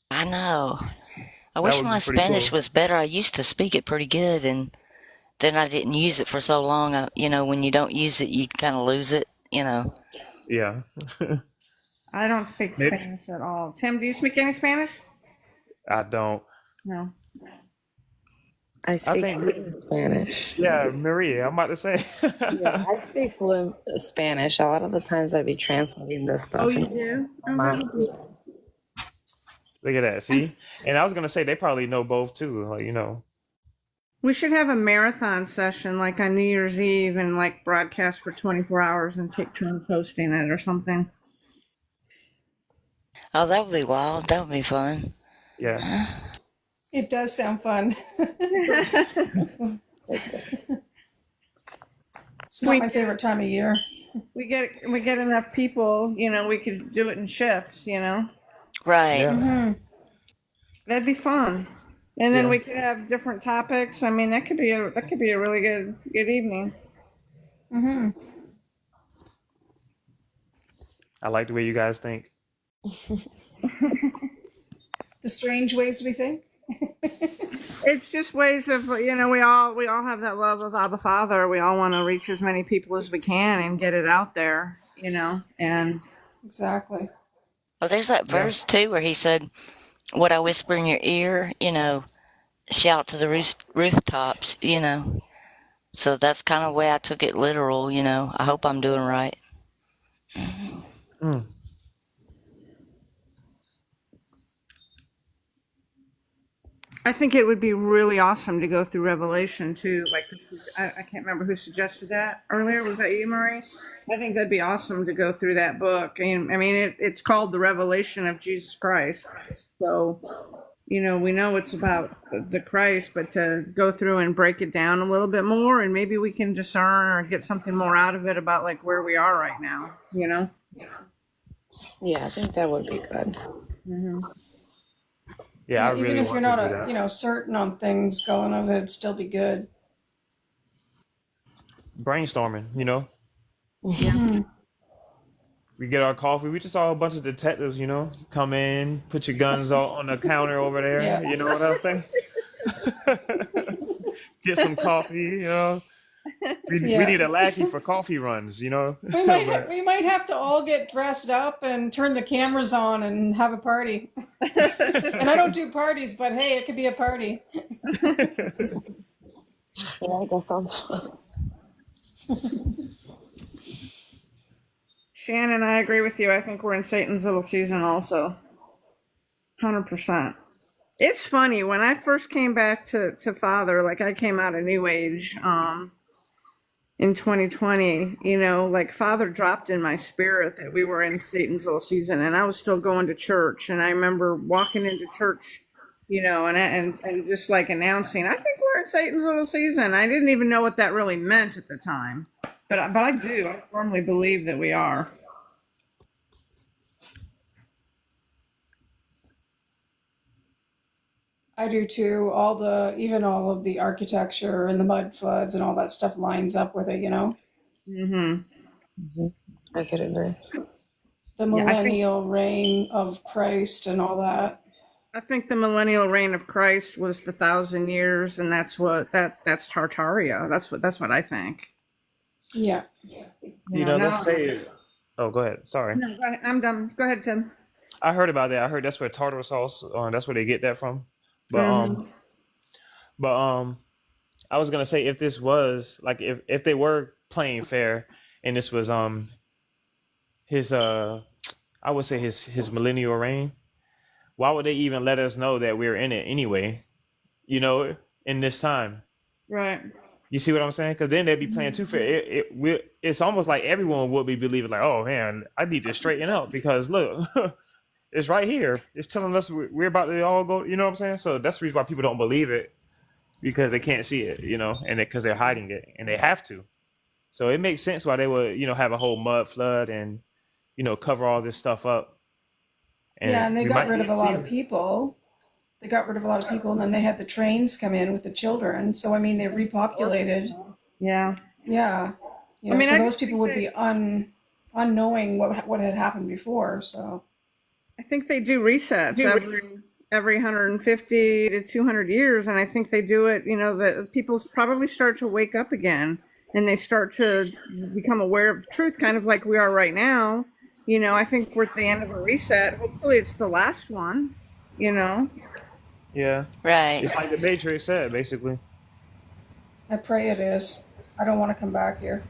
Speaker 1: I know. I
Speaker 2: that
Speaker 1: wish
Speaker 2: would
Speaker 1: my
Speaker 2: be pretty
Speaker 1: Spanish
Speaker 2: cool.
Speaker 1: was better. I used to speak it pretty good, and then I didn't use it for so long. When you don't use it, you kind of lose it.
Speaker 2: Yeah.
Speaker 3: I don't speak
Speaker 2: Maybe
Speaker 3: Spanish at all. Tim, do you speak any Spanish?
Speaker 2: I don't.
Speaker 3: No.
Speaker 6: I
Speaker 2: I
Speaker 6: speak
Speaker 2: think
Speaker 6: fluent Spanish.
Speaker 2: yeah, Maria. I'm about to say.
Speaker 6: Yeah, I speak fluent Spanish. A lot of the times I be translating this
Speaker 3: Oh,
Speaker 6: stuff
Speaker 3: you
Speaker 6: and
Speaker 3: do? Oh, that
Speaker 6: my
Speaker 3: would be.
Speaker 2: Look at that. See, and I was gonna say they probably know both too. Like
Speaker 3: We should have a marathon session like on New Year's Eve and like broadcast for 24 hours and take turns hosting it or something.
Speaker 1: Oh, that would be wild. That would be fun.
Speaker 2: yeah.
Speaker 4: It does sound fun. It's not
Speaker 3: we
Speaker 4: my favorite time of year.
Speaker 3: we get enough people, we could do it in shifts.
Speaker 1: Right.
Speaker 2: Yeah.
Speaker 3: That'd be fun. And then
Speaker 2: Yeah.
Speaker 3: we could have different topics. I mean, that could be a really good evening.
Speaker 2: I like the way you guys think.
Speaker 4: The strange ways we think.
Speaker 3: It's just ways of, we all have that love of Abba Father. We all want to reach as many people as we can and get it out there. And
Speaker 4: Exactly.
Speaker 1: Well, there's that
Speaker 2: Yeah.
Speaker 1: verse too where he said, "What I whisper in your ear, shout to the rooftops." So that's kind of the way I took it literal, you know. I hope I'm doing right.
Speaker 2: Mm.
Speaker 3: I think it would be really awesome to go through Revelation too. Like, I can't remember who suggested that earlier. Was that you, Marie? I think that'd be awesome to go through that book. And I mean, it's called the Revelation of Jesus Christ. So, you know, we know it's about the Christ, but to go through and break it down a little bit more, and maybe we can discern or get something more out of it about like where we are right now, you know?
Speaker 6: Yeah, I think that would be good.
Speaker 3: Hmm.
Speaker 2: Yeah, I
Speaker 4: Yeah, even
Speaker 2: really
Speaker 4: if you're
Speaker 2: want to
Speaker 4: not
Speaker 2: do that.
Speaker 4: certain on things going of it, it'd still be good.
Speaker 2: Brainstorming, you know.
Speaker 4: Mhm.
Speaker 2: We get our coffee. We just saw a bunch of detectives, you know, come in, put your guns on the counter over there.
Speaker 4: Yeah.
Speaker 2: You know what I'm saying? Get some coffee, you know. We
Speaker 4: Yeah.
Speaker 2: need a lackey for coffee runs, you know. But
Speaker 4: We might have to all get dressed up and turn the cameras on and have a party. And I don't do parties, but hey, it could be a party.
Speaker 6: Yeah, that sounds fun.
Speaker 3: Shannon, I agree with you. I think we're in Satan's little season also. 100%. It's funny, when I first came back to Father, like I came out of New Age in 2020, you know, like Father dropped in my spirit that we were in Satan's little season, and I was still going to church. And I remember walking into church, you know, and just like announcing, I think we're in Satan's little season. I didn't even know what that really meant at the time. But I do. I firmly believe that we are.
Speaker 4: I do too. Even all of the architecture and the mud floods and all that stuff lines up with it, you know?
Speaker 3: Mm-hmm.
Speaker 6: I could agree.
Speaker 4: The
Speaker 3: Yeah,
Speaker 4: millennial reign of Christ and all that.
Speaker 3: I think the millennial reign of Christ was the 1,000 years, and that's that's Tartaria. That's what I think.
Speaker 4: Yeah.
Speaker 2: you know, let's say, oh, go ahead. Sorry.
Speaker 3: No, go ahead. I'm done. Go ahead, Tim.
Speaker 2: I heard about that. I heard that's where tartar sauce, that's where they get that from. But
Speaker 3: Mm-hmm.
Speaker 2: I was gonna say if this was like if they were playing fair and this was his I would say his millennial reign, why would they even let us know that we're in it anyway? You know, in this time.
Speaker 3: Right.
Speaker 2: You see what I'm saying? Because then they'd be playing too fair. It's almost like everyone would be believing like, oh man, I need to straighten up because look, it's right here. It's telling us we're about to all go. You know what I'm saying? So that's the reason why people don't believe it because they can't see it. You know, and because they're hiding it and they have to. So it makes sense why they would have a whole mud flood and cover all this stuff up.
Speaker 4: Yeah, and they
Speaker 2: we
Speaker 4: got
Speaker 2: might
Speaker 4: rid
Speaker 2: be
Speaker 4: of
Speaker 2: in
Speaker 4: a lot of
Speaker 2: season.
Speaker 4: people. They got rid of a lot of people, and then they had the trains come in with the children. So, I mean, they repopulated.
Speaker 3: Yeah.
Speaker 4: Yeah. You
Speaker 3: I
Speaker 4: know,
Speaker 3: mean,
Speaker 4: so
Speaker 3: I
Speaker 4: those
Speaker 3: think
Speaker 4: people would be unknowing what had happened before. So,
Speaker 3: I think they do resets every 150 to 200 years, and I think they do it. You know, that people probably start to wake up again, and they start to become aware of the truth, kind of like we are right now. You know, I think we're at the end of a reset. Hopefully, it's the last one. You know.
Speaker 2: Yeah,
Speaker 1: Right.
Speaker 2: it's like the Matrix said, basically.
Speaker 4: I pray it is. I don't want to come back here.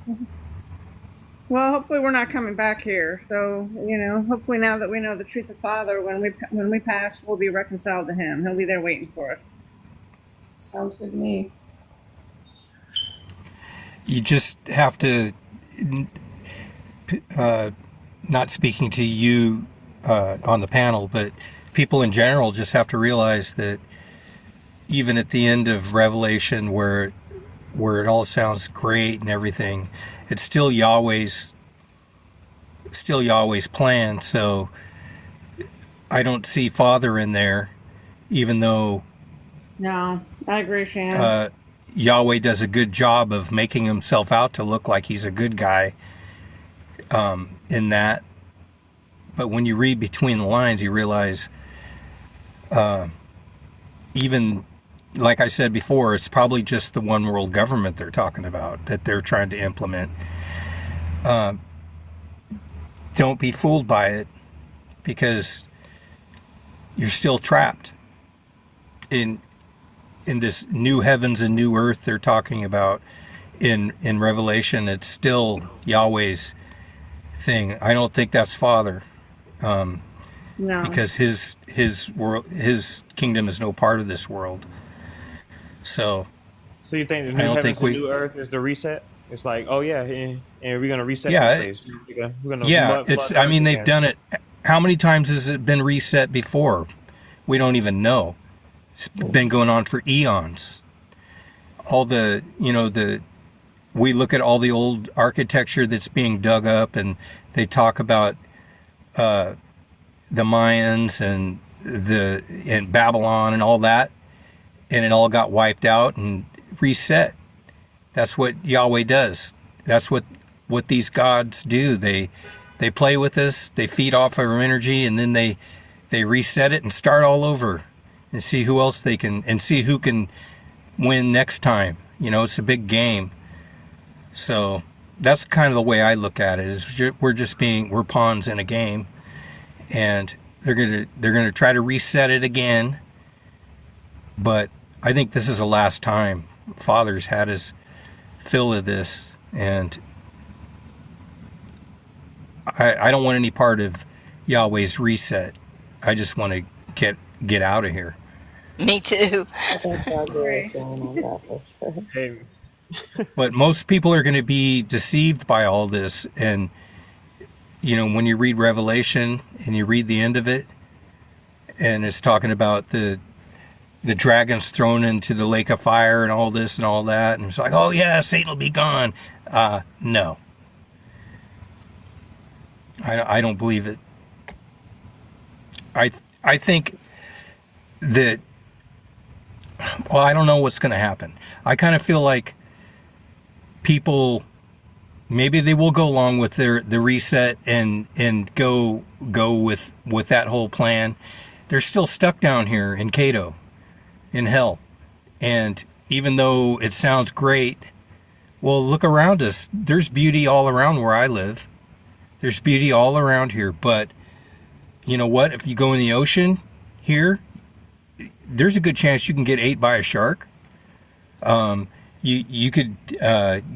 Speaker 3: Well, hopefully we're not coming back here. So, you know, hopefully now that we know the truth of Father, when we pass, we'll be reconciled to Him. He'll be there waiting for us.
Speaker 4: Sounds good to me.
Speaker 8: You just have to, not speaking to you on the panel, but people in general just have to realize that even at the end of Revelation, where it all sounds great and everything, it's still Yahweh's plan. So I don't see Father in there, even though
Speaker 3: No, I agree, Shannon.
Speaker 8: Yahweh does a good job of making himself out to look like he's a good guy in that. But when you read between the lines, you realize even, like I said before, it's probably just the one world government they're talking about that they're trying to implement. Don't be fooled by it, because you're still trapped in this new heavens and new earth they're talking about. in Revelation, it's still Yahweh's thing. I don't think that's Father,
Speaker 3: No.
Speaker 8: because his world, his kingdom is no part of this world. So
Speaker 2: So you think the
Speaker 8: I
Speaker 2: new
Speaker 8: don't
Speaker 2: heavens
Speaker 8: think
Speaker 2: and
Speaker 8: we.
Speaker 2: new earth is the reset? It's like, oh yeah, and we're gonna reset this
Speaker 8: Yeah,
Speaker 2: place. We're gonna
Speaker 8: yeah.
Speaker 2: flood
Speaker 8: It's.
Speaker 2: the
Speaker 8: I
Speaker 2: earth
Speaker 8: mean, they've
Speaker 2: again.
Speaker 8: done it. How many times has it been reset before? We don't even know. It's been going on for eons. All the, we look at all the old architecture that's being dug up, and they talk about the Mayans and Babylon and all that, and it all got wiped out and reset. That's what Yahweh does. That's what these gods do. They play with us, they feed off our energy, and then they reset it and start all over and see who else they can, and see who can win next time. It's a big game. So that's kind of the way I look at it. Is we're pawns in a game, and they're gonna try to reset it again. But I think this is the last time. Father's had his fill of this, and I don't want any part of Yahweh's reset. I just want to get out of here.
Speaker 1: Me too.
Speaker 6: I think y'all agree on that for sure.
Speaker 2: Hey,
Speaker 8: But most people are going to be deceived by all this, and when you read Revelation and you read the end of it, and it's talking about the dragons thrown into the lake of fire and all this and all that, and it's like, oh yeah, Satan will be gone. No, I don't believe it. I think that, well, I don't know what's going to happen. I kind of feel like people, maybe they will go along with the reset and go with that whole plan. They're still stuck down here in Cato, in hell. And even though it sounds great, well, look around us. There's beauty all around where I live. There's beauty all around here. But you know what? If you go in the ocean here, there's a good chance you can get ate by a shark. You could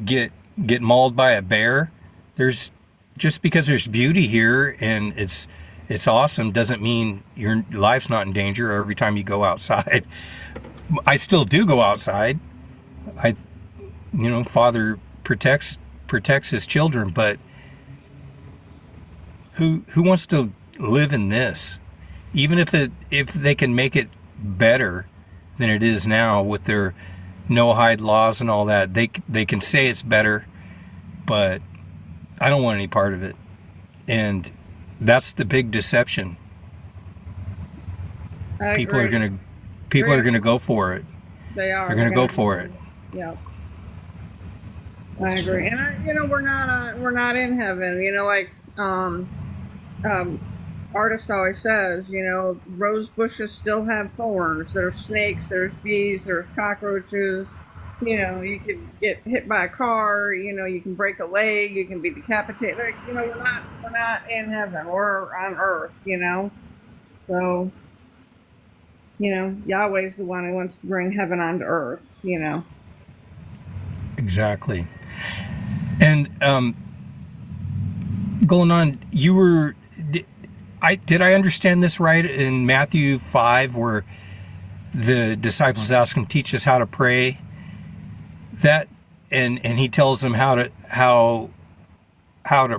Speaker 8: get mauled by a bear. Just because there's beauty here and it's awesome doesn't mean your life's not in danger every time you go outside. I still do go outside. Father protects his children, but who wants to live in this? Even if they can make it better than it is now with their no-hide laws and all that, they can say it's better, but I don't want any part of it. And that's the big deception.
Speaker 3: I
Speaker 8: People
Speaker 3: agree.
Speaker 8: are gonna go for it.
Speaker 3: They are.
Speaker 8: They're gonna go for it.
Speaker 3: Yep. I agree. And we're not in heaven. Artist always says, rose bushes still have thorns. There's snakes, there's bees, there's cockroaches. You can get hit by a car. You can break a leg. You can be decapitated. We're not in heaven. We're on earth. So, Yahweh's the one who wants to bring heaven onto earth.
Speaker 8: Exactly. And going on, did I understand this right in Matthew 5, where the disciples ask him, teach us how to pray? That and he tells them how to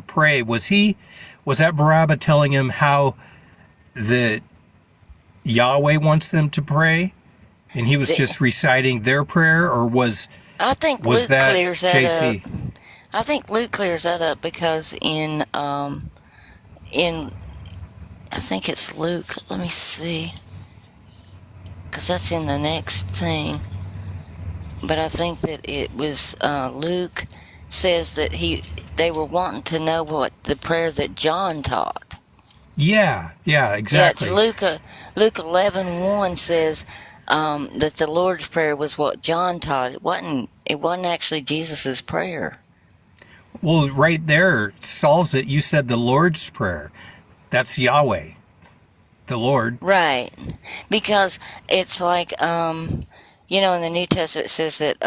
Speaker 8: pray. Was that Barabbas telling him how the Yahweh wants them to pray, and he was just reciting their prayer, or was
Speaker 1: I think
Speaker 8: was
Speaker 1: Luke
Speaker 8: that
Speaker 1: clears that
Speaker 8: JC?
Speaker 1: up. I think Luke clears that up because in I think it's Luke. Let me see, because that's in the next thing. But I think that it was Luke says that they were wanting to know what the prayer that John taught.
Speaker 8: Yeah, exactly.
Speaker 1: Yeah, it's Luke 11:1 says that the Lord's prayer was what John taught. It wasn't actually Jesus's prayer.
Speaker 8: Well, right there solves it. You said the Lord's Prayer. That's Yahweh, the Lord.
Speaker 1: Right. Because it's like in the New Testament it says that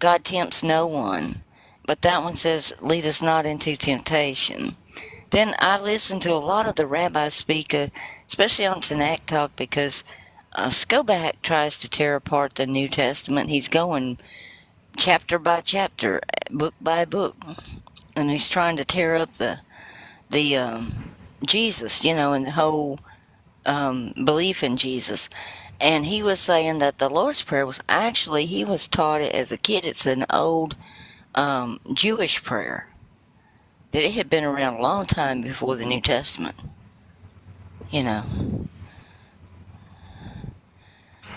Speaker 1: God tempts no one. But that one says, lead us not into temptation. Then I listen to a lot of the rabbis speak, especially on Tanakh Talk, because Skoback tries to tear apart the New Testament. He's going chapter by chapter, book by book, and he's trying to tear up the Jesus, and the whole belief in Jesus. And he was saying that the Lord's Prayer was actually, he was taught it as a kid. It's an old Jewish prayer, that it had been around a long time before the New Testament. And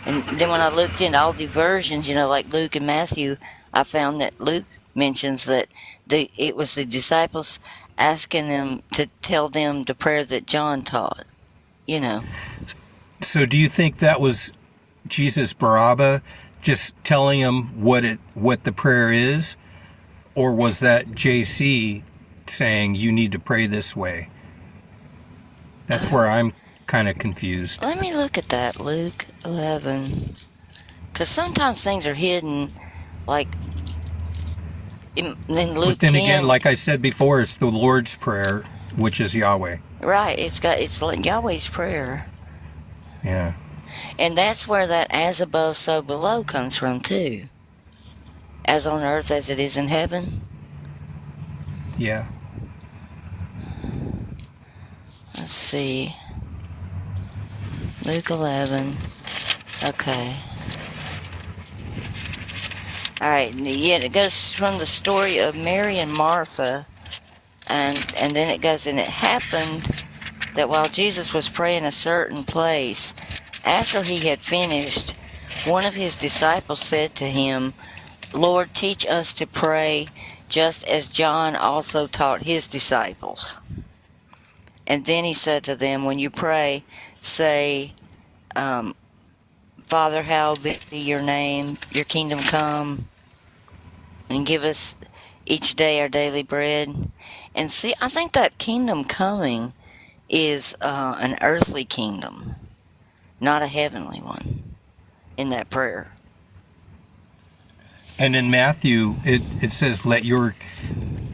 Speaker 1: then when I looked into all the versions, like Luke and Matthew, I found that Luke mentions that it was the disciples asking them to tell them the prayer that John taught.
Speaker 8: So do you think that was Jesus Barabba just telling him what the prayer is? Or was that JC saying you need to pray this way? That's where I'm kind of confused.
Speaker 1: Let me look at that, Luke 11. Because sometimes things are hidden, like in Luke
Speaker 8: But then
Speaker 1: 10.
Speaker 8: again, like I said before, it's the Lord's Prayer, which is Yahweh.
Speaker 1: Right, it's like Yahweh's Prayer.
Speaker 8: Yeah.
Speaker 1: And that's where that as above, so below comes from, too. As on earth as it is in heaven.
Speaker 8: Yeah.
Speaker 1: Let's see. Luke 11. Okay. Alright, yeah, it goes from the story of Mary and Martha, and then it goes, and it happened that while Jesus was praying a certain place, after he had finished, one of his disciples said to him, Lord, teach us to pray, just as John also taught his disciples. And then he said to them, when you pray, say, Father, hallowed be your name, your kingdom come, and give us each day our daily bread. And see, I think that kingdom coming is an earthly kingdom, not a heavenly one, in that prayer.
Speaker 8: And in Matthew, it says, let your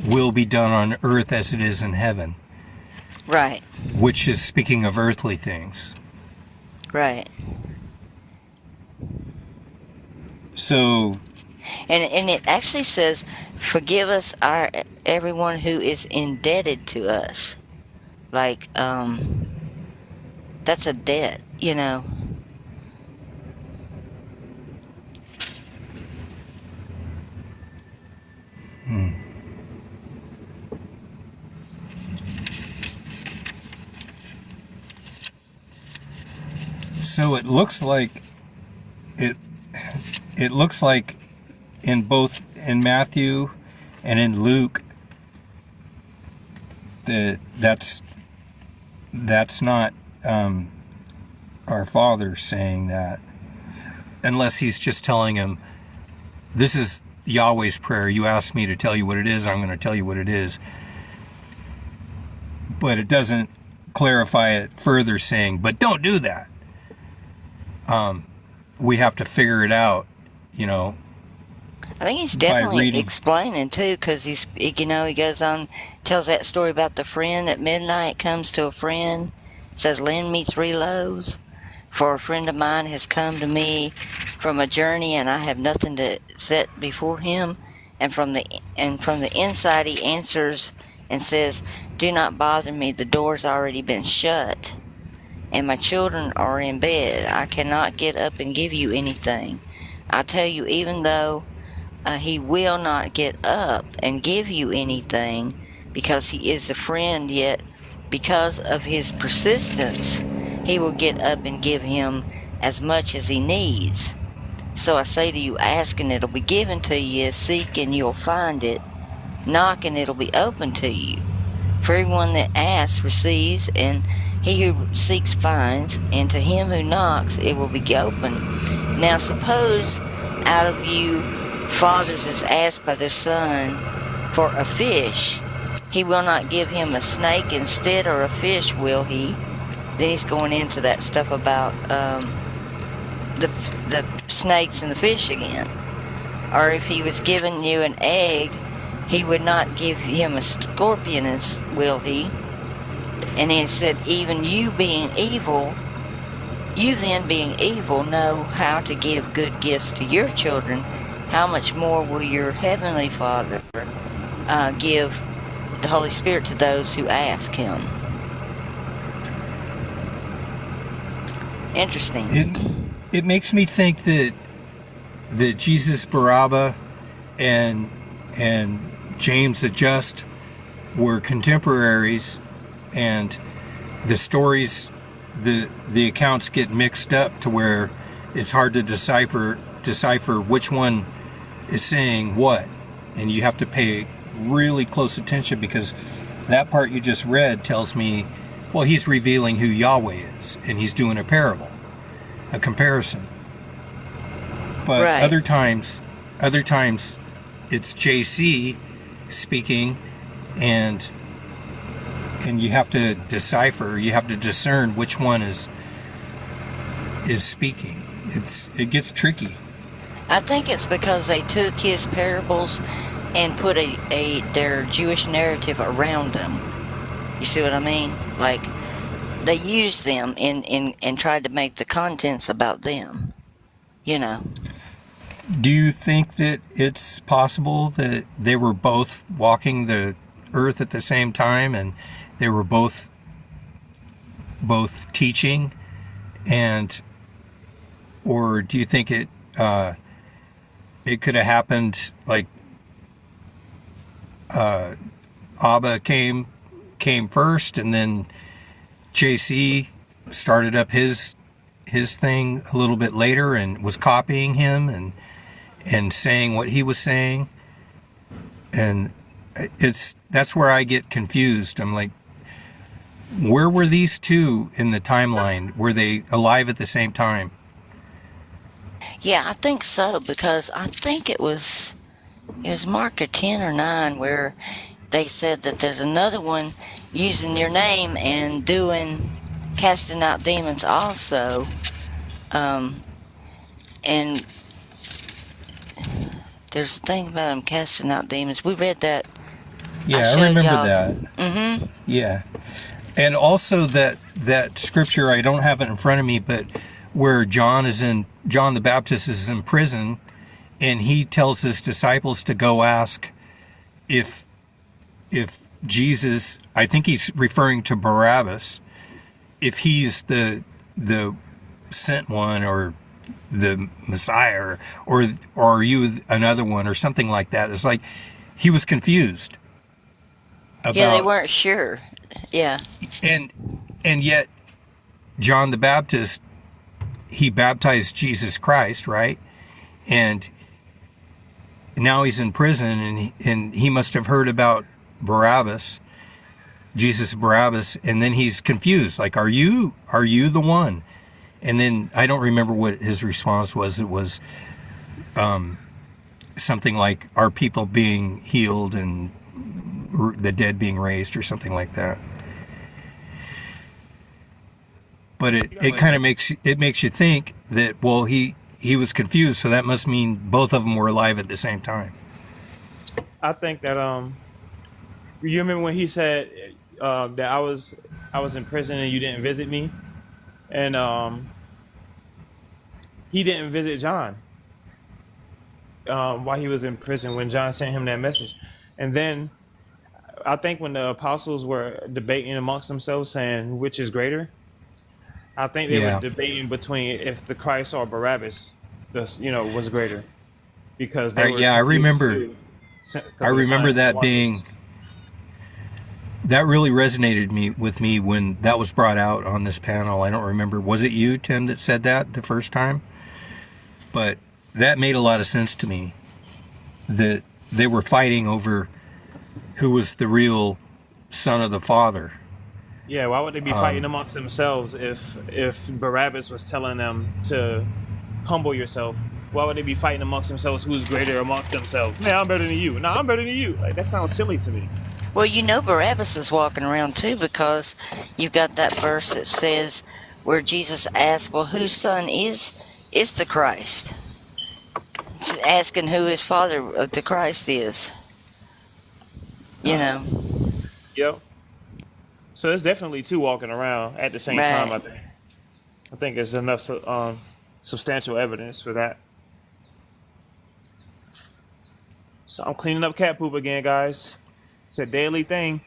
Speaker 8: will be done on earth as it is in heaven.
Speaker 1: Right.
Speaker 8: Which is speaking of earthly things.
Speaker 1: Right.
Speaker 8: So...
Speaker 1: And it actually says, forgive us everyone who is indebted to us. Like, that's a debt,
Speaker 8: So it looks like in both in Matthew and in Luke that's not our Father saying that, unless he's just telling him, this is Yahweh's prayer. You asked me to tell you what it is. I'm going to tell you what it is. But it doesn't clarify it further, saying, but don't do that. We have to figure it out,
Speaker 1: I think he's definitely
Speaker 8: reading.
Speaker 1: explaining too, because he goes on, tells that story about the friend at midnight comes to a friend, says, lend me 3 loaves, for a friend of mine has come to me from a journey, and I have nothing to set before him. And from the inside he answers and says, do not bother me, the door's already been shut, and my children are in bed. I cannot get up and give you anything. I tell you, even though he will not get up and give you anything because he is a friend, yet because of his persistence, he will get up and give him as much as he needs. So I say to you, ask and it'll be given to you, seek and you'll find it, knock and it'll be open to you. For everyone that asks receives, and he who seeks finds, and to him who knocks it will be open. Now suppose out of you fathers is asked by their son for a fish, he will not give him a snake instead, or a fish will he? Then he's going into that stuff about the snakes and the fish again. Or if he was giving you an egg, he would not give him a scorpion, will he? And he said, even you being evil, you then being evil know how to give good gifts to your children. How much more will your heavenly Father give the Holy Spirit to those who ask him? Interesting.
Speaker 8: It makes me think that Jesus, Barabbas, and James the Just were contemporaries, and the stories, the accounts get mixed up to where it's hard to decipher which one is saying what, and you have to pay really close attention, because that part you just read tells me, well, he's revealing who Yahweh is, and he's doing a parable, a comparison. But
Speaker 1: Right.
Speaker 8: other times it's JC speaking, and you have to decipher, you have to discern which one is speaking. It gets tricky.
Speaker 1: I think it's because they took his parables and put their Jewish narrative around them. You see what I mean? Like, they used them and tried to make the contents about them. You know.
Speaker 8: Do you think that it's possible that they were both walking the earth at the same time, and they were both teaching, or do you think it could have happened like Abba came first, and then JC started up his thing a little bit later and was copying him and saying what he was saying, and that's where I get confused. I'm like, where were these two in the timeline? Were they alive at the same time?
Speaker 1: Yeah, I think so, because I think it was Mark 10 or 9 where they said that there's another one using your name and casting out demons also. And there's a thing about them casting out demons. We read that.
Speaker 8: Yeah, I remember that. Mm-hmm. Yeah. And also that scripture, I don't have it in front of me, but where John the Baptist is in prison, and he tells his disciples to go ask if Jesus, I think he's referring to Barabbas, if he's the sent one, or the Messiah, or are you another one, or something like that. It's like he was confused about,
Speaker 1: Yeah, they weren't sure. Yeah.
Speaker 8: and yet John the Baptist, he baptized Jesus Christ, right? And now he's in prison, and he must have heard about Barabbas, Jesus Barabbas, and then he's confused, like, are you the one? And then I don't remember what his response was. It was something like, are people being healed and the dead being raised, or something like that. But it kind of makes you think that, well, he was confused, so that must mean both of them were alive at the same time.
Speaker 2: I think that you remember when he said that I was in prison and you didn't visit me, and he didn't visit John while he was in prison when John sent him that message. And then I think when the apostles were debating amongst themselves, saying which is greater, I think they were debating between if the Christ or Barabbas, was greater, because they were.
Speaker 8: Yeah, I remember that being. That really resonated with me when that was brought out on this panel. I don't remember. Was it you, Tim, that said that the first time? But that made a lot of sense to me. That they were fighting over who was the real son of the Father.
Speaker 2: Yeah, why would they be fighting amongst themselves if Barabbas was telling them to humble yourself? Why would they be fighting amongst themselves? Who's greater amongst themselves? Man, I'm better than you. No, I'm better than you. Like, that sounds silly to me.
Speaker 1: Well, Barabbas is walking around too, because you've got that verse that says where Jesus asked, well, whose son is the Christ? asking who his father of the Christ is. You know,
Speaker 2: Yep. So there's definitely two walking around at the same time.
Speaker 1: right?
Speaker 2: I think there's enough substantial evidence for that. So I'm cleaning up cat poop again, guys. It's a daily thing.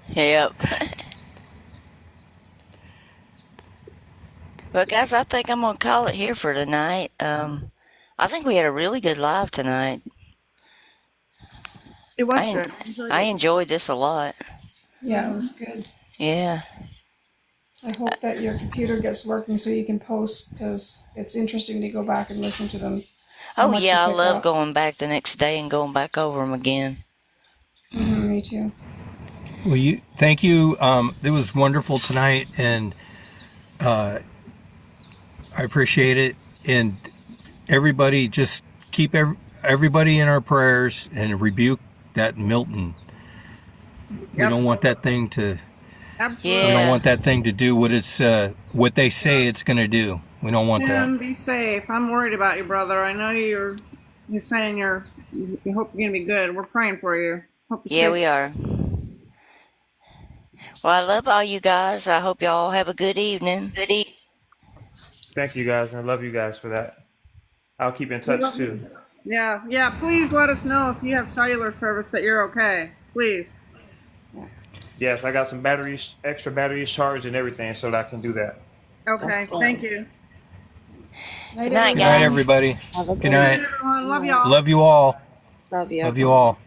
Speaker 1: Yep. Well, guys, I think I'm gonna call it here for tonight. I think we had a really good live tonight.
Speaker 3: It was
Speaker 1: I en-
Speaker 3: good. I enjoyed
Speaker 1: I
Speaker 3: it.
Speaker 1: enjoyed this a lot.
Speaker 4: Yeah, it was good.
Speaker 1: Yeah.
Speaker 4: I hope that your computer gets working so you can post, because it's interesting to go back and listen to them. How
Speaker 1: Oh
Speaker 4: much you
Speaker 1: yeah, I
Speaker 4: pick
Speaker 1: love
Speaker 4: up.
Speaker 1: going back the next day and going back over them again.
Speaker 4: Me too.
Speaker 8: Well, thank you. It was wonderful tonight, and I appreciate it. And everybody, just keep everybody in our prayers and rebuke that Milton. We don't want that thing to.
Speaker 3: Absolutely.
Speaker 8: We don't
Speaker 1: Yeah.
Speaker 8: want that thing to do what they say it's going to do. We don't want that.
Speaker 3: Tim, be safe. I'm worried about you, brother. I know you're saying you hope you're gonna be good. We're praying for you. Hope you
Speaker 1: Yeah,
Speaker 3: stay
Speaker 1: we are. Well, I love all you guys. I hope y'all have a good evening.
Speaker 2: Thank you guys, and I love you guys for that. I'll keep in touch too.
Speaker 3: Yeah. Please let us know if you have cellular service that you're okay. Please.
Speaker 2: Yes, I got some batteries, extra batteries charged and everything, so that I can do that.
Speaker 3: Okay. Thank you.
Speaker 4: Night,
Speaker 1: Good night,
Speaker 8: Good night,
Speaker 1: guys.
Speaker 8: everybody.
Speaker 6: Have a
Speaker 8: Good
Speaker 6: good
Speaker 8: night.
Speaker 3: Everyone, love y'all.
Speaker 8: Love you all.
Speaker 6: Love you.
Speaker 8: Love you all.